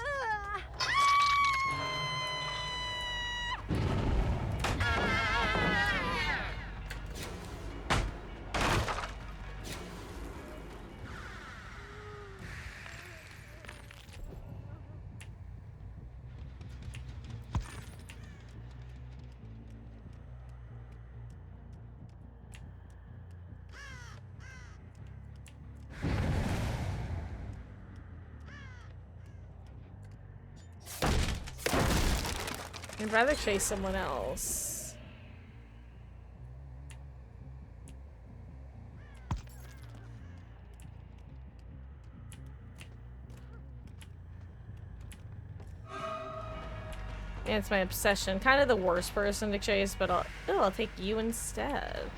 Speaker 1: I'd rather chase someone else. Yeah, it's my obsession. Kind of the worst person to chase, but I'll take you instead.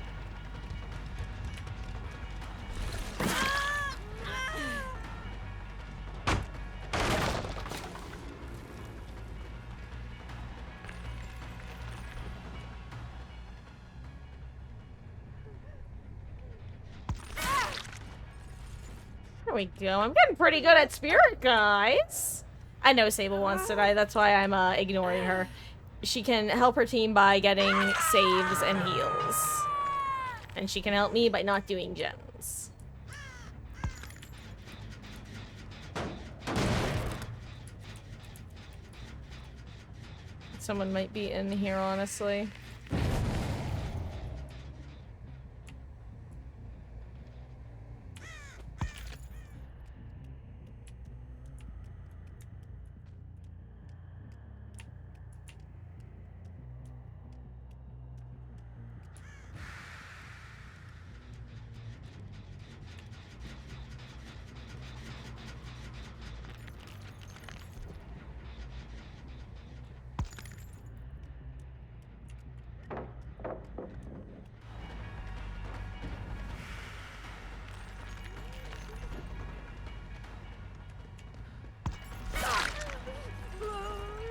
Speaker 1: we go. I'm getting pretty good at spirit, guys. I know Sable wants to die. That's why I'm ignoring her. She can help her team by getting saves and heals. And she can help me by not doing gens. Someone might be in here, honestly.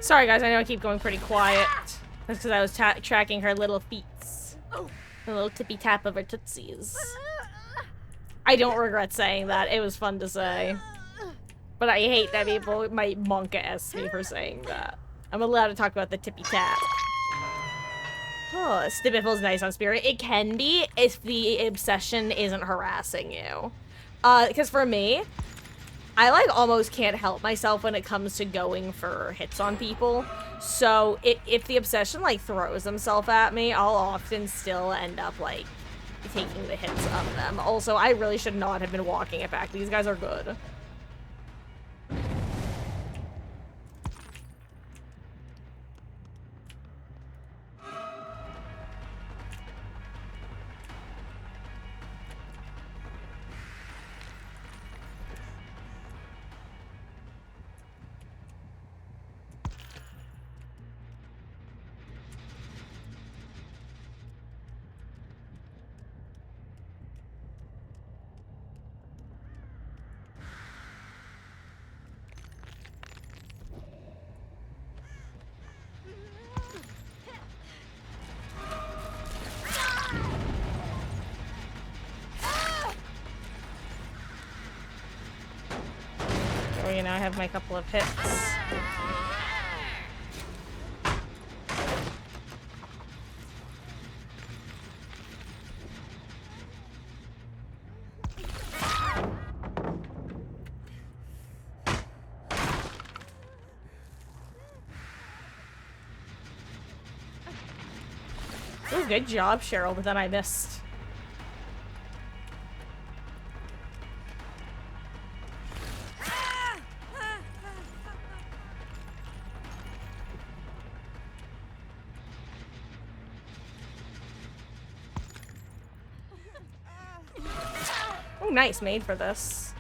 Speaker 1: Sorry guys, I know I keep going pretty quiet. That's because I was tracking her little feets. The little tippy tap of her tootsies. I don't regret saying that. It was fun to say. But I hate that people might monka-ass me for saying that. I'm allowed to talk about the tippy tap. Oh, Stibiffle's nice on Spirit. It can be if the obsession isn't harassing you. Because for me, I like almost can't help myself when it comes to going for hits on people. So if the obsession like throws himself at me, I'll often still end up like taking the hits of them. Also, I really should not have been walking it back. These guys are good. You know, I have my couple of hits. Ooh, good job, Cheryl, but then I missed. Oh, nice, made for this.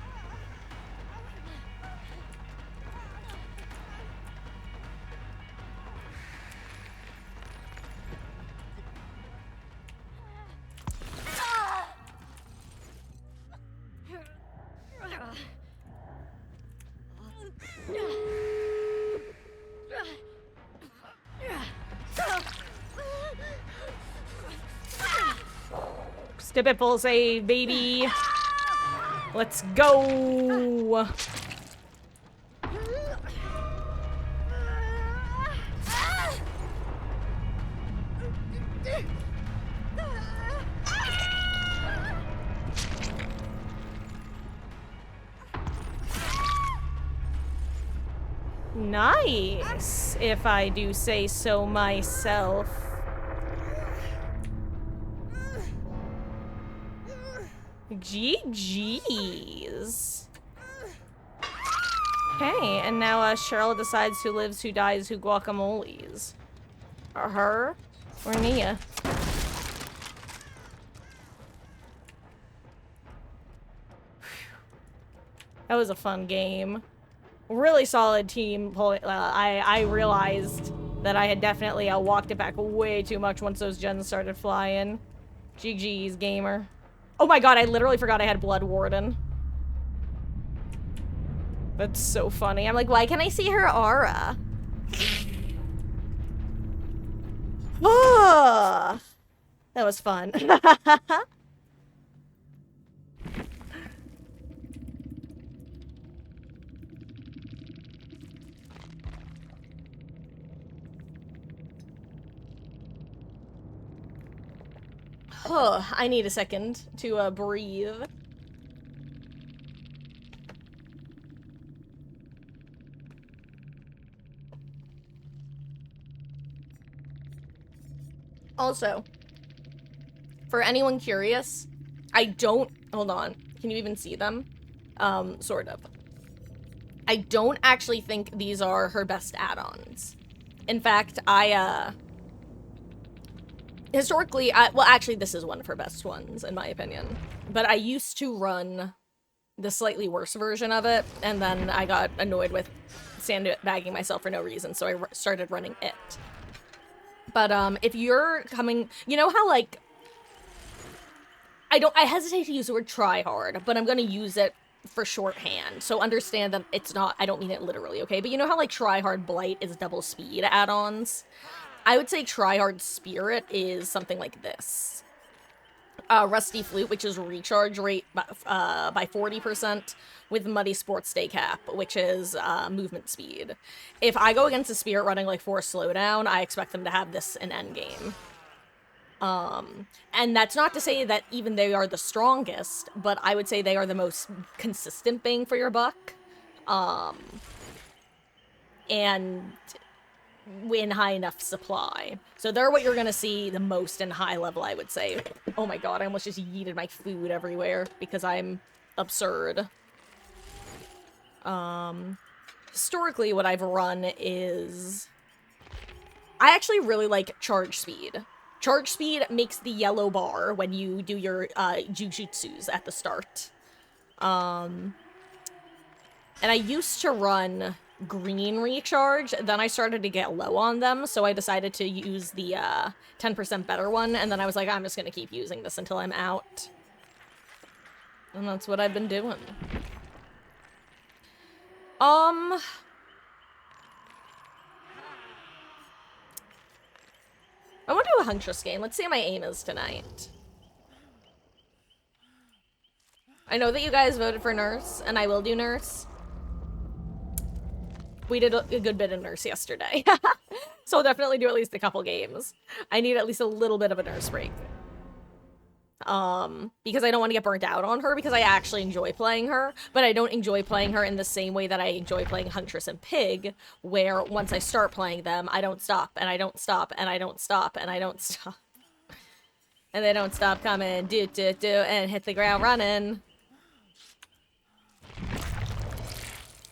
Speaker 1: Stibiffle save, baby. Let's go. Nice, if I do say so myself. GG's. Okay, and now Cheryl decides who lives, who dies, who guacamoles. Or her, or Nia. That was a fun game. Really solid team. I realized that I had definitely walked it back way too much once those gens started flying. GG's, gamer. Oh my god, I literally forgot I had Blood Warden. That's so funny. I'm like, why can't I see her aura? Ah, that was fun. I need a second to breathe. Also, for anyone curious, I don't, hold on, can you even see them? Sort of. I don't actually think these are her best add-ons. In fact, historically, well, actually, this is one of her best ones, in my opinion. But I used to run the slightly worse version of it, and then I got annoyed with sandbagging myself for no reason, so I started running it. But, if you're coming, you know how, like, I hesitate to use the word try hard, but I'm gonna use it for shorthand, so understand that it's not, I don't mean it literally, okay? But you know how, like, try hard Blight is double speed add-ons? I would say try hard Spirit is something like this. Rusty Flute, which is recharge rate by 40%, with Muddy Sports Day Cap, which is movement speed. If I go against a Spirit running like Force Slowdown, I expect them to have this in endgame. And that's not to say that even they are the strongest, but I would say they are the most consistent bang for your buck. And in high enough supply. So they're what you're gonna see the most in high level, I would say. Oh my god, I almost just yeeted my food everywhere because I'm absurd. Historically, what I've run is... I actually really like charge speed. Charge speed makes the yellow bar when you do your jujutsus at the start. And I used to run green recharge, then I started to get low on them, so I decided to use the 10% better one, and then I was like, I'm just gonna keep using this until I'm out. And that's what I've been doing. I want to do a Huntress game. Let's see how my aim is tonight. I know that you guys voted for Nurse, and I will do Nurse. We did a good bit of Nurse yesterday. So I'll definitely do at least a couple games. I need at least a little bit of a Nurse break. Because I don't want to get burnt out on her, because I actually enjoy playing her, but I don't enjoy playing her in the same way that I enjoy playing Huntress and Pig, where once I start playing them, I don't stop, and I don't stop, and I don't stop, and I don't stop. And they don't stop coming, and hit the ground running.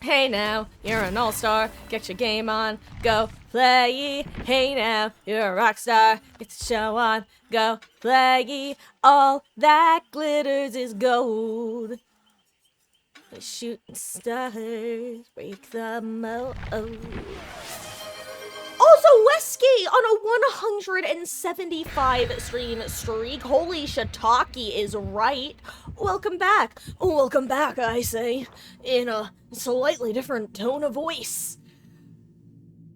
Speaker 1: Hey now, you're an all-star, get your game on, go play. Hey now, you're a rock star, get the show on, go play. All that glitters is gold. The shooting stars break the mold. Also, Wesky on a 175 stream streak. Holy shiitake is right. Welcome back. Welcome back, I say, in a slightly different tone of voice.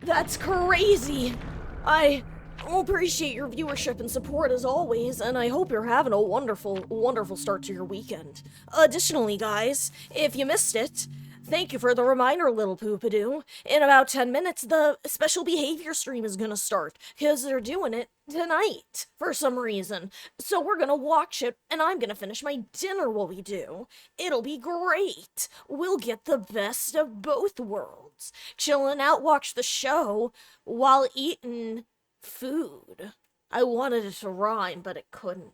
Speaker 1: That's crazy. I appreciate your viewership and support as always, and I hope you're having a wonderful, wonderful start to your weekend. Additionally, guys, if you missed it, thank you for the reminder, little Poopadoo. In about 10 minutes, the special behavior stream is gonna start, because they're doing it tonight, for some reason. So we're gonna watch it, and I'm gonna finish my dinner while we do. It'll be great. We'll get the best of both worlds. Chilling out, watch the show, while eating food. I wanted it to rhyme, but it couldn't.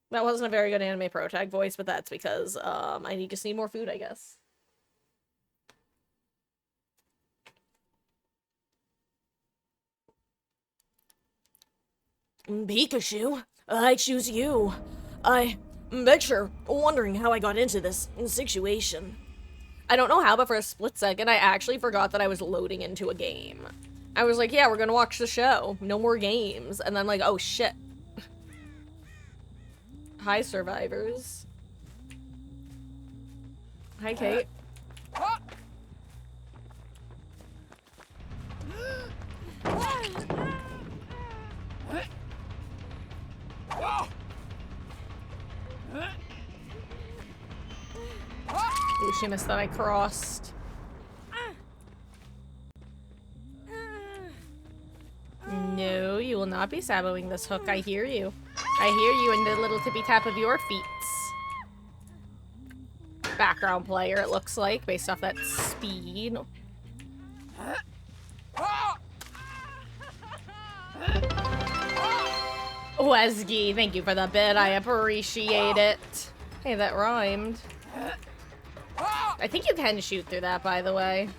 Speaker 1: That wasn't a very good anime pro tag voice, but that's because I just need more food, I guess. Pikachu, I choose you. I bet you're wondering how I got into this situation. I don't know how, but for a split second, I actually forgot that I was loading into a game. I was like, yeah, we're gonna watch the show. No more games. And then like, oh shit. Hi, survivors. Hi, Kate. Ooh, she missed that I crossed. No, you will will not be saboing this hook. I hear you. I hear you in the little tippy tap of your feet. Background player, it looks like, based off that speed. Wesgy, thank you for the bit. I appreciate it. Hey, that rhymed. I think you can shoot through that, by the way.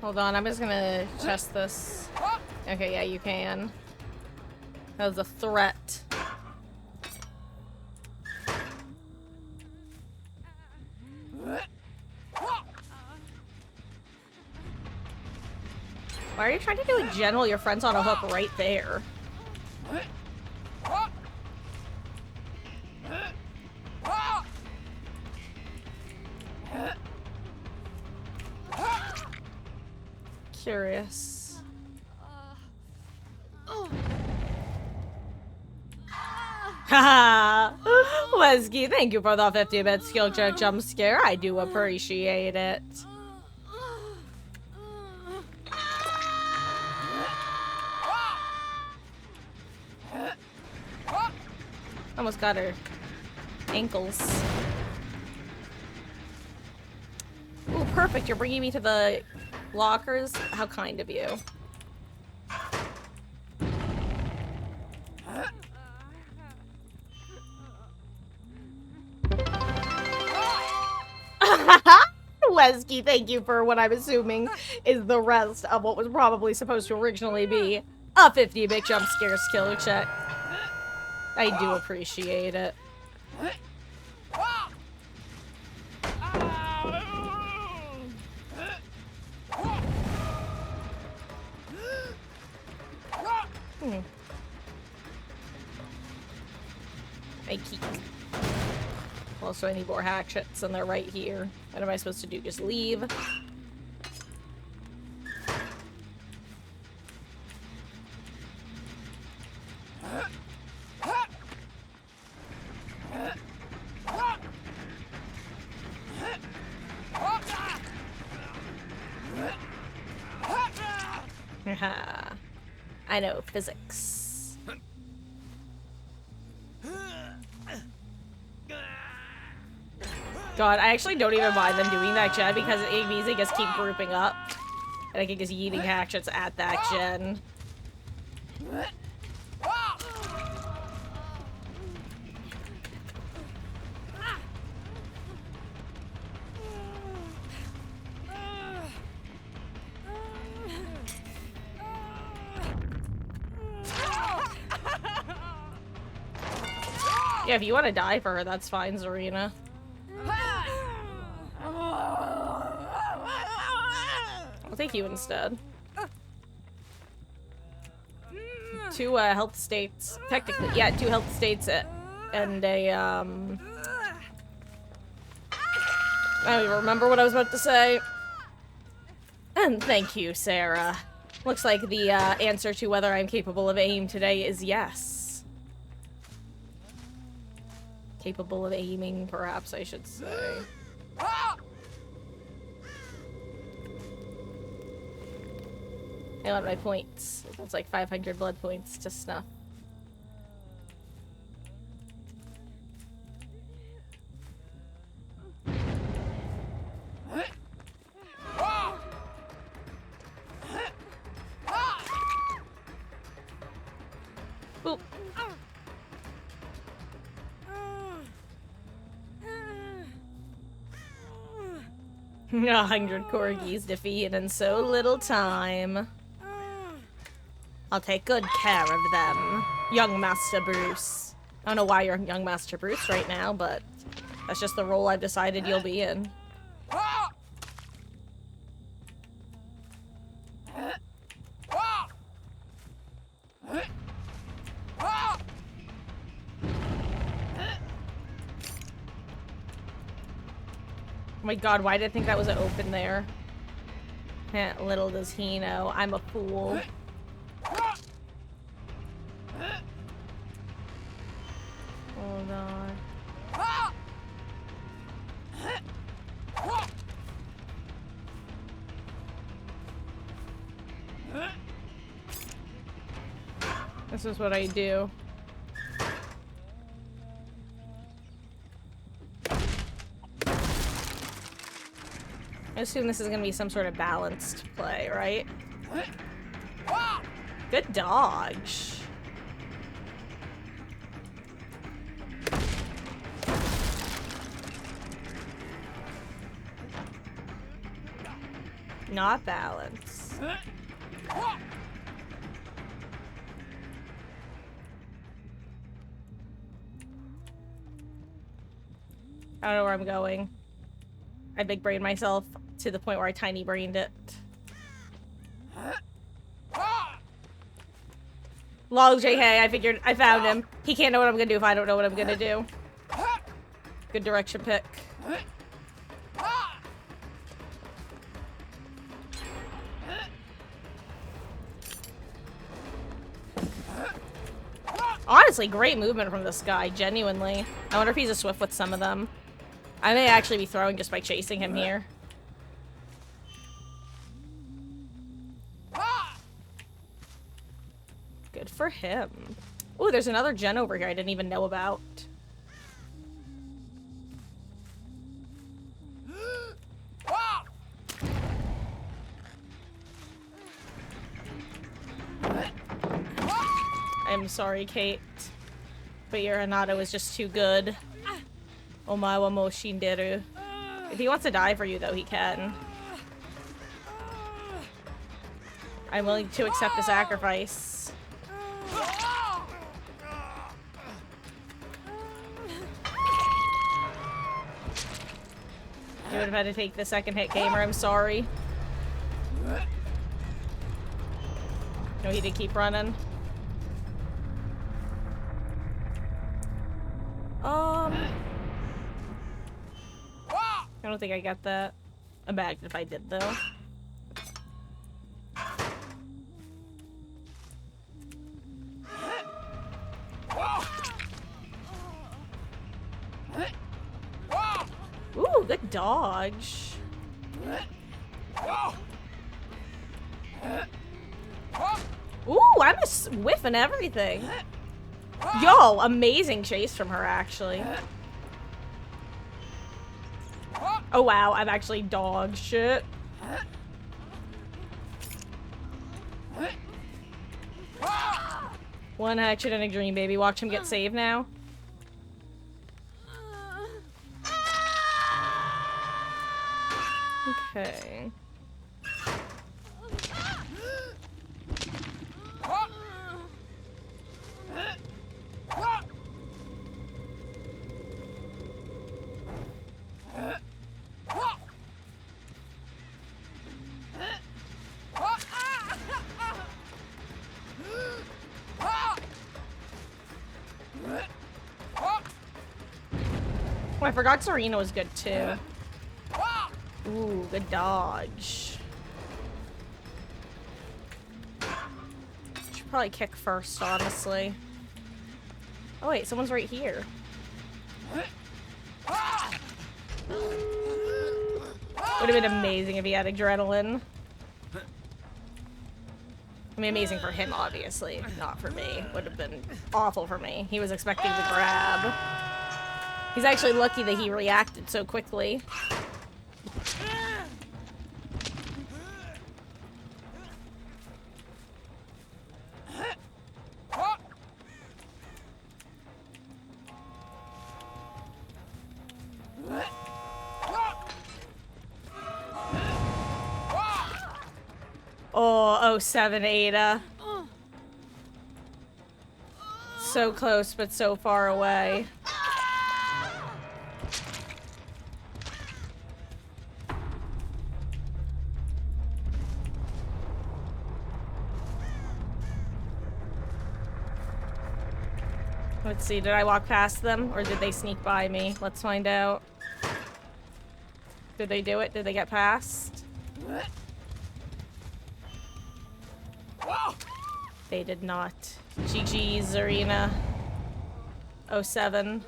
Speaker 1: Hold on, I'm just gonna test this. Okay, yeah, you can. That was a threat. Why are you trying to do a general? Your friend's on a hook right there. Curious. Haha! Wesky, thank you for the 50-bit skill check jump scare. I do appreciate it. Almost got her ankles. Ooh, perfect. You're bringing me to the lockers. How kind of you. Wesky, thank you for what I'm assuming is the rest of what was probably supposed to originally be a 50-bit jump scare skill check. I do appreciate it. I keep. Also, I need more hatchets, and they're right here. What am I supposed to do? Just leave? I know physics. God, I actually don't even mind them doing that gen because it means they just keep grouping up. And I can just yeeting hatchets at that gen. Yeah, if you want to die for her, that's fine, Zarina. I'll take you instead. 2 health states. Technically, yeah, 2 health states and a, I don't even remember what I was about to say. And thank you, Sarah. Looks like the answer to whether I'm capable of aim today is yes. Capable of aiming, perhaps I should say. I want my points. It's like 500 blood points to snuff. Boop. 100 corgis defeated in so little time. I'll take good care of them, young Master Bruce. I don't know why you're young Master Bruce right now, but that's just the role I've decided you'll be in. Oh my god, why did I think that was open there? Little does he know, I'm a fool. Hold on. This is what I do. I assume this is gonna be some sort of balanced play, right? Good dodge. Not balance. I don't know where I'm going. I big brained myself to the point where I tiny brained it. Lol, JK, I figured I found him. He can't know what I'm gonna do if I don't know what I'm gonna do. Good direction pick. Honestly, great movement from this guy, genuinely. I wonder if he's a swift with some of them. I may actually be throwing just by chasing him here. Good for him. Ooh, there's another gen over here I didn't even know about. I'm sorry, Kate, but your Hanado is just too good. Omae wa mo shinderu. If he wants to die for you, though, he can. I'm willing to accept the sacrifice. You would have had to take the second hit, gamer. I'm sorry. No, he did keep running. I don't think I got that. I'm back if I did, though. Ooh, good dodge. Ooh, I'm just whiffing everything. Yo, amazing chase from her, actually. Oh wow, I'm actually dog shit. One action and a dream, baby. Watch him get saved now. Okay. Oh, I forgot Serena was good too. Ooh, good dodge. Should probably kick first, honestly. Oh wait, someone's right here. Would have been amazing if he had adrenaline. I mean, amazing for him, obviously. Not for me. Would have been awful for me. He was expecting to grab. He's actually lucky that he reacted so quickly. Oh, 07 Ada. So close, but so far away. Let's see, did I walk past them, or did they sneak by me? Let's find out. Did they do it? Did they get past? They did not. GG's, Arena. 07.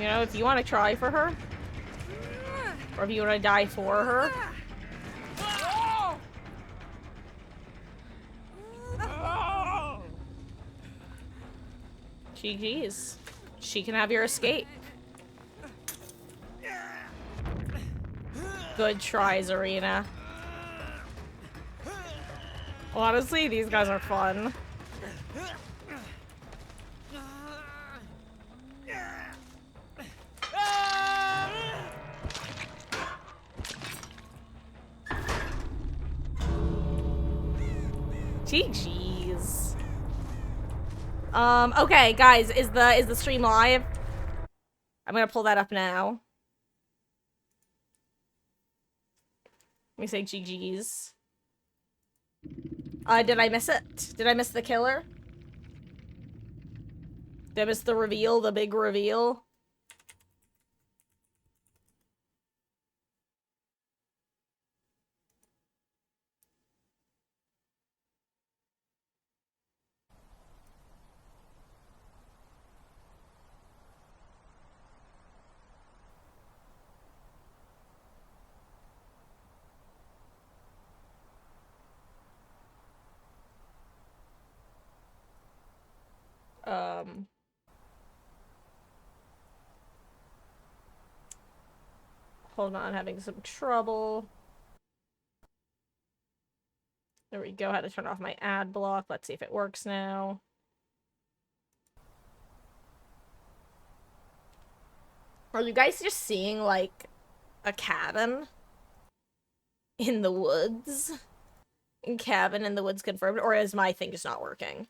Speaker 1: You know, if you want to try for her, or if you want to die for her. GG's. She can have your escape. Good try, Zarina. Honestly, these guys are fun. GG's. Okay, guys, is the stream live? I'm gonna pull that up now. Let me say GG's. Did I miss it? Did I miss the killer? Did I miss the reveal, the big reveal? Hold on, having some trouble. There we go, had to turn off my ad block. Let's see if it works now. Are you guys just seeing, like, a cabin in the woods? Cabin in the woods confirmed, or is my thing just not working?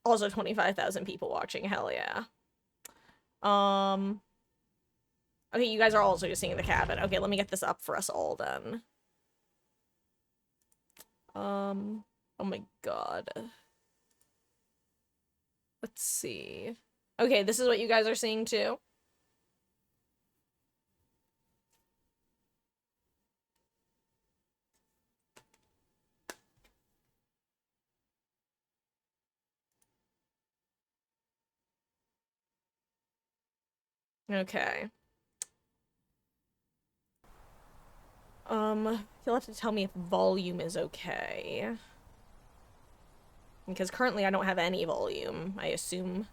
Speaker 1: Also 25,000 people watching, hell yeah. Okay, you guys are also just seeing the cabin. Okay, let me get this up for us all then. Oh my god. Let's see. Okay, this is what you guys are seeing too. Okay. You'll have to tell me if volume is okay. Because currently I don't have any volume, I assume.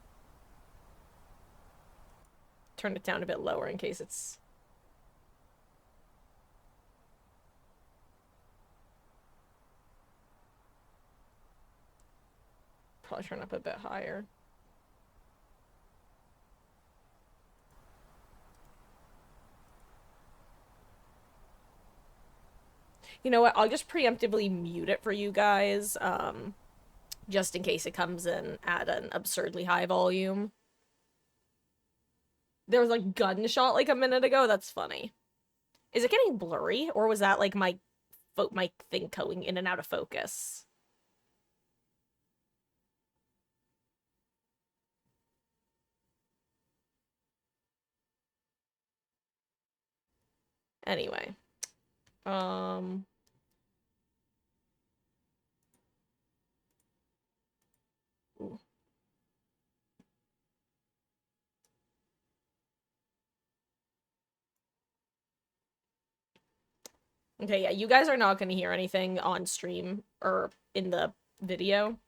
Speaker 1: Turn it down a bit lower in case it's... Probably turn up a bit higher. You know what? I'll just preemptively mute it for you guys, just in case it comes in at an absurdly high volume. There was like gunshot like a minute ago. That's funny. Is it getting blurry, or was that like my thing going in and out of focus? Anyway, ooh. Okay, yeah, you guys are not going to hear anything on stream or in the video.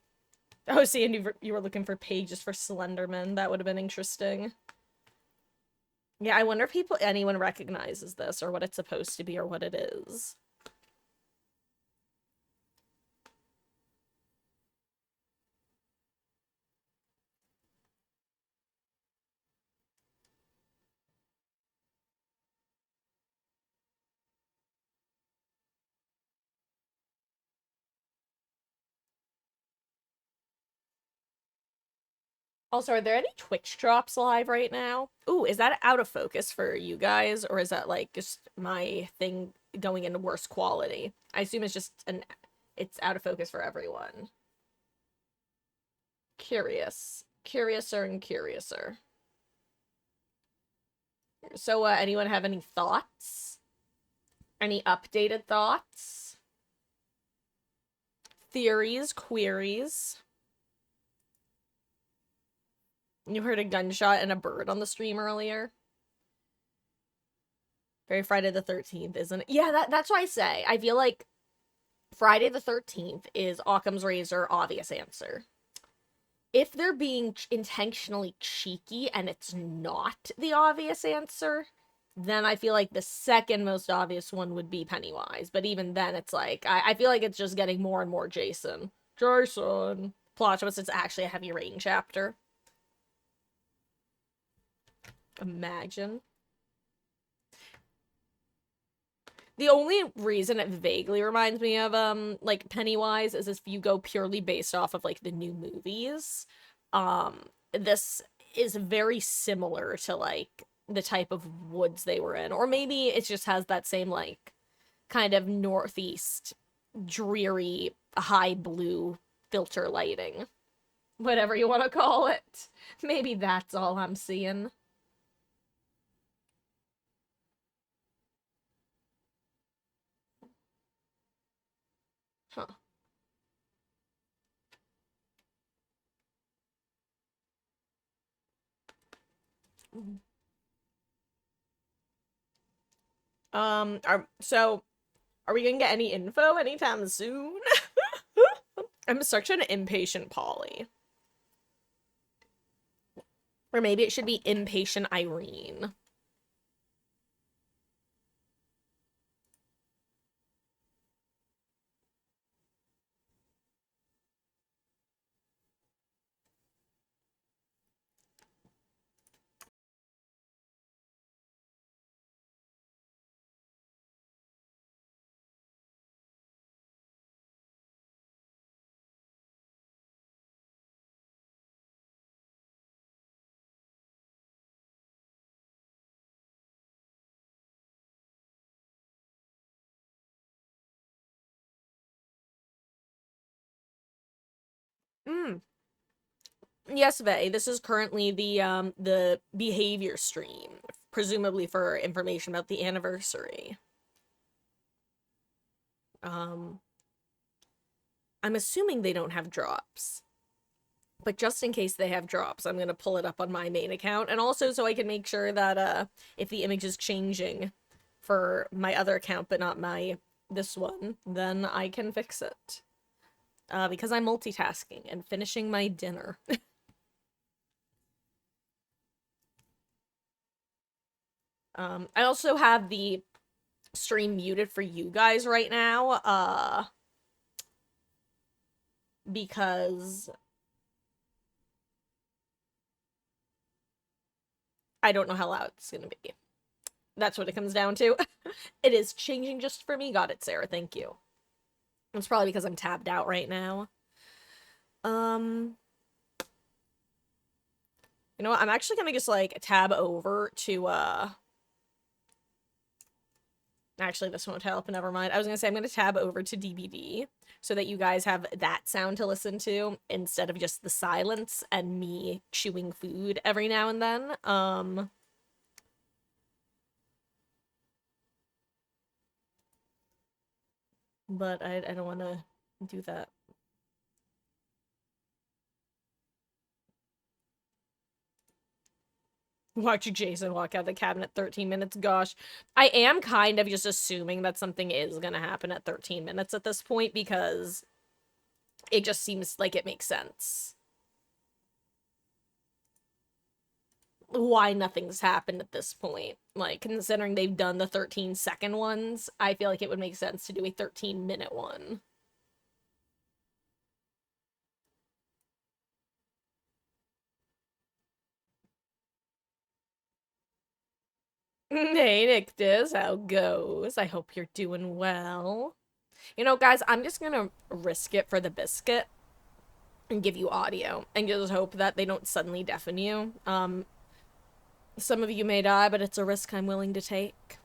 Speaker 1: Oh, see, and you were looking for pages for Slenderman. That would have been interesting. Yeah, I wonder if anyone recognizes this, or what it's supposed to be, or what it is. Also, are there any Twitch drops live right now? Ooh, is that out of focus for you guys, or is that, like, just my thing going into worse quality? I assume it's just it's out of focus for everyone. Curious. Curiouser and curiouser. So, anyone have any thoughts? Any updated thoughts? Theories, queries? You heard a gunshot and a bird on the stream earlier. Very Friday the 13th, isn't it? Yeah, that's what I say. I feel like Friday the 13th is Occam's Razor obvious answer. If they're being intentionally cheeky and it's not the obvious answer, then I feel like the second most obvious one would be Pennywise. But even then, it's like, I feel like it's just getting more and more Jason. Jason. Plot twist, it's actually a Heavy Rain chapter. Imagine. The only reason it vaguely reminds me of, like, Pennywise is if you go purely based off of, like, the new movies. This is very similar to, like, the type of woods they were in. Or maybe it just has that same, like, kind of northeast, dreary, high blue filter lighting. Whatever you want to call it. Maybe that's all I'm seeing. Huh. Are we gonna get any info anytime soon? I'm such an impatient Polly. Or maybe it should be impatient Irene. Yes, Vey, this is currently the behavior stream, presumably for information about the anniversary. I'm assuming they don't have drops. But just in case they have drops, I'm gonna pull it up on my main account, and also so I can make sure that if the image is changing for my other account but not this one, then I can fix it. Because I'm multitasking and finishing my dinner. I also have the stream muted for you guys right now, because I don't know how loud it's gonna be. That's what it comes down to. It is changing just for me. Got it, Sarah. Thank you. It's probably because I'm tabbed out right now. You know what? I'm actually gonna just, like, tab over to, actually, this won't help. Never mind. I was gonna say I'm gonna tab over to DBD so that you guys have that sound to listen to instead of just the silence and me chewing food every now and then. But I don't want to do that. Watching Jason walk out the cabinet 13 minutes. Gosh, I am kind of just assuming that something is gonna happen at 13 minutes at this point because it just seems like it makes sense. Why nothing's happened at this point. Like, considering they've done the 13-second ones, I feel like it would make sense to do a 13-minute one. Hey, Nictus, how goes? I hope you're doing well. You know, guys, I'm just gonna risk it for the biscuit and give you audio and just hope that they don't suddenly deafen you. Some of you may die, but it's a risk I'm willing to take.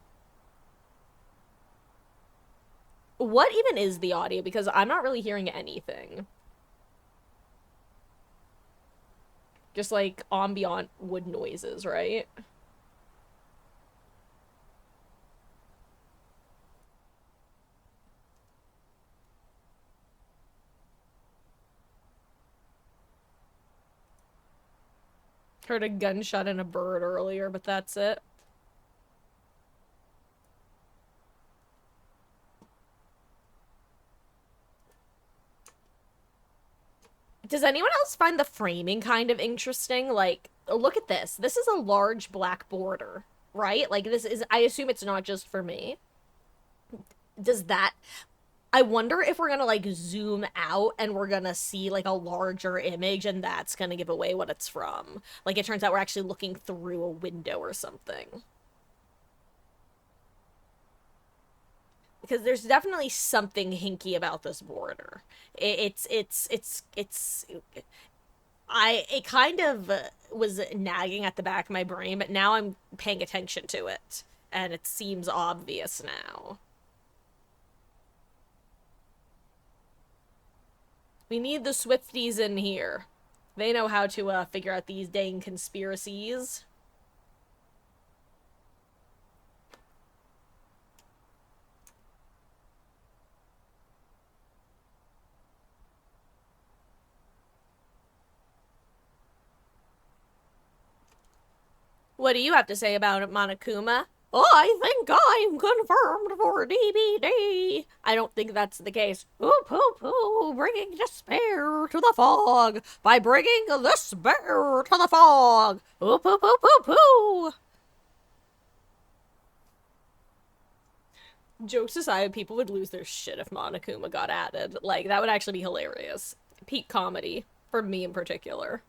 Speaker 1: What even is the audio? Because I'm not really hearing anything. Just, like, ambient wood noises, right? Heard a gunshot and a bird earlier, but that's it. Does anyone else find the framing kind of interesting? Like, look at this. This is a large black border, right? Like, this is, I assume it's not just for me. Does that, I wonder if we're gonna, like, zoom out and we're gonna see, like, a larger image and that's gonna give away what it's from. Like, it turns out we're actually looking through a window or something. Because there's definitely something hinky about this border. It kind of was nagging at the back of my brain, but now I'm paying attention to it, and it seems obvious now. We need the Swifties in here. They know how to figure out these dang conspiracies. What do you have to say about it, Monokuma? Oh, I think I'm confirmed for DBD. I don't think that's the case. Ooh, poo, poo, bringing despair to the fog by bringing despair to the fog. Ooh, poo, poo, poo, poo. Jokes aside, people would lose their shit if Monokuma got added. Like, that would actually be hilarious. Peak comedy, for me in particular.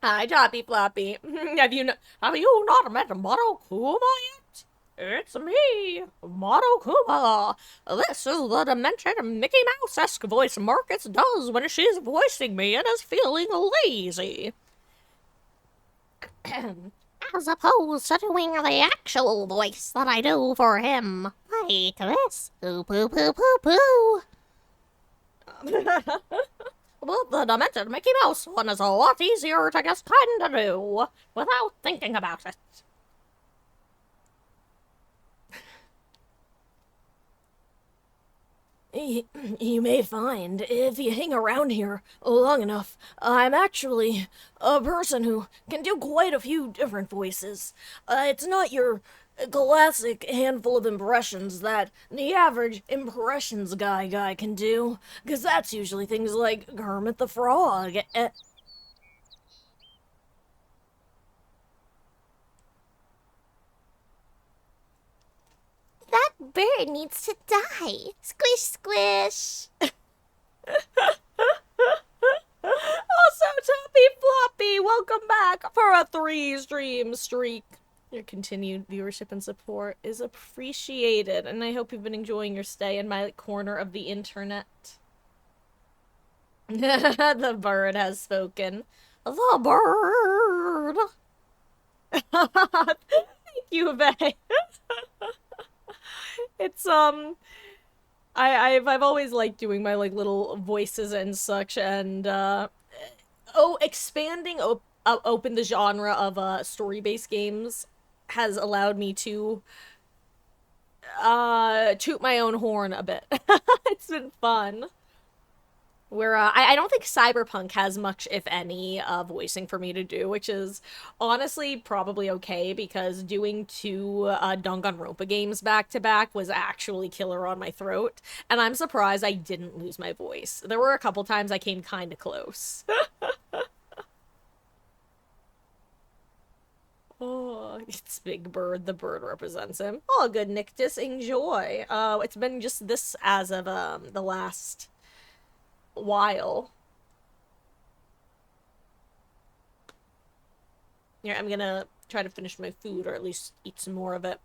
Speaker 1: Hi, Choppy Floppy. Have you not met Monokuma yet? It's me, Monokuma. This is the demented Mickey Mouse-esque voice Marcus does when she's voicing me and is feeling lazy. As opposed to doing the actual voice that I do for him. Like this. Poo poo poo poo poo. Well, the demented Mickey Mouse one is a lot easier to just kinda do without thinking about it. You may find, if you hang around here long enough, I'm actually a person who can do quite a few different voices. It's not your classic handful of impressions that the average impressions guy can do, because that's usually things like Kermit the Frog. That bird needs to die. Squish, squish. Also, Toppy Floppy, welcome back for a 3-stream streak. Your continued viewership and support is appreciated, and I hope you've been enjoying your stay in my corner of the internet. The bird has spoken. The bird. Thank you, Vay. It's I've always liked doing my like little voices and such, and expanding open the genre of story-based games has allowed me to toot my own horn a bit. It's been fun. Where I don't think Cyberpunk has much, if any, voicing for me to do, which is honestly probably okay, because doing 2 Danganronpa games back to back was actually killer on my throat, and I'm surprised I didn't lose my voice. There were a couple times I came kind of close. Oh, it's Big Bird. The bird represents him. Oh, good, Nictus. Enjoy. It's been just this as of the last while. Yeah, I'm gonna try to finish my food, or at least eat some more of it.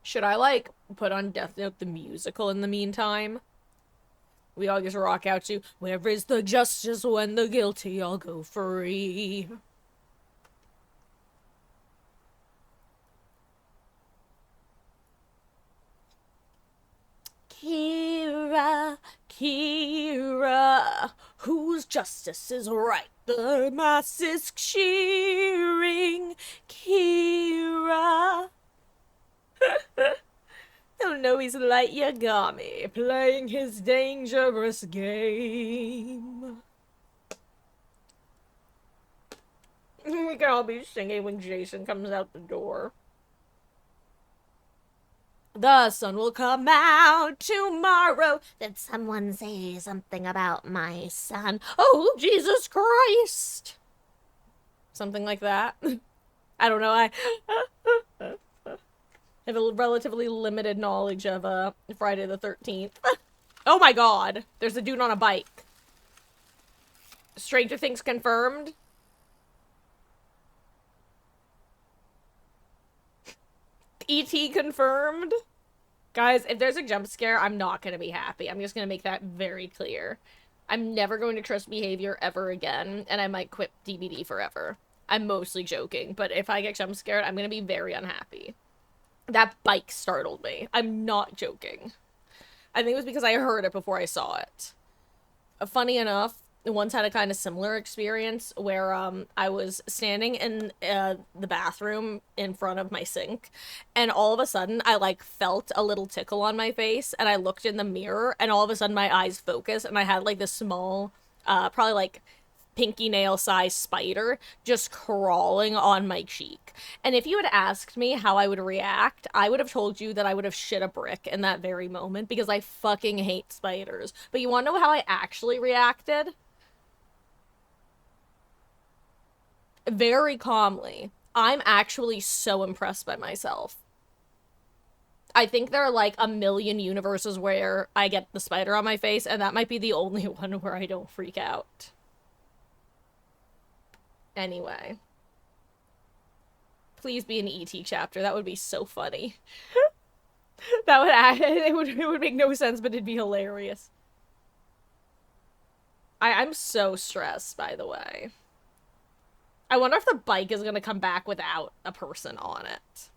Speaker 1: Should I, like, put on Death Note the musical in the meantime? We all just rock out to, where is the justice when the guilty all go free? Kira, Kira, whose justice is right? The masses cheering, Kira. He'll know he's Light Yagami, playing his dangerous game. We can all be singing when Jason comes out the door. The sun will come out tomorrow. Did someone say something about my son? Oh, Jesus Christ! Something like that. I don't know, I have a relatively limited knowledge of Friday the 13th. Oh my god! There's a dude on a bike. Stranger Things confirmed? E.T. confirmed? Guys, if there's a jump scare, I'm not gonna be happy. I'm just gonna make that very clear. I'm never going to trust behavior ever again, and I might quit DBD forever. I'm mostly joking, but if I get jump scared, I'm gonna be very unhappy. That bike startled me. I'm not joking. I think it was because I heard it before I saw it. Funny enough, once had a kind of similar experience where I was standing in the bathroom in front of my sink, and all of a sudden I like felt a little tickle on my face, and I looked in the mirror, and all of a sudden my eyes focused, and I had like this small, probably like pinky nail size spider just crawling on my cheek. And if you had asked me how I would react, I would have told you that I would have shit a brick in that very moment because I fucking hate spiders. But you want to know how I actually reacted? Very calmly. I'm actually so impressed by myself. I think there are like a million universes where I get the spider on my face, and that might be the only one where I don't freak out. Anyway. Please be an E.T. chapter. That would be so funny. It would make no sense, but it'd be hilarious. I'm so stressed, by the way. I wonder if the bike is gonna come back without a person on it.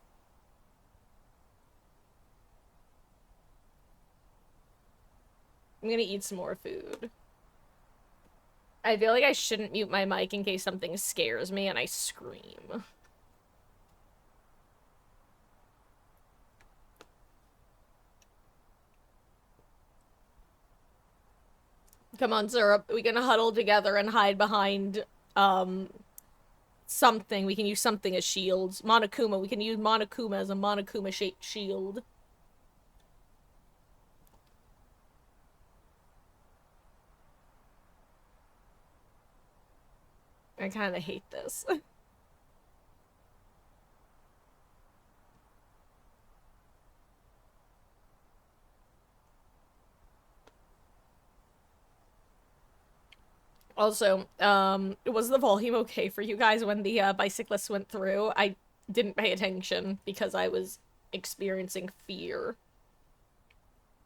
Speaker 1: I'm gonna eat some more food. I feel like I shouldn't mute my mic in case something scares me and I scream. Come on, Syrup. We can huddle together and hide behind, something. We can use something as shields. Monokuma. We can use Monokuma as a Monokuma-shaped shield. I kind of hate this. Also, was the volume okay for you guys when the bicyclists went through? I didn't pay attention because I was experiencing fear.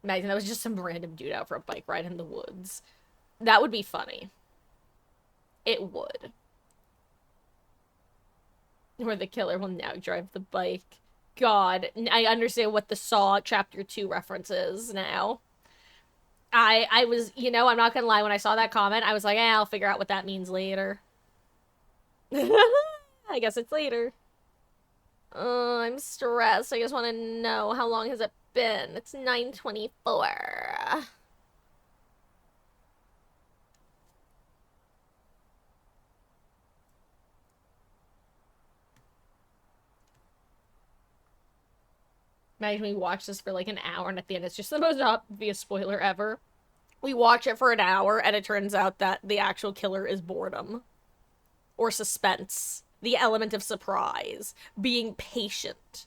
Speaker 1: Imagine that was just some random dude out for a bike ride in the woods. That would be funny. It would. Where the killer will now drive the bike. God, I understand what the Saw Chapter 2 reference is now. I was, you know, I'm not gonna lie, when I saw that comment, I was like, I'll figure out what that means later. I guess it's later. I'm stressed. I just want to know, how long has it been? It's 9:24. Imagine we watch this for like an hour and at the end it's just the most obvious spoiler ever. We watch it for an hour and it turns out that the actual killer is boredom. Or suspense. The element of surprise. Being patient.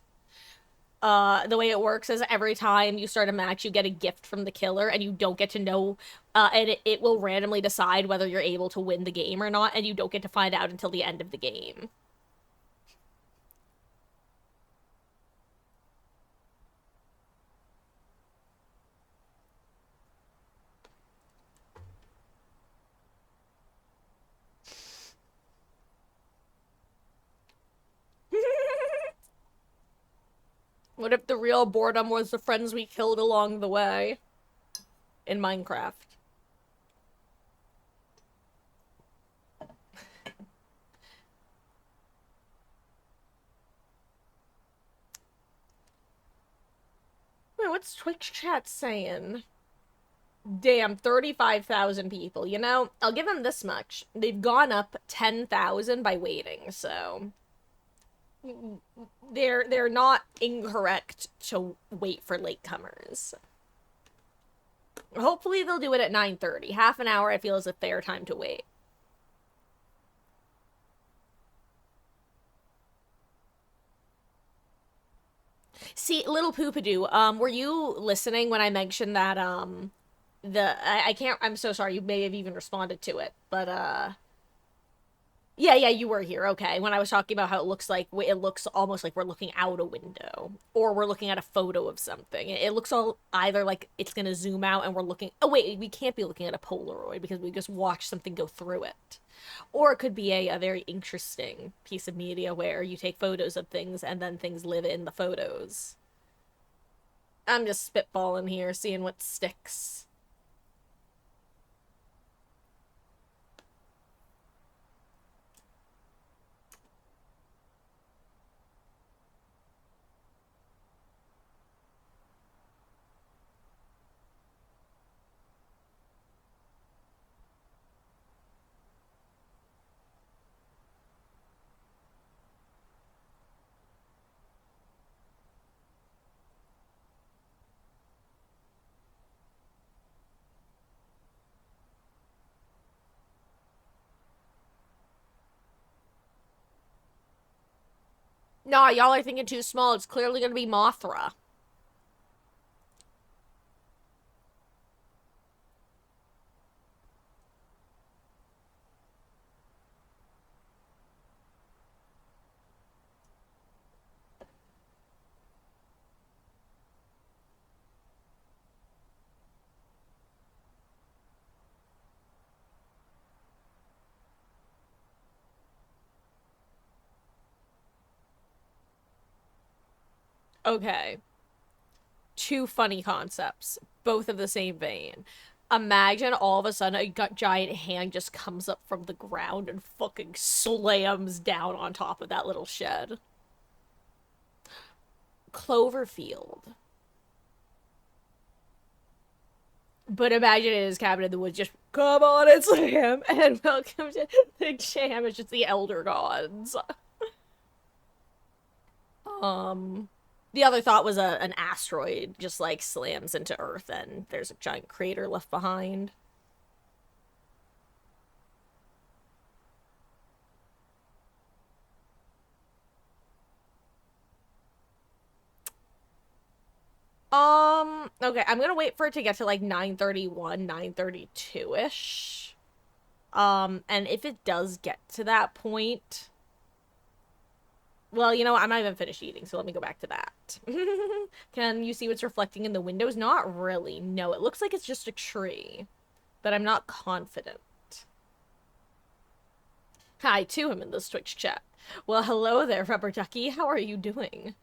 Speaker 1: The way it works is every time you start a match, you get a gift from the killer, and you don't get to know, and it will randomly decide whether you're able to win the game or not, and you don't get to find out until the end of the game. What if the real boredom was the friends we killed along the way in Minecraft? Wait, what's Twitch chat saying? Damn, 35,000 people. You know, I'll give them this much. They've gone up 10,000 by waiting, so they're not incorrect to wait for latecomers. Hopefully they'll do it at 9:30. Half an hour I feel is a fair time to wait. See, little Poopadoo, were you listening when I mentioned that, I can't, I'm so sorry, you may have even responded to it, but, yeah, you were here, okay, when I was talking about how it looks almost like we're looking out a window, or we're looking at a photo of something. It looks all either like it's gonna zoom out and we're looking, oh wait, we can't be looking at a Polaroid because we just watched something go through it. Or it could be a very interesting piece of media where you take photos of things and then things live in the photos. I'm just spitballing here, seeing what sticks. Nah, y'all are thinking too small. It's clearly gonna be Mothra. Okay. Two funny concepts, both of the same vein. Imagine all of a sudden a giant hand just comes up from the ground and fucking slams down on top of that little shed. Cloverfield. But imagine it is Cabin in the Woods, just come on and slam, and welcome to the jam. It's just the Elder Gods. The other thought was an asteroid just like slams into Earth and there's a giant crater left behind. Okay, I'm gonna wait for it to get to like 9:31, 9:32-ish. And if it does get to that point, well, you know what? I'm not even finished eating, so let me go back to that. Can you see what's reflecting in the windows? Not really. No, it looks like it's just a tree, but I'm not confident. Hi to him in this Twitch chat. Well, hello there, Rubber Ducky. How are you doing?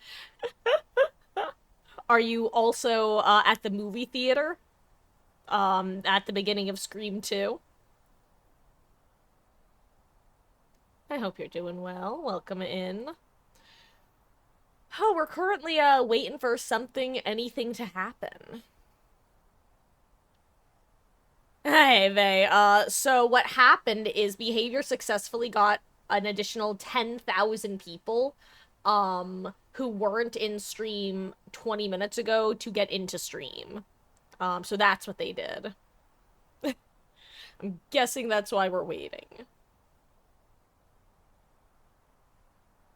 Speaker 1: Are you also at the movie theater? At the beginning of Scream 2? I hope you're doing well. Welcome in. Oh, we're currently waiting for anything to happen. Hey, Vey. So what happened is Behavior successfully got an additional 10,000 people, who weren't in stream 20 minutes ago to get into stream. So that's what they did. I'm guessing that's why we're waiting.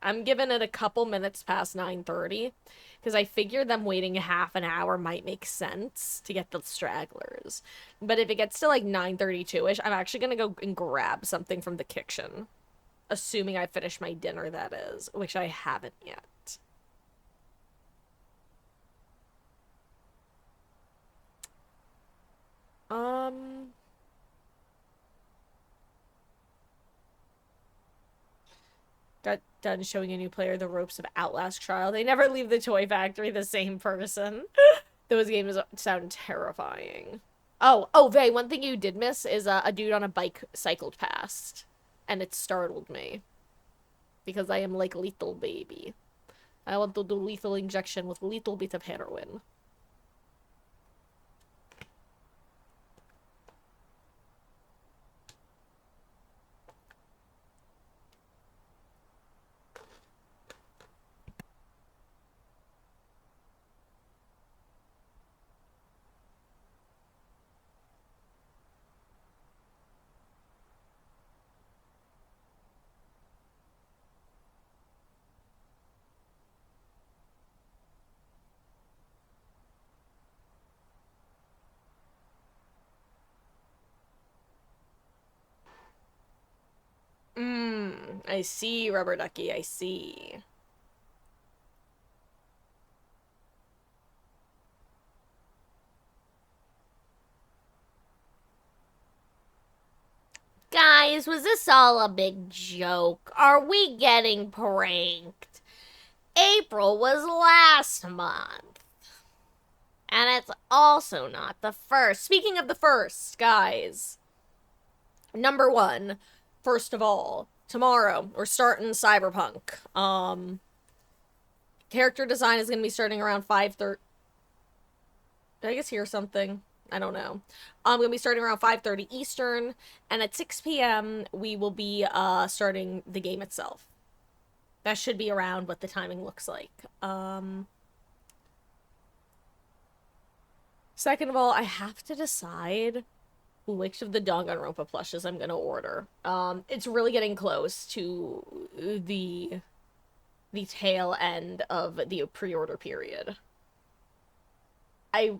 Speaker 1: I'm giving it a couple minutes past 9:30, because I figured them waiting half an hour might make sense to get the stragglers. But if it gets to like 9:32-ish, I'm actually gonna go and grab something from the kitchen. Assuming I finish my dinner, that is, which I haven't yet. Um... got done showing a new player the ropes of Outlast Trial. They never leave the toy factory the same person. Those games sound terrifying. Oh, Vay, one thing you did miss is a dude on a bike cycled past. And it startled me. Because I am like Lethal Baby. I want to do lethal injection with a little bit of heroin. I see, Rubber Ducky, I see. Guys, was this all a big joke? Are we getting pranked? April was last month. And it's also not the first. Speaking of the first, guys. Number one, first of all, tomorrow we're starting Cyberpunk. Character design is going to be starting around 5:30. Did I just hear something? I don't know. I'm going to be starting around 5:30 Eastern, and at 6 p.m. we will be starting the game itself. That should be around what the timing looks like. Second of all, I have to decide which of the Danganronpa plushes I'm gonna order. It's really getting close to the tail end of the pre-order period. I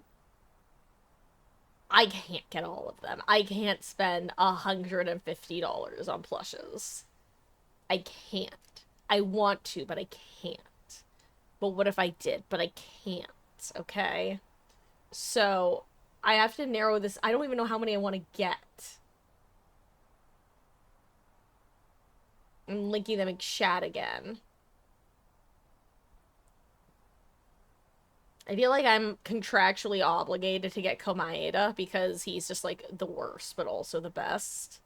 Speaker 1: can't get all of them. I can't spend $150 on plushes. I can't. I want to, but I can't. But what if I did? But I can't, okay? So, I have to narrow this. I don't even know how many I want to get. I'm linking them in chat again. I feel like I'm contractually obligated to get Komaeda because he's just like the worst, but also the best.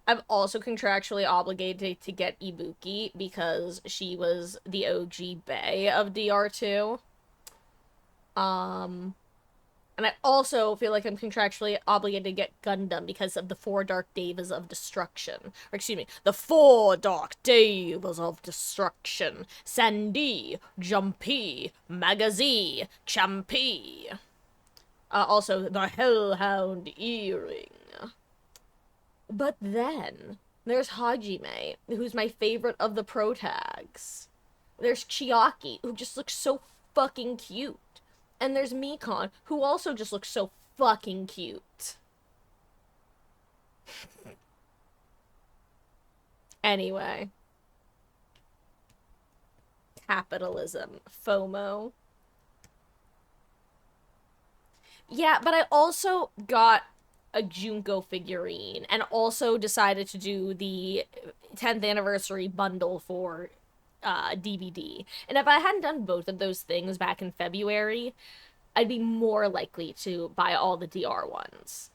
Speaker 1: I'm also contractually obligated to get Ibuki because she was the OG Bae of DR2. And I also feel like I'm contractually obligated to get Gundam because of the 4 Dark Devas of Destruction. Or excuse me, the 4 Dark Devas of Destruction. Sandy, Jumpy, Magazi, Champy. Also, the Hellhound Earring. But then, there's Hajime, who's my favorite of the protags. There's Chiaki, who just looks so fucking cute. And there's Mikon, who also just looks so fucking cute. Anyway. Capitalism. FOMO. Yeah, but I also got a Junko figurine and also decided to do the 10th anniversary bundle for DVD. And if I hadn't done both of those things back in February, I'd be more likely to buy all the DR ones.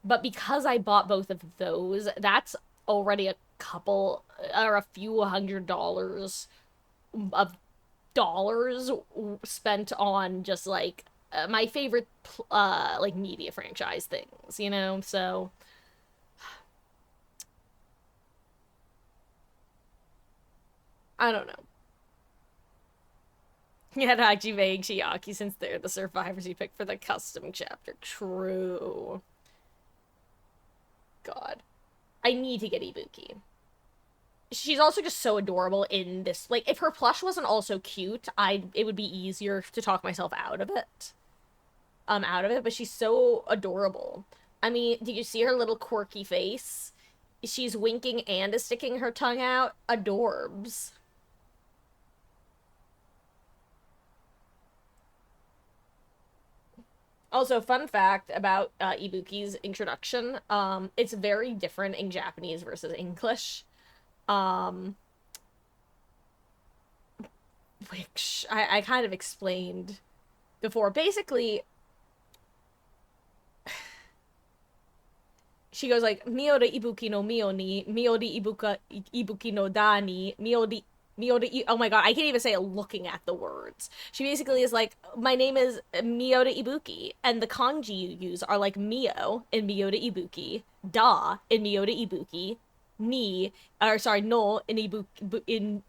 Speaker 1: But because I bought both of those, that's already a couple or a few $100 of dollars spent on just like my favorite like media franchise things, you know? So I don't know. Yeah, Hajime and Chiaki, since they're the survivors you picked for the custom chapter. True. God. I need to get Ibuki. She's also just so adorable in this. Like, if her plush wasn't also cute, it would be easier to talk myself out of it. But she's so adorable. I mean, did you see her little quirky face? She's winking and is sticking her tongue out. Adorbs. Also, fun fact about Ibuki's introduction, it's very different in Japanese versus English. which I kind of explained before. Basically, she goes like, Mio de ibuki no mio ni, mio de ibuki no da ni, oh my god, I can't even say it looking at the words. She basically is like, my name is Mio de Ibuki, and the kanji you use are like Mio in Mio de Ibuki, Da in Mio de Ibuki, no in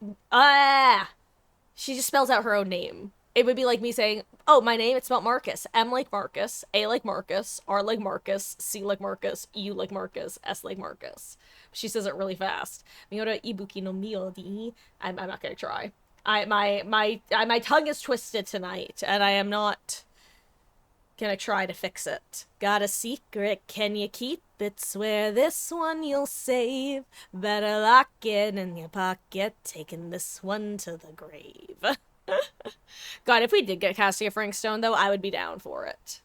Speaker 1: she just spells out her own name. It would be like me saying, oh, my name, it's spelled Marcus. M like Marcus, A like Marcus, R like Marcus, C like Marcus, U like Marcus, S like Marcus. She says it really fast. Miura ibuki no mio di. I'm not gonna try. My tongue is twisted tonight, and I am not gonna try to fix it. Got a secret, can you keep it? Swear this one you'll save. Better lock it in your pocket, taking this one to the grave. God, if we did get Cassia Frankstone, though, I would be down for it.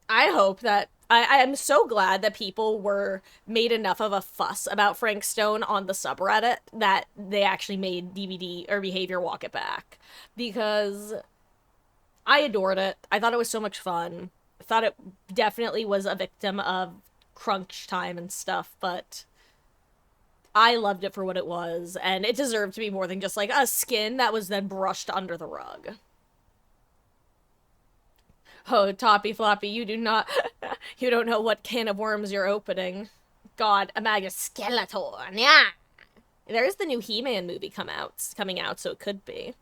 Speaker 1: I hope that I am so glad that people were made enough of a fuss about Frankstone on the subreddit that they actually made DVD or Behavior walk it back, because I adored it. I thought it was so much fun. I thought it definitely was a victim of crunch time and stuff, but I loved it for what it was, and it deserved to be more than just like a skin that was then brushed under the rug. Oh, Toppy Floppy, you do not, you don't know what can of worms you're opening. God, imagine Skeletor, yeah. There's the new He-Man movie coming out, so it could be.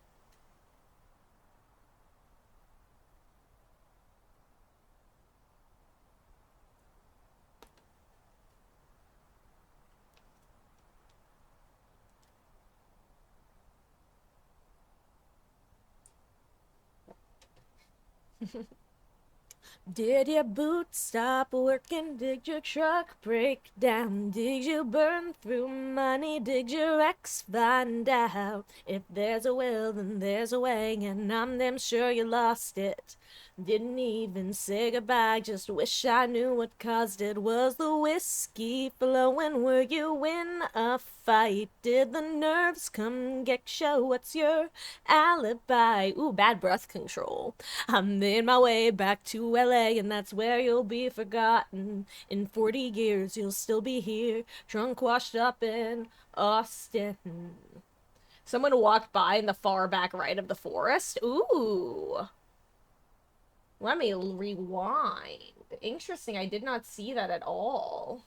Speaker 1: Did your boots stop working? Did your truck break down? Did you burn through money? Did your ex find out? If there's a will, then there's a way, and I'm damn sure you lost it. Didn't even say goodbye, just wish I knew what caused it. Was the whiskey flowing? Were you in a fight? Did the nerves come get you? What's your alibi? Ooh, bad breath control. I'm in my way back to LA, and that's where you'll be forgotten. In 40 years, you'll still be here, drunk, washed up in Austin. Someone walked by in the far back right of the forest. Ooh. Let me rewind. Interesting, I did not see that at all.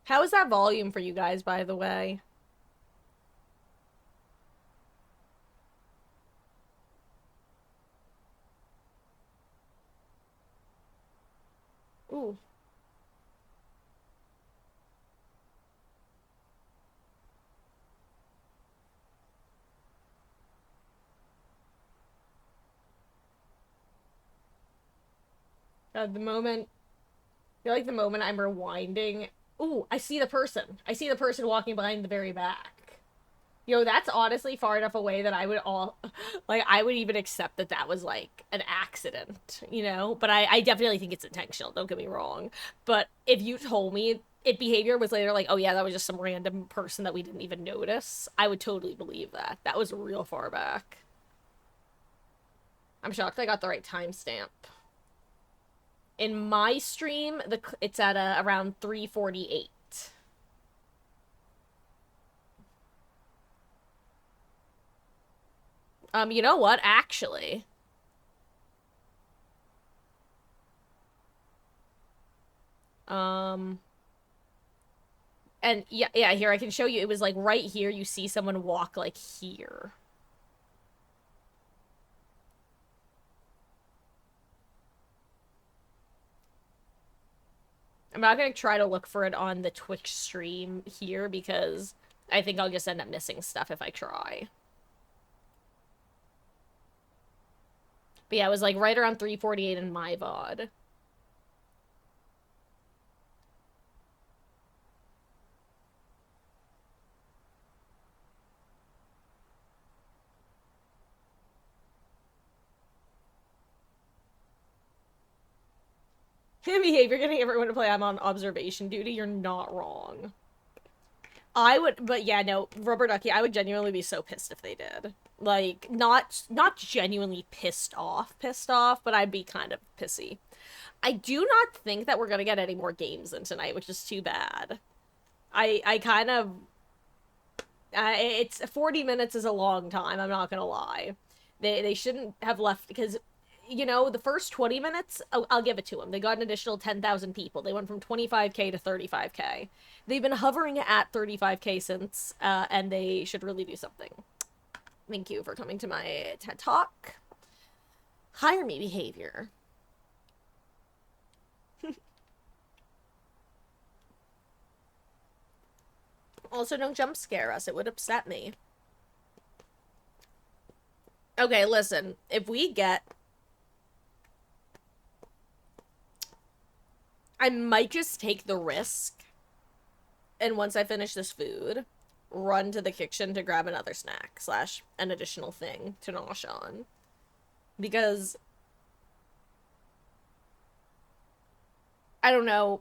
Speaker 1: How is that volume for you guys, by the way? Ooh. The moment, I feel like the moment I'm rewinding. Ooh, I see the person. I see the person walking behind the very back. Yo, that's honestly far enough away that I would like, I would even accept that that was, like, an accident, you know? But I definitely think it's intentional, don't get me wrong. But if you told me Behavior was later like, oh yeah, that was just some random person that we didn't even notice, I would totally believe that. That was real far back. I'm shocked I got the right timestamp. In my stream, it's at around 3:48. You know what? Actually, and yeah, here I can show you. It was like right here. You see someone walk like here. I'm not gonna try to look for it on the Twitch stream here because I think I'll just end up missing stuff if I try. But yeah, it was like right around 3:48 in my VOD. Behavior getting everyone to play I'm on observation duty, you're not wrong. I would, but yeah, no, Rubber Ducky, I would genuinely be so pissed if they did. Like, not genuinely pissed off, but I'd be kind of pissy. I do not think that we're gonna get any more games in tonight, which is too bad. I kind of... it's 40 minutes is a long time, I'm not gonna lie. They shouldn't have left, because, you know, the first 20 minutes, I'll give it to them. They got an additional 10,000 people. They went from 25k to 35k. They've been hovering at 35k since, and they should really do something. Thank you for coming to my TED Talk. Hire me, Behavior. Also, don't jump scare us. It would upset me. Okay, listen. If we get... I might just take the risk, and once I finish this food, run to the kitchen to grab another snack / an additional thing to nosh on. Because I don't know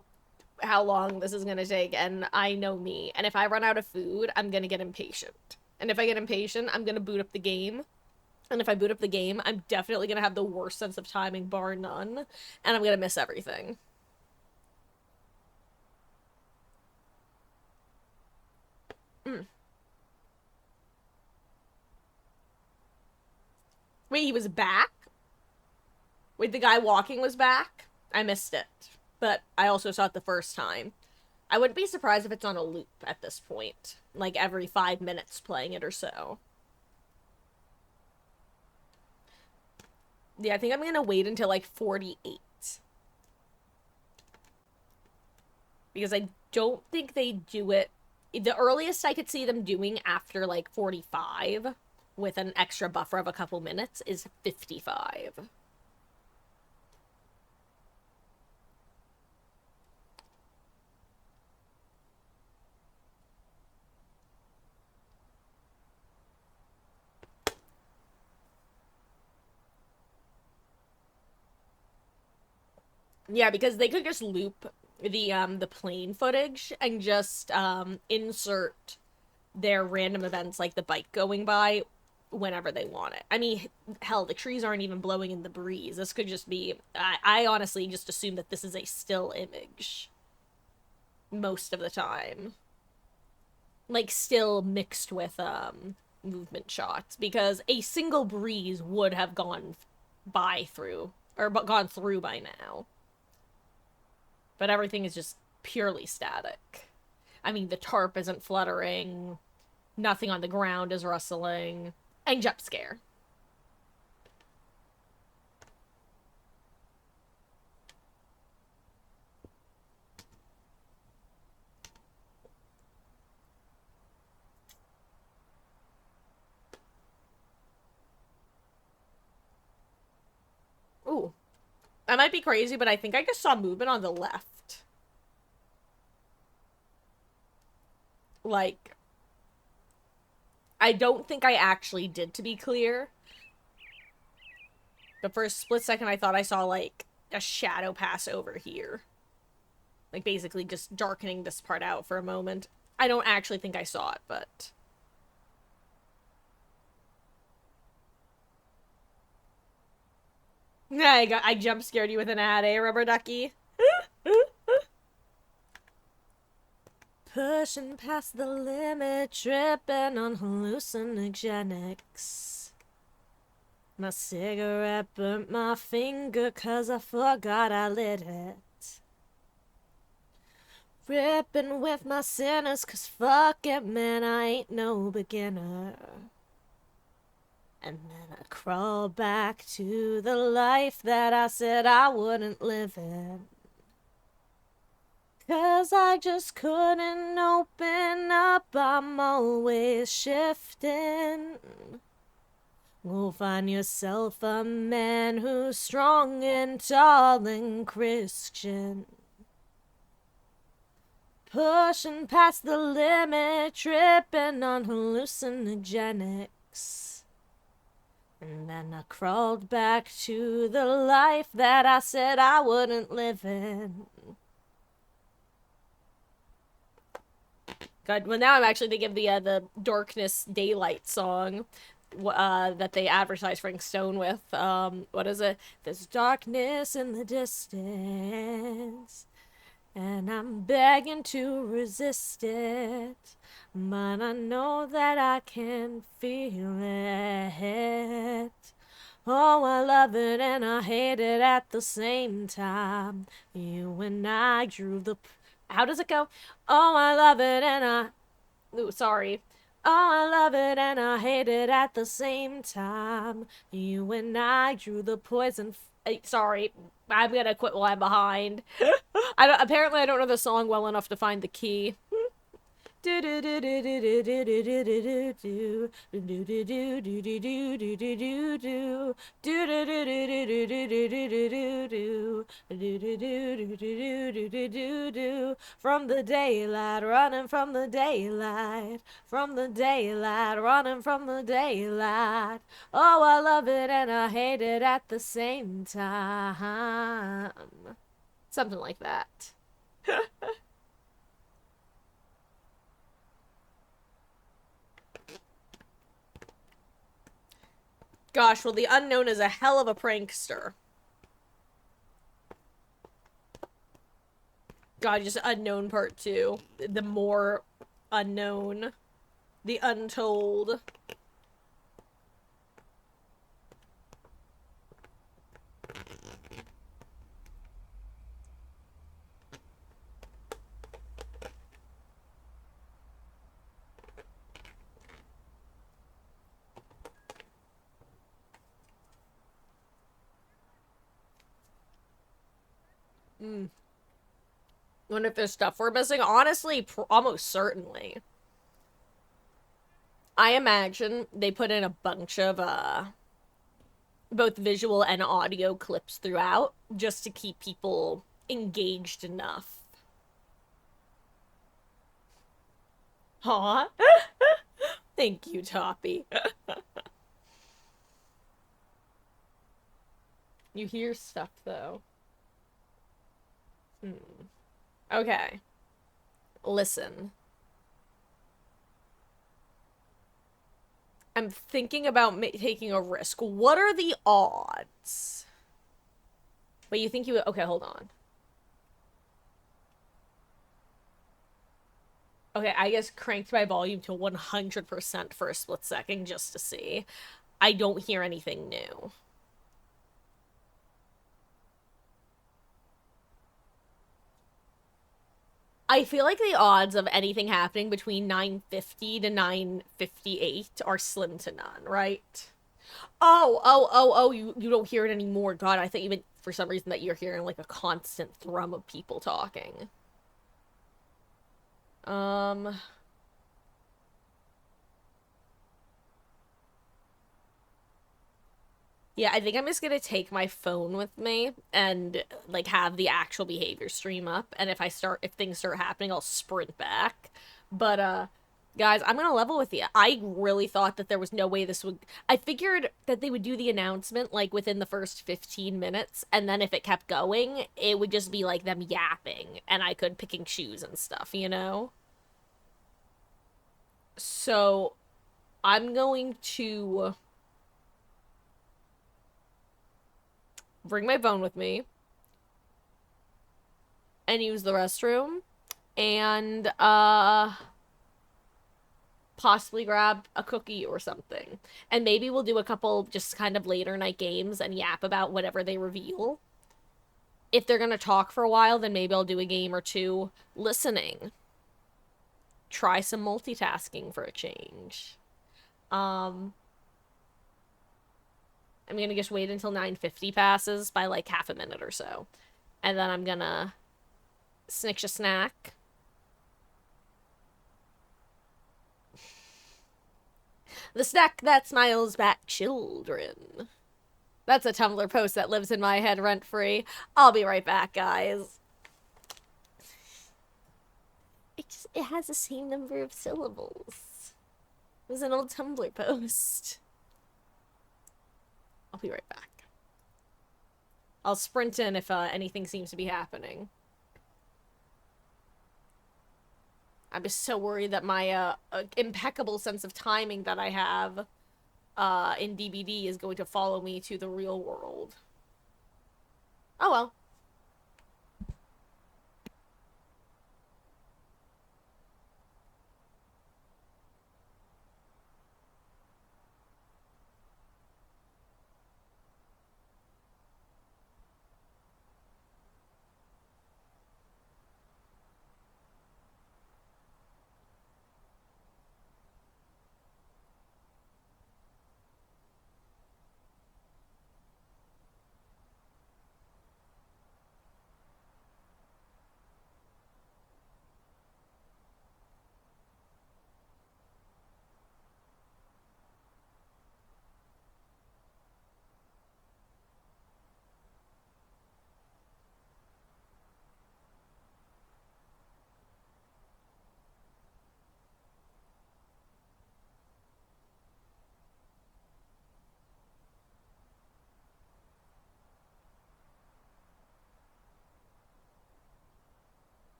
Speaker 1: how long this is gonna take, and I know me. And if I run out of food, I'm gonna get impatient. And if I get impatient, I'm gonna boot up the game. And if I boot up the game, I'm definitely gonna have the worst sense of timing, bar none. And I'm gonna miss everything. Wait, he was back? Wait, the guy walking was back? I missed it. But I also saw it the first time. I wouldn't be surprised if it's on a loop at this point. Like every 5 minutes playing it or so. Yeah, I think I'm gonna wait until like 48. Because I don't think they do it... The earliest I could see them doing after like 45, with an extra buffer of a couple minutes, is 55. Yeah, because they could just loop the plane footage and just insert their random events like the bike going by whenever they want it. I mean, hell, the trees aren't even blowing in the breeze. This could just be... I honestly just assume that this is a still image most of the time. Like, still mixed with movement shots, because a single breeze would have gone through by now. But everything is just purely static. I mean, the tarp isn't fluttering, nothing on the ground is rustling, and jump scare. Ooh. I might be crazy, but I think I just saw movement on the left. Like, I don't think I actually did, to be clear. But for a split second, I thought I saw, like, a shadow pass over here. Like, basically just darkening this part out for a moment. I don't actually think I saw it, but... Yeah, I jump scared you with an ad, eh, Rubber Ducky? Pushing past the limit, tripping on hallucinogenics. My cigarette burnt my finger 'cause I forgot I lit it. Ripping with my sinners 'cause fuck it, man, I ain't no beginner. And then I crawl back to the life that I said I wouldn't live in. 'Cause I just couldn't open up, I'm always shifting. Go find yourself a man who's strong and tall and Christian. Pushing past the limit, tripping on hallucinogenics. And then I crawled back to the life that I said I wouldn't live in. God, well now I'm actually thinking of the Darkness Daylight song that they advertised Frank Stone with. What is it? There's darkness in the distance, and I'm begging to resist it, but I know that I can feel it. Oh, I love it and I hate it at the same time. You and I drew the... How does it go? Oh, I love it and I... Ooh, sorry. Oh, I love it and I hate it at the same time. You and I drew the poison... Sorry, I'm gonna quit while I'm behind. Apparently I don't know the song well enough to find the key. From the daylight, running from the daylight, from the daylight, running from the daylight. Oh, I love it and I hate it at the same time. Something like that. Gosh, well, the unknown is a hell of a prankster. God, just Unknown Part 2. The more unknown. The untold. Wonder if there's stuff we're missing. Honestly, almost certainly. I imagine they put in a bunch of both visual and audio clips throughout just to keep people engaged enough. Aw. Thank you, Toppy. You hear stuff, though. Okay. Listen. I'm thinking about taking a risk. What are the odds? But you think you... Okay, hold on. Okay, I just cranked my volume to 100% for a split second just to see. I don't hear anything new. I feel like the odds of anything happening between 9:50 to 9:58 are slim to none, right? Oh, you don't hear it anymore. God, I thought you meant for some reason that you're hearing like a constant thrum of people talking. Yeah, I think I'm just gonna take my phone with me and like have the actual behavior stream up, and if things start happening, I'll sprint back. But guys, I'm gonna level with you. I really thought that there was no way this would... I figured that they would do the announcement like within the first 15 minutes, and then if it kept going, it would just be like them yapping, and I could pick and choose and stuff, you know? So, I'm going to bring my phone with me and use the restroom and possibly grab a cookie or something, and maybe we'll do a couple just kind of later night games and yap about whatever they reveal. If they're gonna talk for a while, then maybe I'll do a game or two listening. Try some multitasking for a change. I'm gonna just wait until 9:50 passes by like half a minute or so. And then I'm gonna Sniksha snack. The snack that smiles back children. That's a Tumblr post that lives in my head rent-free. I'll be right back, guys. It has the same number of syllables. It was an old Tumblr post. I'll be right back. I'll sprint in if anything seems to be happening. I'm just so worried that my impeccable sense of timing that I have in DBD is going to follow me to the real world. Oh well.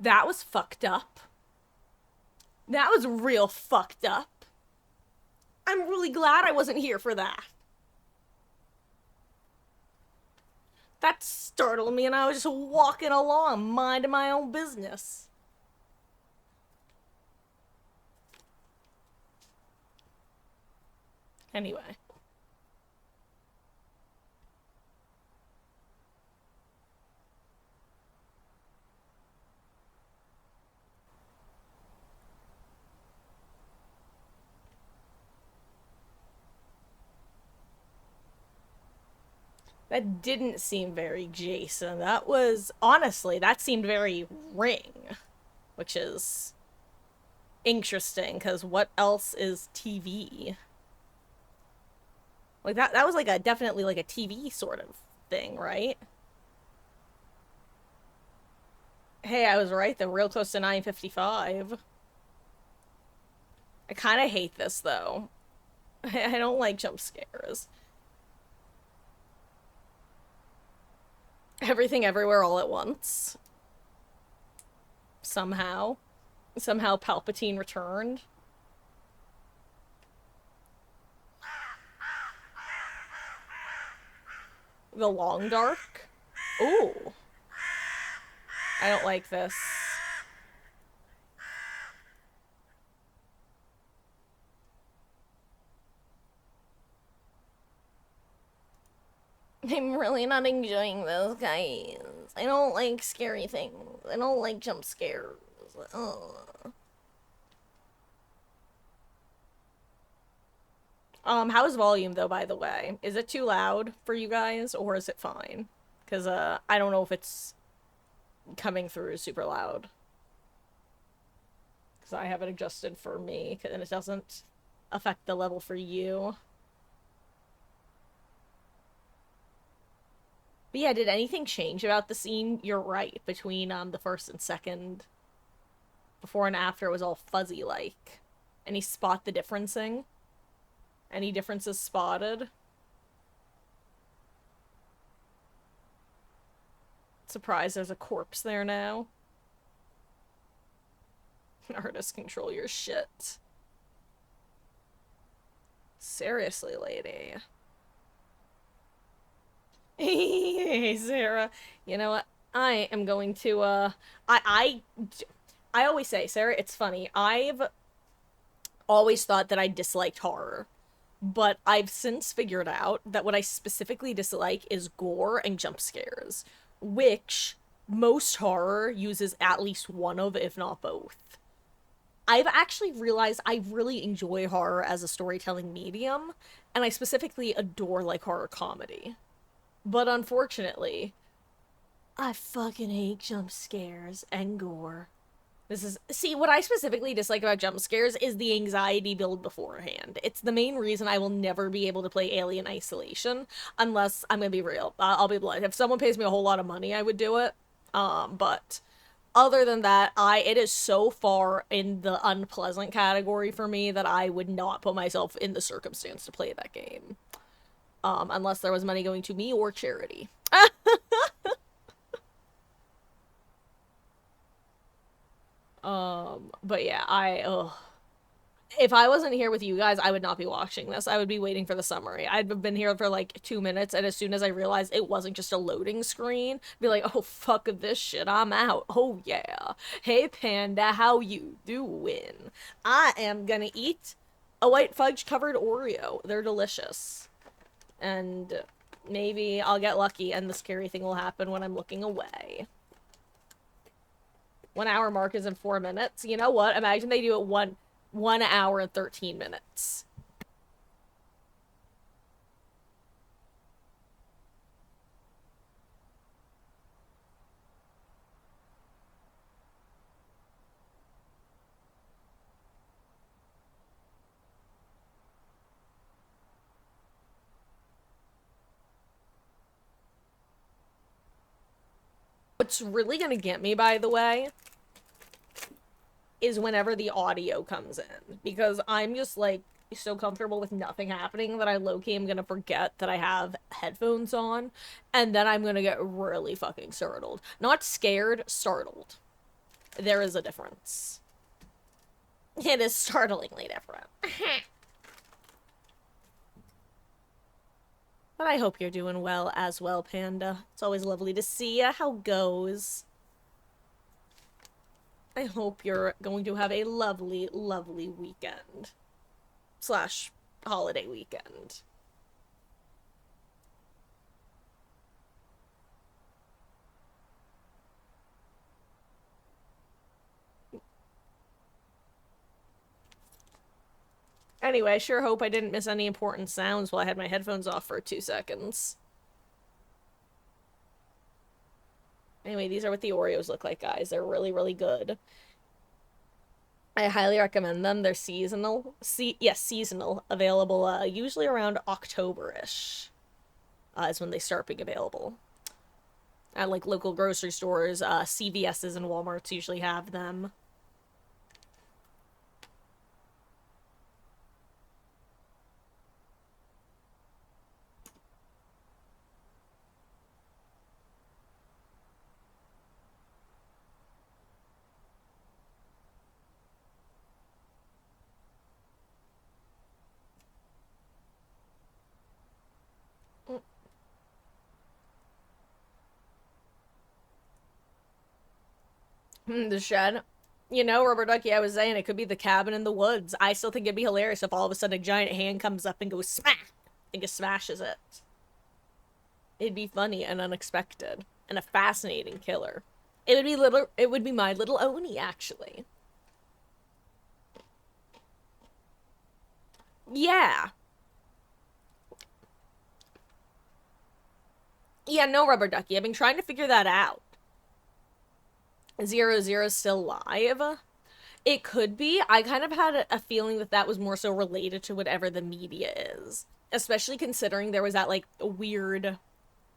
Speaker 1: That was fucked up. That was real fucked up. I'm really glad I wasn't here for that. That startled me and I was just walking along, minding my own business. Anyway. That didn't seem very Jason. That was, honestly, that seemed very Ring. Which is interesting, because what else is TV? Like, that was like a, definitely like a TV sort of thing, right? Hey, I was right, they're real close to 9:55. I kind of hate this, though. I don't like jump scares. Everything everywhere all at once. Somehow. Somehow Palpatine returned. The Long Dark? Ooh. I don't like this. I'm really not enjoying this, guys. I don't like scary things. I don't like jump scares. Ugh. How's volume though, by the way? Is it too loud for you guys or is it fine? Cause I don't know if it's coming through super loud. Cause I have it adjusted for me and it doesn't affect the level for you. But yeah, did anything change about the scene? You're right, between the first and second. Before and after it was all fuzzy like. Any spot the differencing? Any differences spotted? Surprised there's a corpse there now. Artist, control your shit. Seriously, lady. Hey, Sarah. You know what? I am going to, I always say, Sarah, it's funny. I've always thought that I disliked horror. But I've since figured out that what I specifically dislike is gore and jump scares, which most horror uses at least one of, if not both. I've actually realized I really enjoy horror as a storytelling medium, and I specifically adore like horror comedy. But unfortunately, I fucking hate jump scares and gore. See, what I specifically dislike about jump scares is the anxiety build beforehand. It's the main reason I will never be able to play Alien Isolation unless I'm gonna be real. I'll be blunt. If someone pays me a whole lot of money, I would do it. But other than that, it is so far in the unpleasant category for me that I would not put myself in the circumstance to play that game. Unless there was money going to me or charity. But yeah, if I wasn't here with you guys, I would not be watching this. I would be waiting for the summary. I'd been here for like 2 minutes, and as soon as I realized it wasn't just a loading screen, be like, oh, fuck this shit, I'm out. Oh, yeah. Hey, Panda, how you doing? I am gonna eat a white fudge-covered Oreo. They're delicious. And maybe I'll get lucky, and the scary thing will happen when I'm looking away. 1 hour mark is in 4 minutes. You know what? Imagine they do it 1 hour and 13 minutes. What's really gonna get me, by the way, is whenever the audio comes in. Because I'm just, like, so comfortable with nothing happening that I low-key am gonna forget that I have headphones on. And then I'm gonna get really fucking startled. Not scared, startled. There is a difference. It is startlingly different. But I hope you're doing well as well, Panda. It's always lovely to see ya. How goes? I hope you're going to have a lovely, lovely weekend. / holiday weekend. Anyway, I sure hope I didn't miss any important sounds while I had my headphones off for 2 seconds. Anyway, these are what the Oreos look like, guys. They're really, really good. I highly recommend them. They're seasonal. Yes, seasonal. Available usually around October-ish. Is when they start being available. At like local grocery stores, CVS's and Walmart's usually have them. The shed. You know, Rubber Ducky, I was saying it could be the cabin in the woods. I still think it'd be hilarious if all of a sudden a giant hand comes up and goes smack and just smashes it. It'd be funny and unexpected and a fascinating killer. It would be My Little Oni, actually. Yeah. Yeah, no, Rubber Ducky. I've been trying to figure that out. 00 is still live? It could be. I kind of had a feeling that that was more so related to whatever the media is. Especially considering there was that, like, weird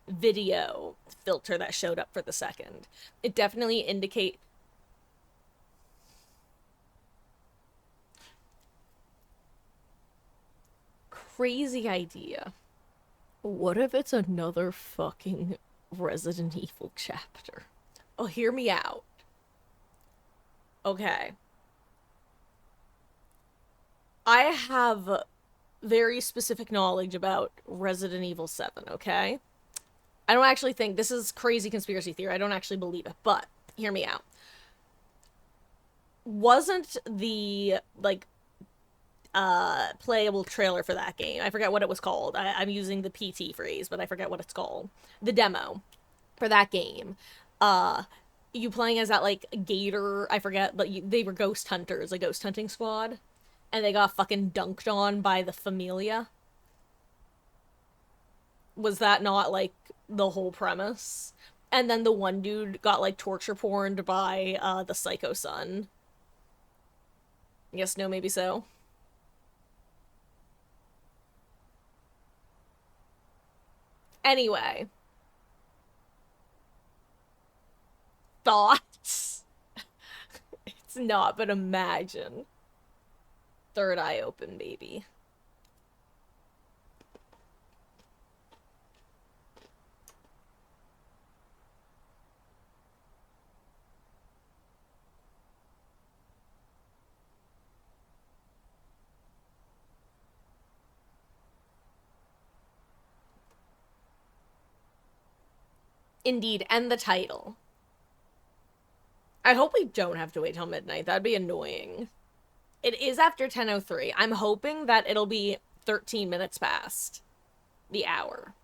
Speaker 1: video filter that showed up for the second. It definitely indicate... Crazy idea. What if it's another fucking Resident Evil chapter? Oh, hear me out. Okay. I have very specific knowledge about Resident Evil 7, okay? I don't actually think this is crazy conspiracy theory. I don't actually believe it, but hear me out. Wasn't the, like, playable trailer for that game, I forget what it was called. I'm using the PT phrase, but I forget what it's called. The demo for that game. You playing as that, like, gator, I forget, but they were ghost hunters, a ghost hunting squad, and they got fucking dunked on by the Familia. Was that not, like, the whole premise? And then the one dude got, like, torture porned by, the Psycho Son. Yes, no, maybe so. Anyway. Thoughts? It's not, but imagine. Third eye open, baby. Indeed, and the title. I hope we don't have to wait till midnight. That'd be annoying. It is after 10:03. I'm hoping that it'll be 13 minutes past the hour.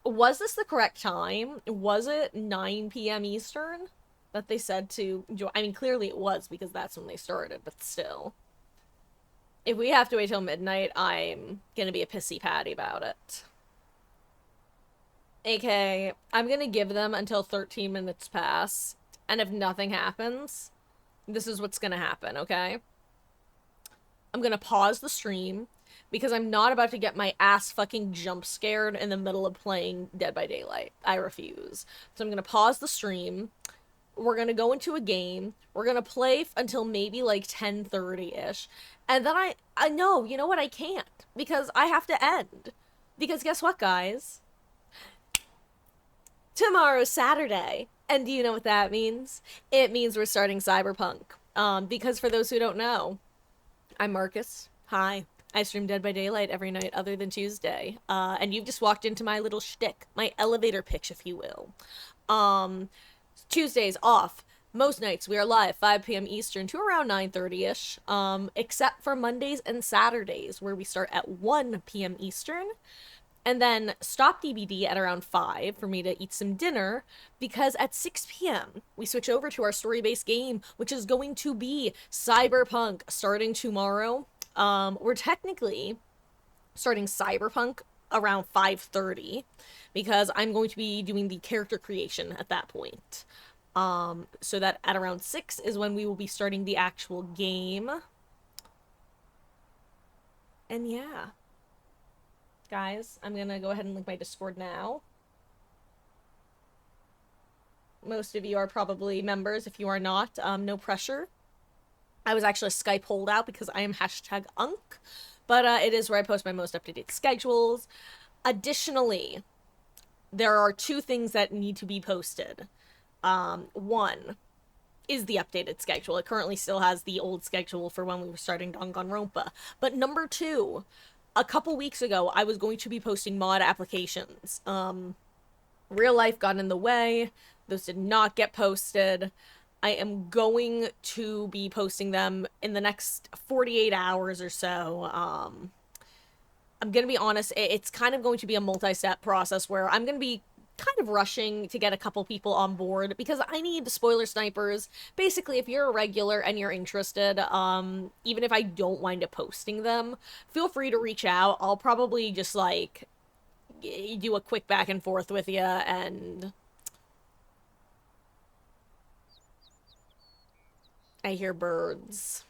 Speaker 1: Was this the correct time? Was it 9 p.m. Eastern that they said to join? I mean, clearly it was because that's when they started, but still. If we have to wait till midnight, I'm gonna be a pissy patty about it. AK, I'm gonna give them until 13 minutes pass, and if nothing happens, this is what's gonna happen, okay? I'm gonna pause the stream, because I'm not about to get my ass fucking jump scared in the middle of playing Dead by Daylight. I refuse. So I'm gonna pause the stream, we're gonna go into a game, we're gonna play until maybe like 10:30-ish, and then I know, you know what, I can't, because I have to end. Because guess what, guys? Tomorrow's Saturday. And do you know what that means? It means we're starting Cyberpunk. Because for those who don't know, I'm Marcus. Hi. I stream Dead by Daylight every night other than Tuesday. And you've just walked into my little shtick, my elevator pitch, if you will. Tuesdays off. Most nights we are live 5 p.m. Eastern to around 9:30-ish. Except for Mondays and Saturdays, where we start at 1 p.m. Eastern. And then stop DBD at around 5 for me to eat some dinner, because at 6 p.m. we switch over to our story-based game, which is going to be Cyberpunk, starting tomorrow. We're technically starting Cyberpunk around 5:30, because I'm going to be doing the character creation at that point. So that at around 6 is when we will be starting the actual game. And yeah. Guys, I'm gonna go ahead and link my Discord now. Most of you are probably members. If you are not, no pressure. I was actually a Skype holdout because I am #Unk, but it is where I post my most up-to-date schedules. Additionally, there are 2 things that need to be posted. One is the updated schedule. It currently still has the old schedule for when we were starting Danganronpa. But number 2, a couple weeks ago, I was going to be posting mod applications. Real life got in the way. Those did not get posted. I am going to be posting them in the next 48 hours or so. I'm gonna be honest, it's kind of going to be a multi-step process where I'm gonna be kind of rushing to get a couple people on board because I need spoiler snipers. Basically, if you're a regular and you're interested, even if I don't wind up posting them, feel free to reach out. I'll probably just like do a quick back and forth with you. And I hear birds.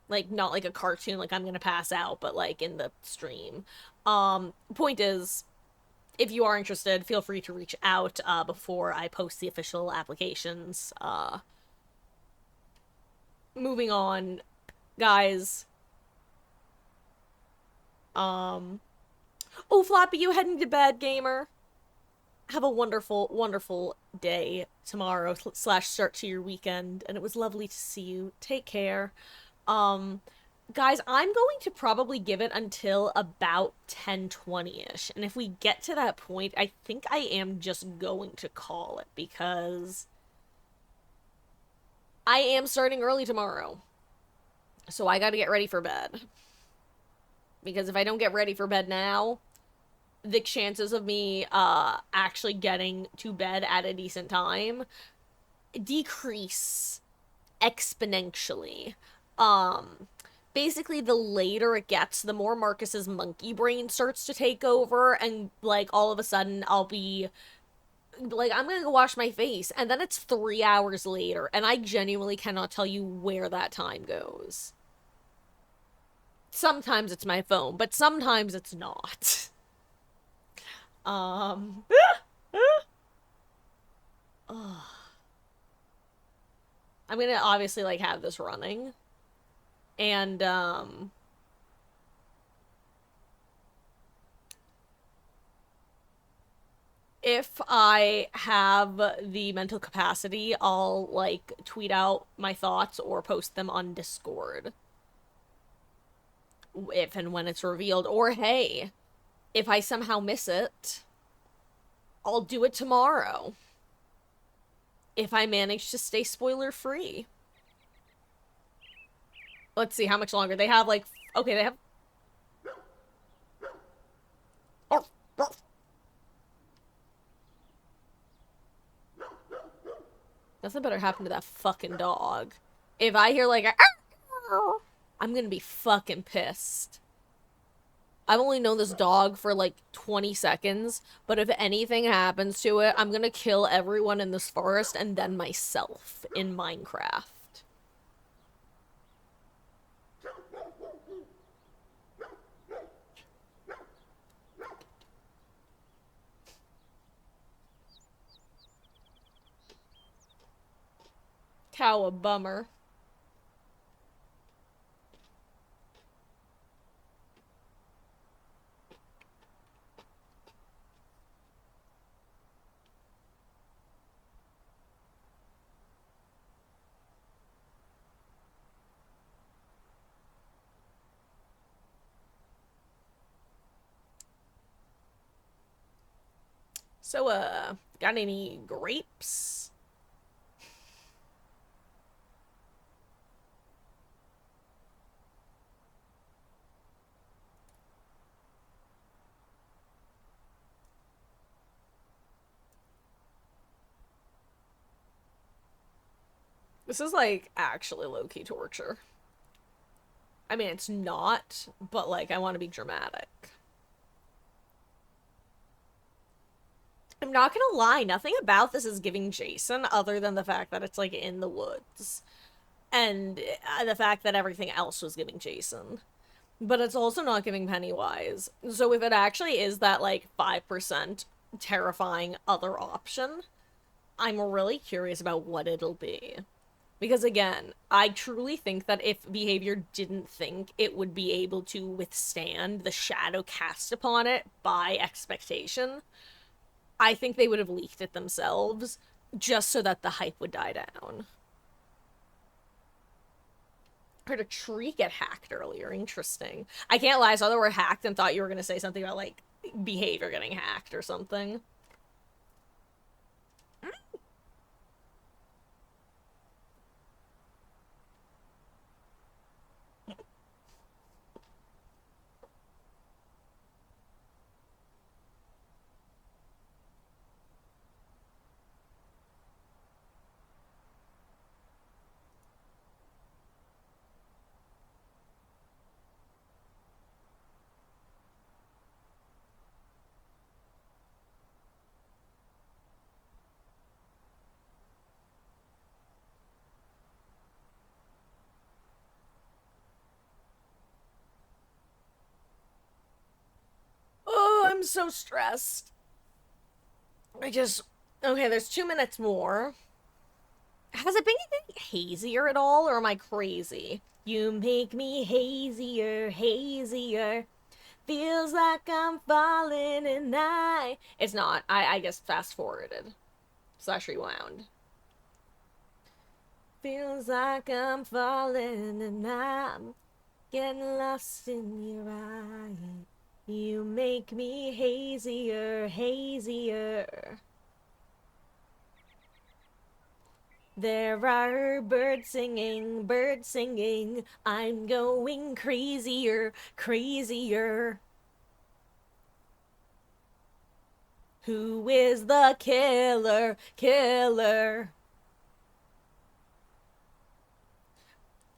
Speaker 1: Like, not like a cartoon, like I'm gonna pass out, but like in the stream. Point is, if you are interested, feel free to reach out before I post the official applications. Moving on, guys. Oh, Floppy, you heading to bed, gamer? Have a wonderful, wonderful day tomorrow / start to your weekend, and it was lovely to see you. Take care. Guys, I'm going to probably give it until about 10:20ish, and if we get to that point, I think I am just going to call it, because I am starting early tomorrow, so I gotta get ready for bed. Because if I don't get ready for bed now, the chances of me actually getting to bed at a decent time decrease exponentially. Basically, the later it gets, the more Marcus's monkey brain starts to take over, and like all of a sudden I'll be like, I'm gonna go wash my face, and then it's 3 hours later, and I genuinely cannot tell you where that time goes. Sometimes it's my phone, but sometimes it's not. I'm gonna obviously like have this running, and if I have the mental capacity, I'll like tweet out my thoughts or post them on Discord if and when it's revealed. Or hey, if I somehow miss it, I'll do it tomorrow if I manage to stay spoiler free. Let's see how much longer they have. Like, okay, they have nothing better happen to that fucking dog. If I hear like a I'm gonna be fucking pissed. I've only known this dog for like 20 seconds, but if anything happens to it, I'm gonna kill everyone in this forest and then myself in Minecraft. Cow a bummer. So, got any grapes? This is like actually low-key torture. I mean, it's not, but like, I want to be dramatic. I'm not gonna lie, nothing about this is giving Jason other than the fact that it's like in the woods. And the fact that everything else was giving Jason. But it's also not giving Pennywise. So if it actually is that like 5% terrifying other option, I'm really curious about what it'll be. Because again, I truly think that if behavior didn't think it would be able to withstand the shadow cast upon it by expectation, I think they would have leaked it themselves just so that the hype would die down. Heard a tree get hacked earlier. Interesting. I can't lie, I saw the word hacked and thought you were going to say something about like behavior getting hacked or something. so stressed. Okay, there's 2 minutes more. Has it been any hazier at all, or am I crazy? You make me hazier, hazier. Feels like I'm falling and It's not. I guess fast forwarded. / rewound. Feels like I'm falling and I'm getting lost in your eyes. You make me hazier, hazier. There are birds singing. I'm going crazier, crazier. Who is the killer, killer?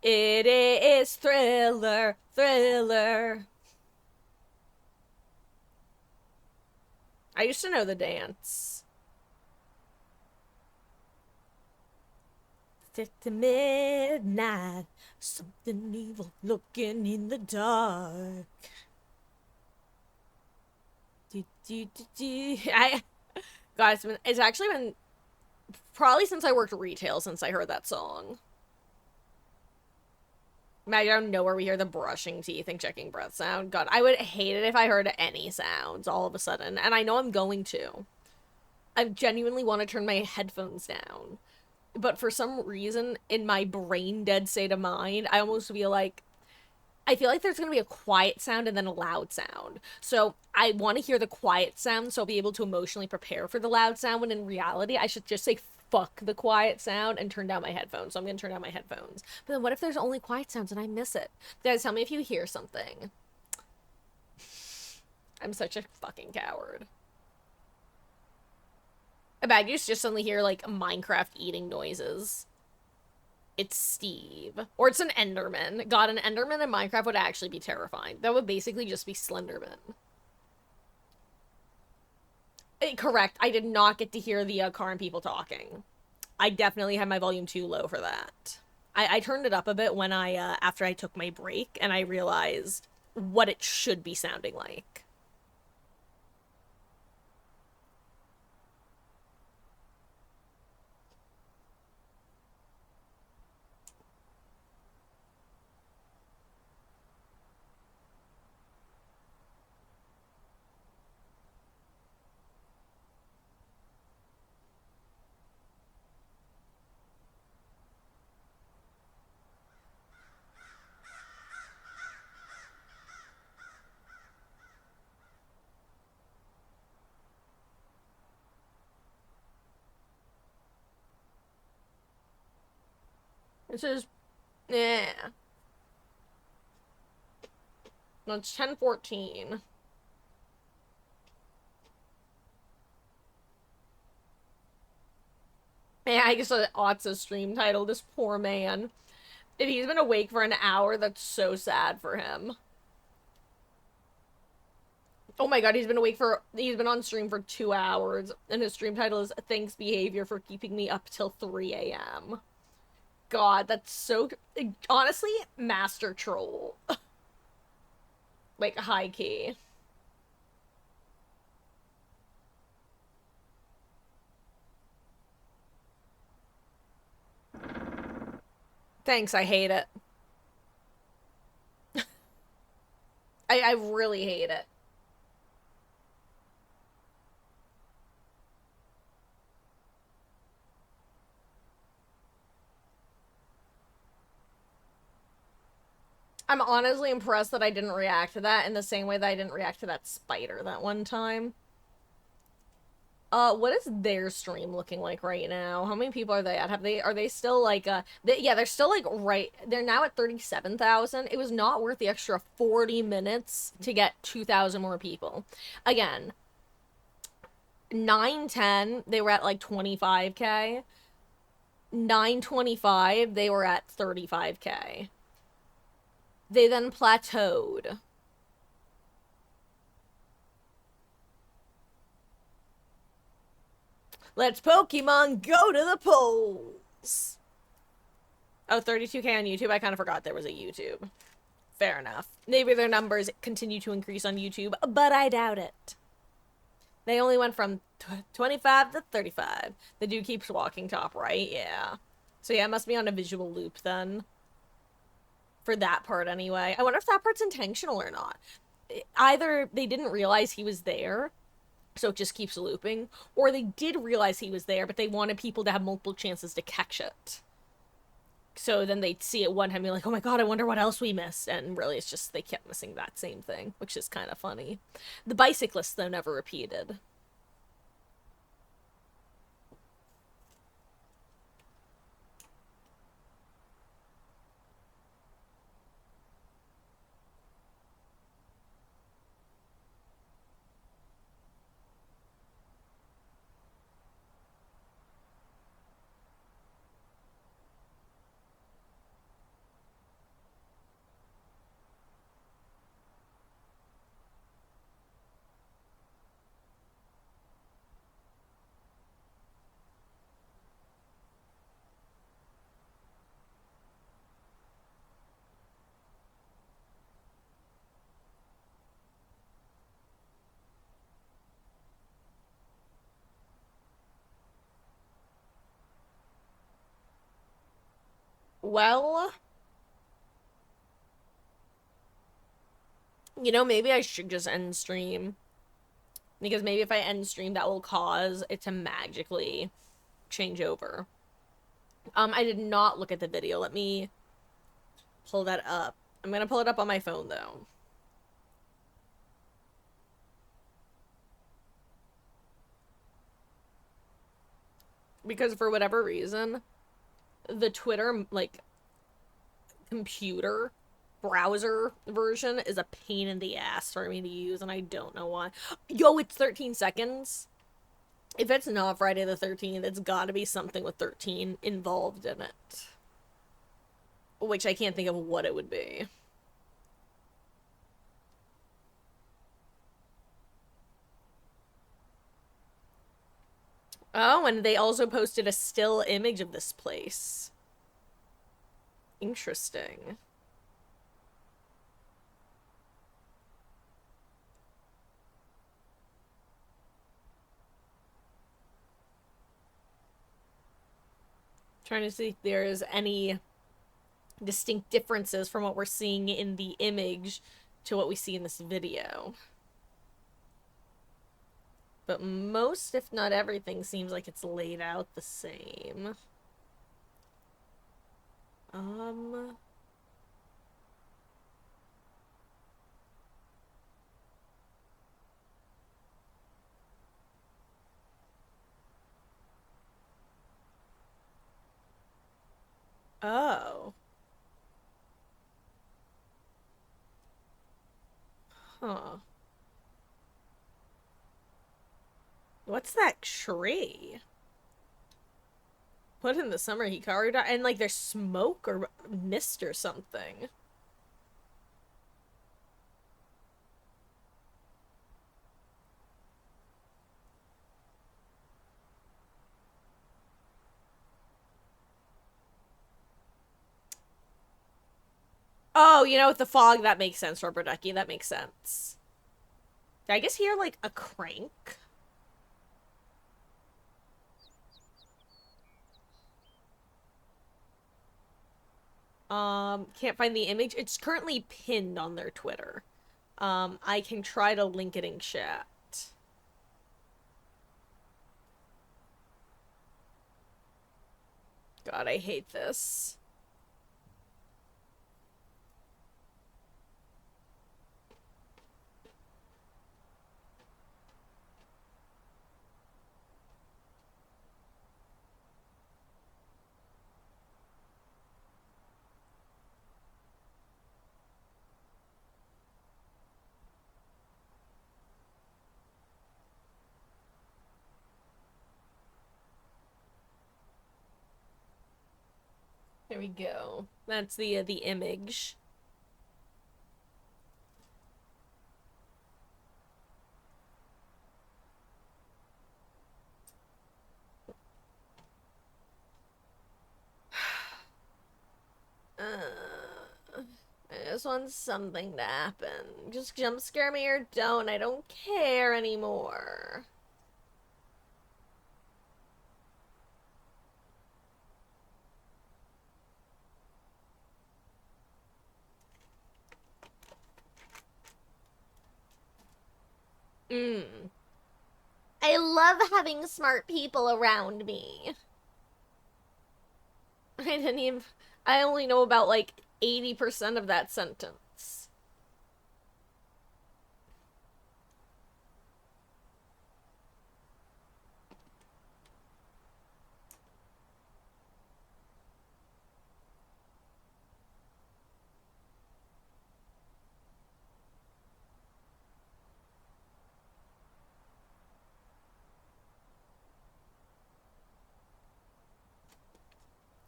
Speaker 1: It is Thriller, Thriller. I used to know the dance. It's to midnight, something evil looking in the dark. God, it's actually been probably since I worked retail since I heard that song. Imagine out of nowhere we hear the brushing teeth and checking breath sound. God, I would hate it if I heard any sounds all of a sudden. And I know I'm going to. I genuinely want to turn my headphones down. But for some reason, in my brain dead state of mind, I almost feel like there's going to be a quiet sound and then a loud sound. So I want to hear the quiet sound so I'll be able to emotionally prepare for the loud sound, when in reality, I should just say fuck the quiet sound and turn down my headphones. So I'm going to turn down my headphones. But then what if there's only quiet sounds and I miss it? Guys, tell me if you hear something. I'm such a fucking coward. I bet you just suddenly hear, like, Minecraft eating noises. It's Steve. Or it's an Enderman. God, an Enderman in Minecraft would actually be terrifying. That would basically just be Slenderman. Correct. I did not get to hear the car and people talking. I definitely had my volume too low for that. I turned it up a bit when after I took my break, and I realized what it should be sounding like. This is, yeah. No, it's 10:14. Man, I guess Otsa's stream title, this poor man. If he's been awake for an hour, that's so sad for him. Oh my god, he's been on stream for 2 hours, and his stream title is Thanks Behavior for keeping me up till 3 a.m. God, that's so... Honestly, master troll. Like, high key. Thanks, I hate it. I really hate it. I'm honestly impressed that I didn't react to that in the same way that I didn't react to that spider that one time. What is their stream looking like right now? How many people are they at? Are they still like, yeah, they're still like they're now at 37,000. It was not worth the extra 40 minutes to get 2,000 more people. Again, 9:10, they were at like 25k. 9:25, they were at 35k. They then plateaued. Let's Pokemon go to the polls. Oh, 32k on YouTube? I kind of forgot there was a YouTube. Fair enough. Maybe their numbers continue to increase on YouTube, but I doubt it. They only went from 25 to 35. The dude keeps walking top right, yeah. So yeah, it must be on a visual loop then. For that part anyway. I wonder if that part's intentional or not. Either they didn't realize he was there, so it just keeps looping, or they did realize he was there, but they wanted people to have multiple chances to catch it. So then they'd see it one time and be like, oh my god, I wonder what else we missed. And really, it's just they kept missing that same thing, which is kind of funny. The bicyclist, though, never repeated. Well, you know, maybe I should just end stream. Because maybe if I end stream, that will cause it to magically change over. I did not look at the video. Let me pull that up. I'm gonna pull it up on my phone, though. Because for whatever reason, the Twitter, like, computer browser version is a pain in the ass for me to use, and I don't know why. Yo, it's 13 seconds. If it's not Friday the 13th, it's gotta be something with 13 involved in it. Which I can't think of what it would be. Oh, and they also posted a still image of this place. Interesting. Trying to see if there's any distinct differences from what we're seeing in the image to what we see in this video. But most, if not everything, seems like it's laid out the same. Oh. Huh. What's that tree? What in the summer Hikaru died? And like there's smoke or mist or something. Oh, you know, with the fog, that makes sense, Rubber Ducky. That makes sense. Did I just hear, like, a crank? Can't find the image. It's currently pinned on their Twitter. I can try to link it in chat. God, I hate this. There we go. That's the image. I just want something to happen. Just jump scare me or don't. I don't care anymore. Mm. I love having smart people around me. I only know about like 80% of that sentence.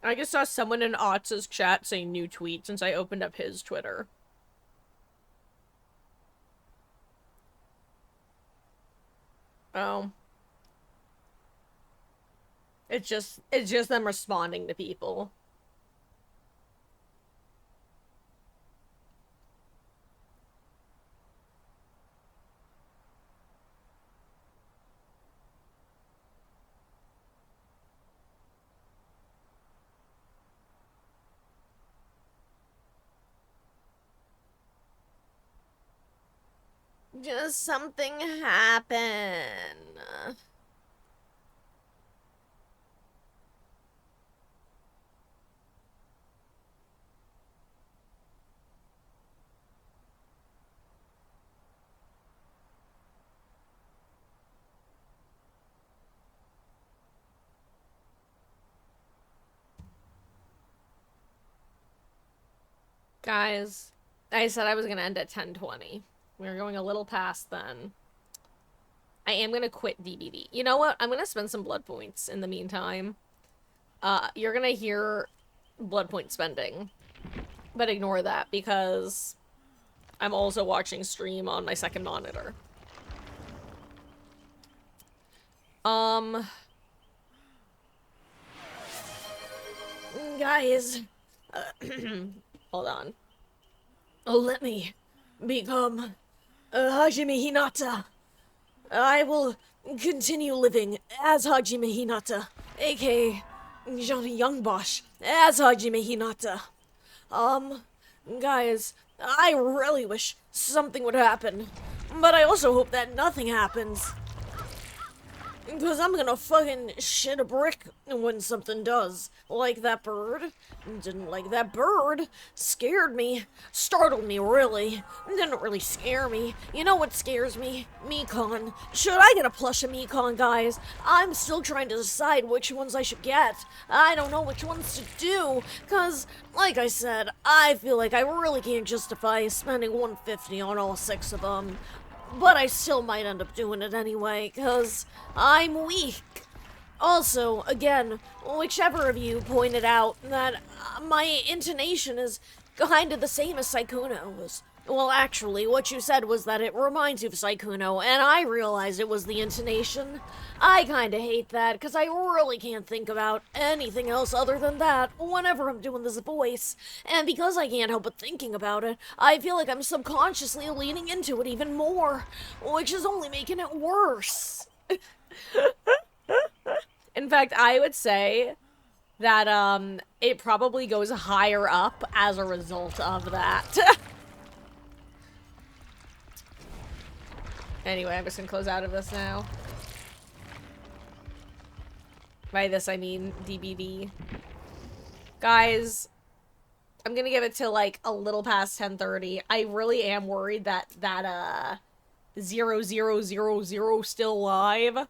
Speaker 1: I just saw someone in Otz's chat say new tweet since I opened up his Twitter. Oh. It's just them responding to people. Just something happened. Guys, I said I was gonna end at 10:20. We are going a little past then. I am gonna quit DBD. You know what? I'm gonna spend some blood points in the meantime. You're gonna hear blood point spending. But ignore that because I'm also watching stream on my second monitor. Guys, hold on. Oh, let me become Hajime Hinata. I will continue living as Hajime Hinata, aka Johnny Youngbosh, as Hajime Hinata. Guys, I really wish something would happen, but I also hope that nothing happens. Because I'm gonna fucking shit a brick when something does. Like that bird. Didn't like that bird. Scared me. Startled me, really. Didn't really scare me. You know what scares me? Mikan. Should I get a plush of Mikan, guys? I'm still trying to decide which ones I should get. I don't know which ones to do. Because, like I said, I feel like I really can't justify spending $150 on all 6 of them. But I still might end up doing it anyway, because I'm weak. Also, again, whichever of you pointed out that my intonation is kind of the same as Saikuno's. Well, actually, what you said was that it reminds you of Saikuno, and I realized it was the intonation. I kinda hate that, because I really can't think about anything else other than that whenever I'm doing this voice. And because I can't help but thinking about it, I feel like I'm subconsciously leaning into it even more, which is only making it worse. In fact, I would say that, it probably goes higher up as a result of that. Anyway, I'm just gonna close out of this now. By this, I mean DBD. Guys, I'm gonna give it to, like, a little past 10:30. I really am worried that 0000 still live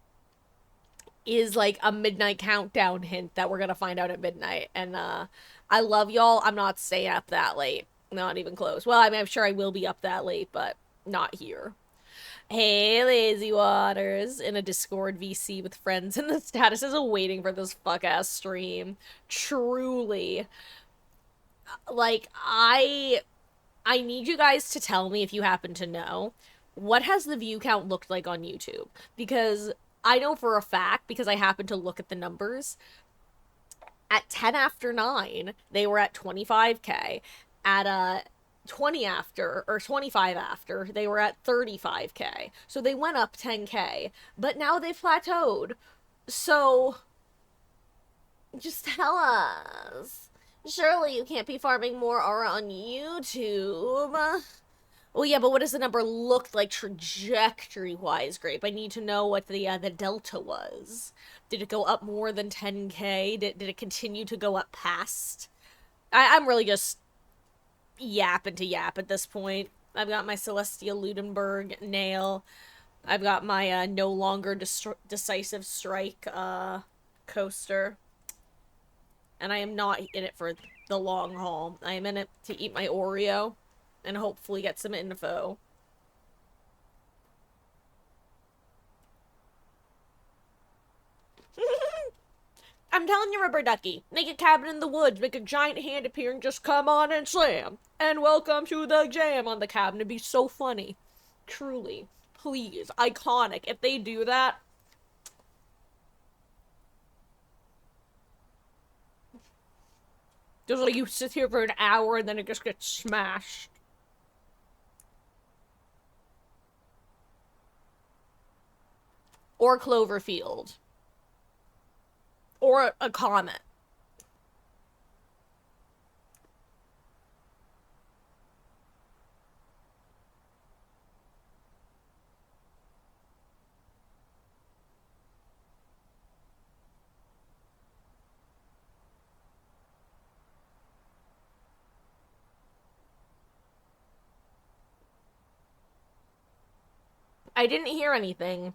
Speaker 1: is, like, a midnight countdown hint that we're gonna find out at midnight. And, I love y'all. I'm not staying up that late. Not even close. Well, I mean, I'm sure I will be up that late, but not here. Hey, Lazy Waters, in a Discord VC with friends, and the status is waiting for this fuck-ass stream. Truly. Like, I need you guys to tell me if you happen to know, what has the view count looked like on YouTube? Because I know for a fact, because I happen to look at the numbers, at 10 after 9, they were at 25k. At, 20 after, or 25 after, they were at 35k. So they went up 10k, but now they've plateaued. So, just tell us. Surely you can't be farming more aura on YouTube. Well, yeah, but what does the number look like trajectory-wise, Grape? I need to know what the delta was. Did it go up more than 10K? Did it continue to go up past? I'm really just yapping to yap at this point. I've got my Celestia Ludenberg nail. I've got my no longer decisive strike coaster. And I am not in it for the long haul. I am in it to eat my Oreo and hopefully get some info. I'm telling you, Rubber Ducky, make a cabin in the woods, make a giant hand appear and just come on and slam. And welcome to the jam on the cabin. It'd be so funny. Truly. Please. Iconic. If they do that, just like you sit here for an hour and then it just gets smashed. Or Cloverfield. Or a comet. I didn't hear anything,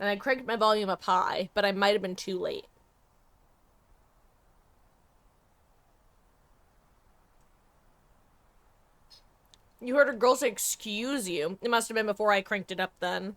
Speaker 1: and I cranked my volume up high, but I might have been too late. You heard a girl say, "Excuse you." It must have been before I cranked it up then.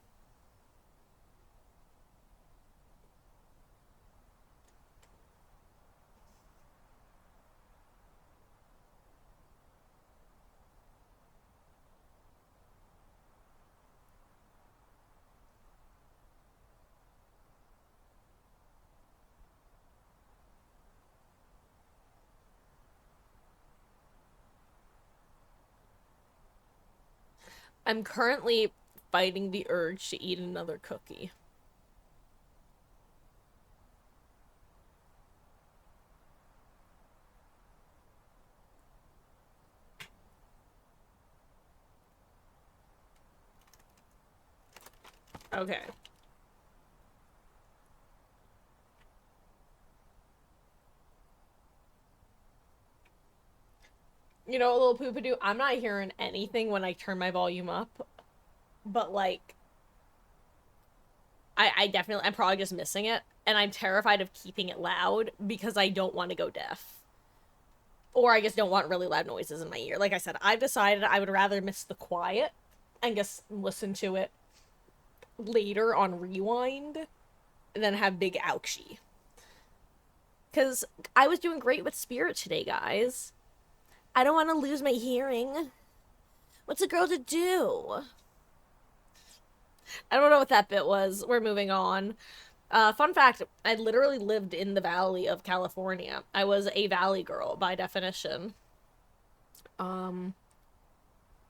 Speaker 1: I'm currently fighting the urge to eat another cookie. Okay. You know, a little poo-poo-doo, I'm not hearing anything when I turn my volume up, but, like, I'm probably just missing it, and I'm terrified of keeping it loud because I don't want to go deaf. Or I just don't want really loud noises in my ear. Like I said, I've decided I would rather miss the quiet and just listen to it later on rewind than have big ouchie. Because I was doing great with Spirit today, guys. I don't want to lose my hearing. What's a girl to do? I don't know what that bit was. We're moving on. Fun fact, I literally lived in the Valley of California. I was a Valley girl by definition.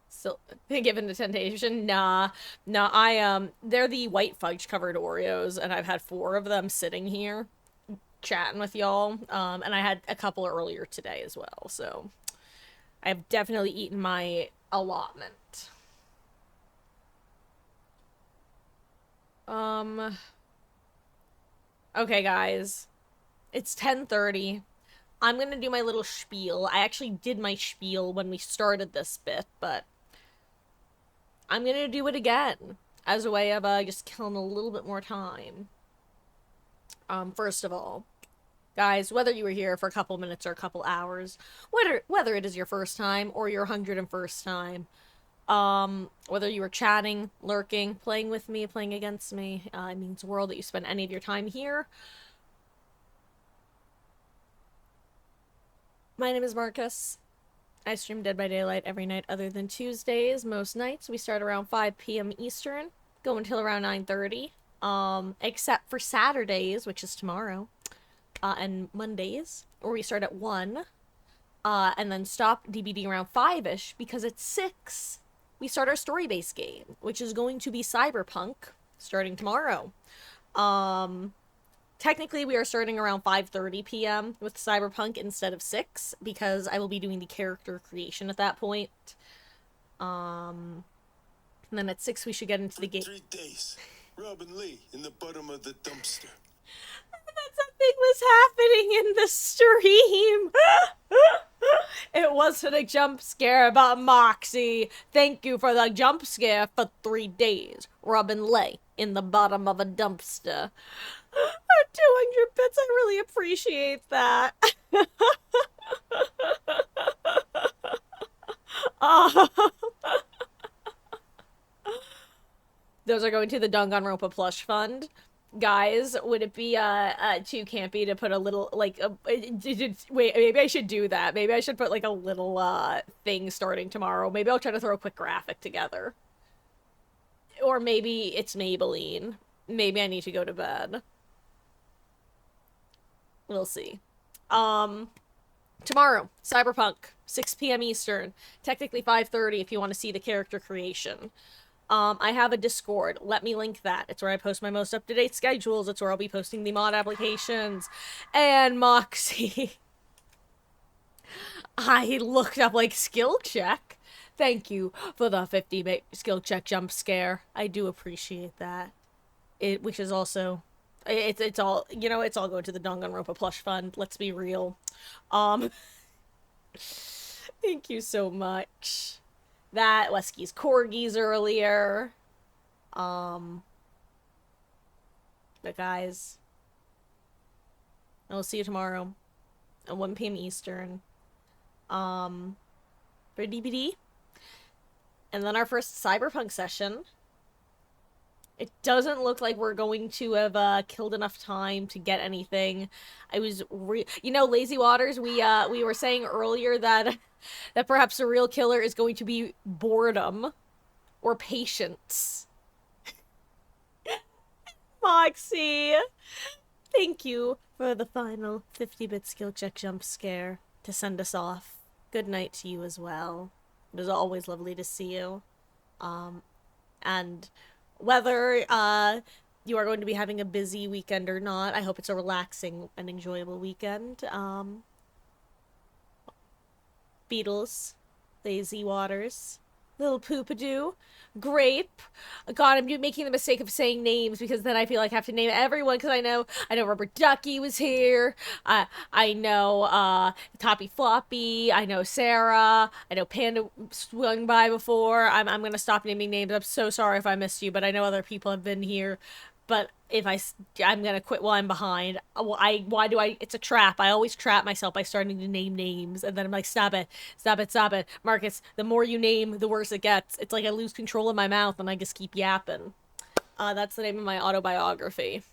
Speaker 1: Still given the temptation? Nah, they're the white fudge covered Oreos, and I've had 4 of them sitting here chatting with y'all. And I had a couple earlier today as well, so I've definitely eaten my allotment. Okay, guys. It's 10:30. I'm gonna do my little spiel. I actually did my spiel when we started this bit, but I'm gonna do it again as a way of just killing a little bit more time. First of all, guys, whether you were here for a couple minutes or a couple hours, whether it is your first time or your 101st time, whether you were chatting, lurking, playing with me, playing against me, it means the world that you spend any of your time here. My name is Marcus. I stream Dead by Daylight every night other than Tuesdays. Most nights we start around 5 p.m. Eastern, go until around 9:30. Except for Saturdays, which is tomorrow, and Mondays, where we start at 1, and then stop DBD around 5-ish, because at 6, we start our story-based game, which is going to be Cyberpunk, starting tomorrow. Technically, we are starting around 5:30 p.m. with Cyberpunk instead of 6, because I will be doing the character creation at that point. And then at 6 we should get into the
Speaker 4: For
Speaker 1: game.
Speaker 4: 3 days, Robin Lee in the bottom of the dumpster.
Speaker 1: Something was happening in the stream. It wasn't a jump scare about Moxie. Thank you for the jump scare for 3 days. Robin Lay in the bottom of a dumpster. 200 bits, I really appreciate that. Those are going to the Danganronpa plush fund. Guys, would it be too campy to put a little like wait, maybe I should do that. Maybe I should put like a little thing starting tomorrow. Maybe I'll try to throw a quick graphic together. Or maybe it's Maybelline. Maybe I need to go to bed. We'll see. Tomorrow, Cyberpunk, 6 p.m. Eastern. Technically 5:30 if you want to see the character creation. I have a Discord. Let me link that. It's where I post my most up-to-date schedules. It's where I'll be posting the mod applications. And Moxie. I looked up, like, skill check. Thank you for the 50 skill check jump scare. I do appreciate that. Which is also... It's all, you know, it's all going to the Danganronpa plush fund. Let's be real. Thank you so much. That, Wesky's corgis earlier. But guys, I'll see you tomorrow at 1 p.m. Eastern. For DBD. And then our first Cyberpunk session. It doesn't look like we're going to have killed enough time to get anything. I was you know, Lazy Waters, we were saying earlier that that perhaps the real killer is going to be boredom or patience. Moxie, thank you for the final 50-bit skill check jump scare to send us off. Good night to you as well. It was always lovely to see you. And whether you are going to be having a busy weekend or not, I hope it's a relaxing and enjoyable weekend. Beatles, Lazy Waters, Little Poopadoo, Grape. God, I'm making the mistake of saying names because then I feel like I have to name everyone because I know Rubber Ducky was here. I know Toppy Floppy. I know Sarah. I know Panda swung by before. I'm gonna stop naming names. I'm so sorry if I missed you, but I know other people have been here. But if I'm gonna quit while I'm behind. Why do I? It's a trap. I always trap myself by starting to name names, and then I'm like, stop it, Marcus. The more you name, the worse it gets. It's like I lose control of my mouth, and I just keep yapping. That's the name of my autobiography.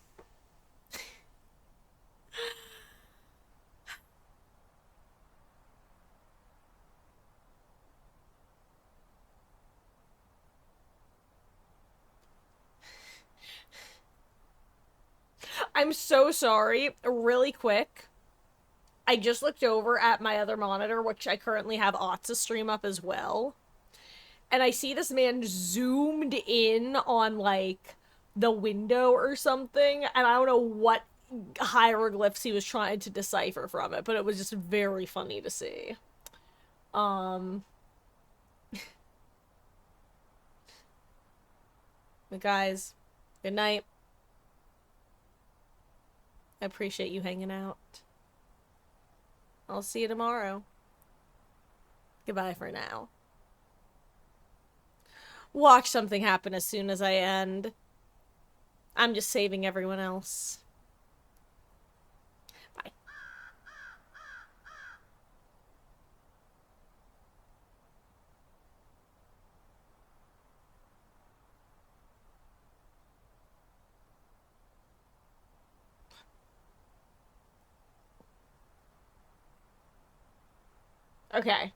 Speaker 1: I'm so sorry. Really quick. I just looked over at my other monitor, which I currently have Otsa stream up as well. And I see this man zoomed in on, like, the window or something. And I don't know what hieroglyphs he was trying to decipher from it, but it was just very funny to see. But guys, good night. I appreciate you hanging out. I'll see you tomorrow. Goodbye for now. Watch something happen as soon as I end. I'm just saving everyone else. Bye. Okay.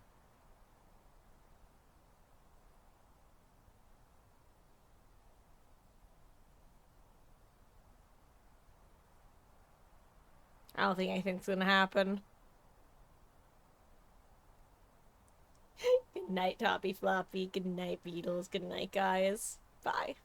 Speaker 1: I don't think anything's gonna happen. Good night, Toppy Floppy. Good night, Beatles. Good night, guys. Bye.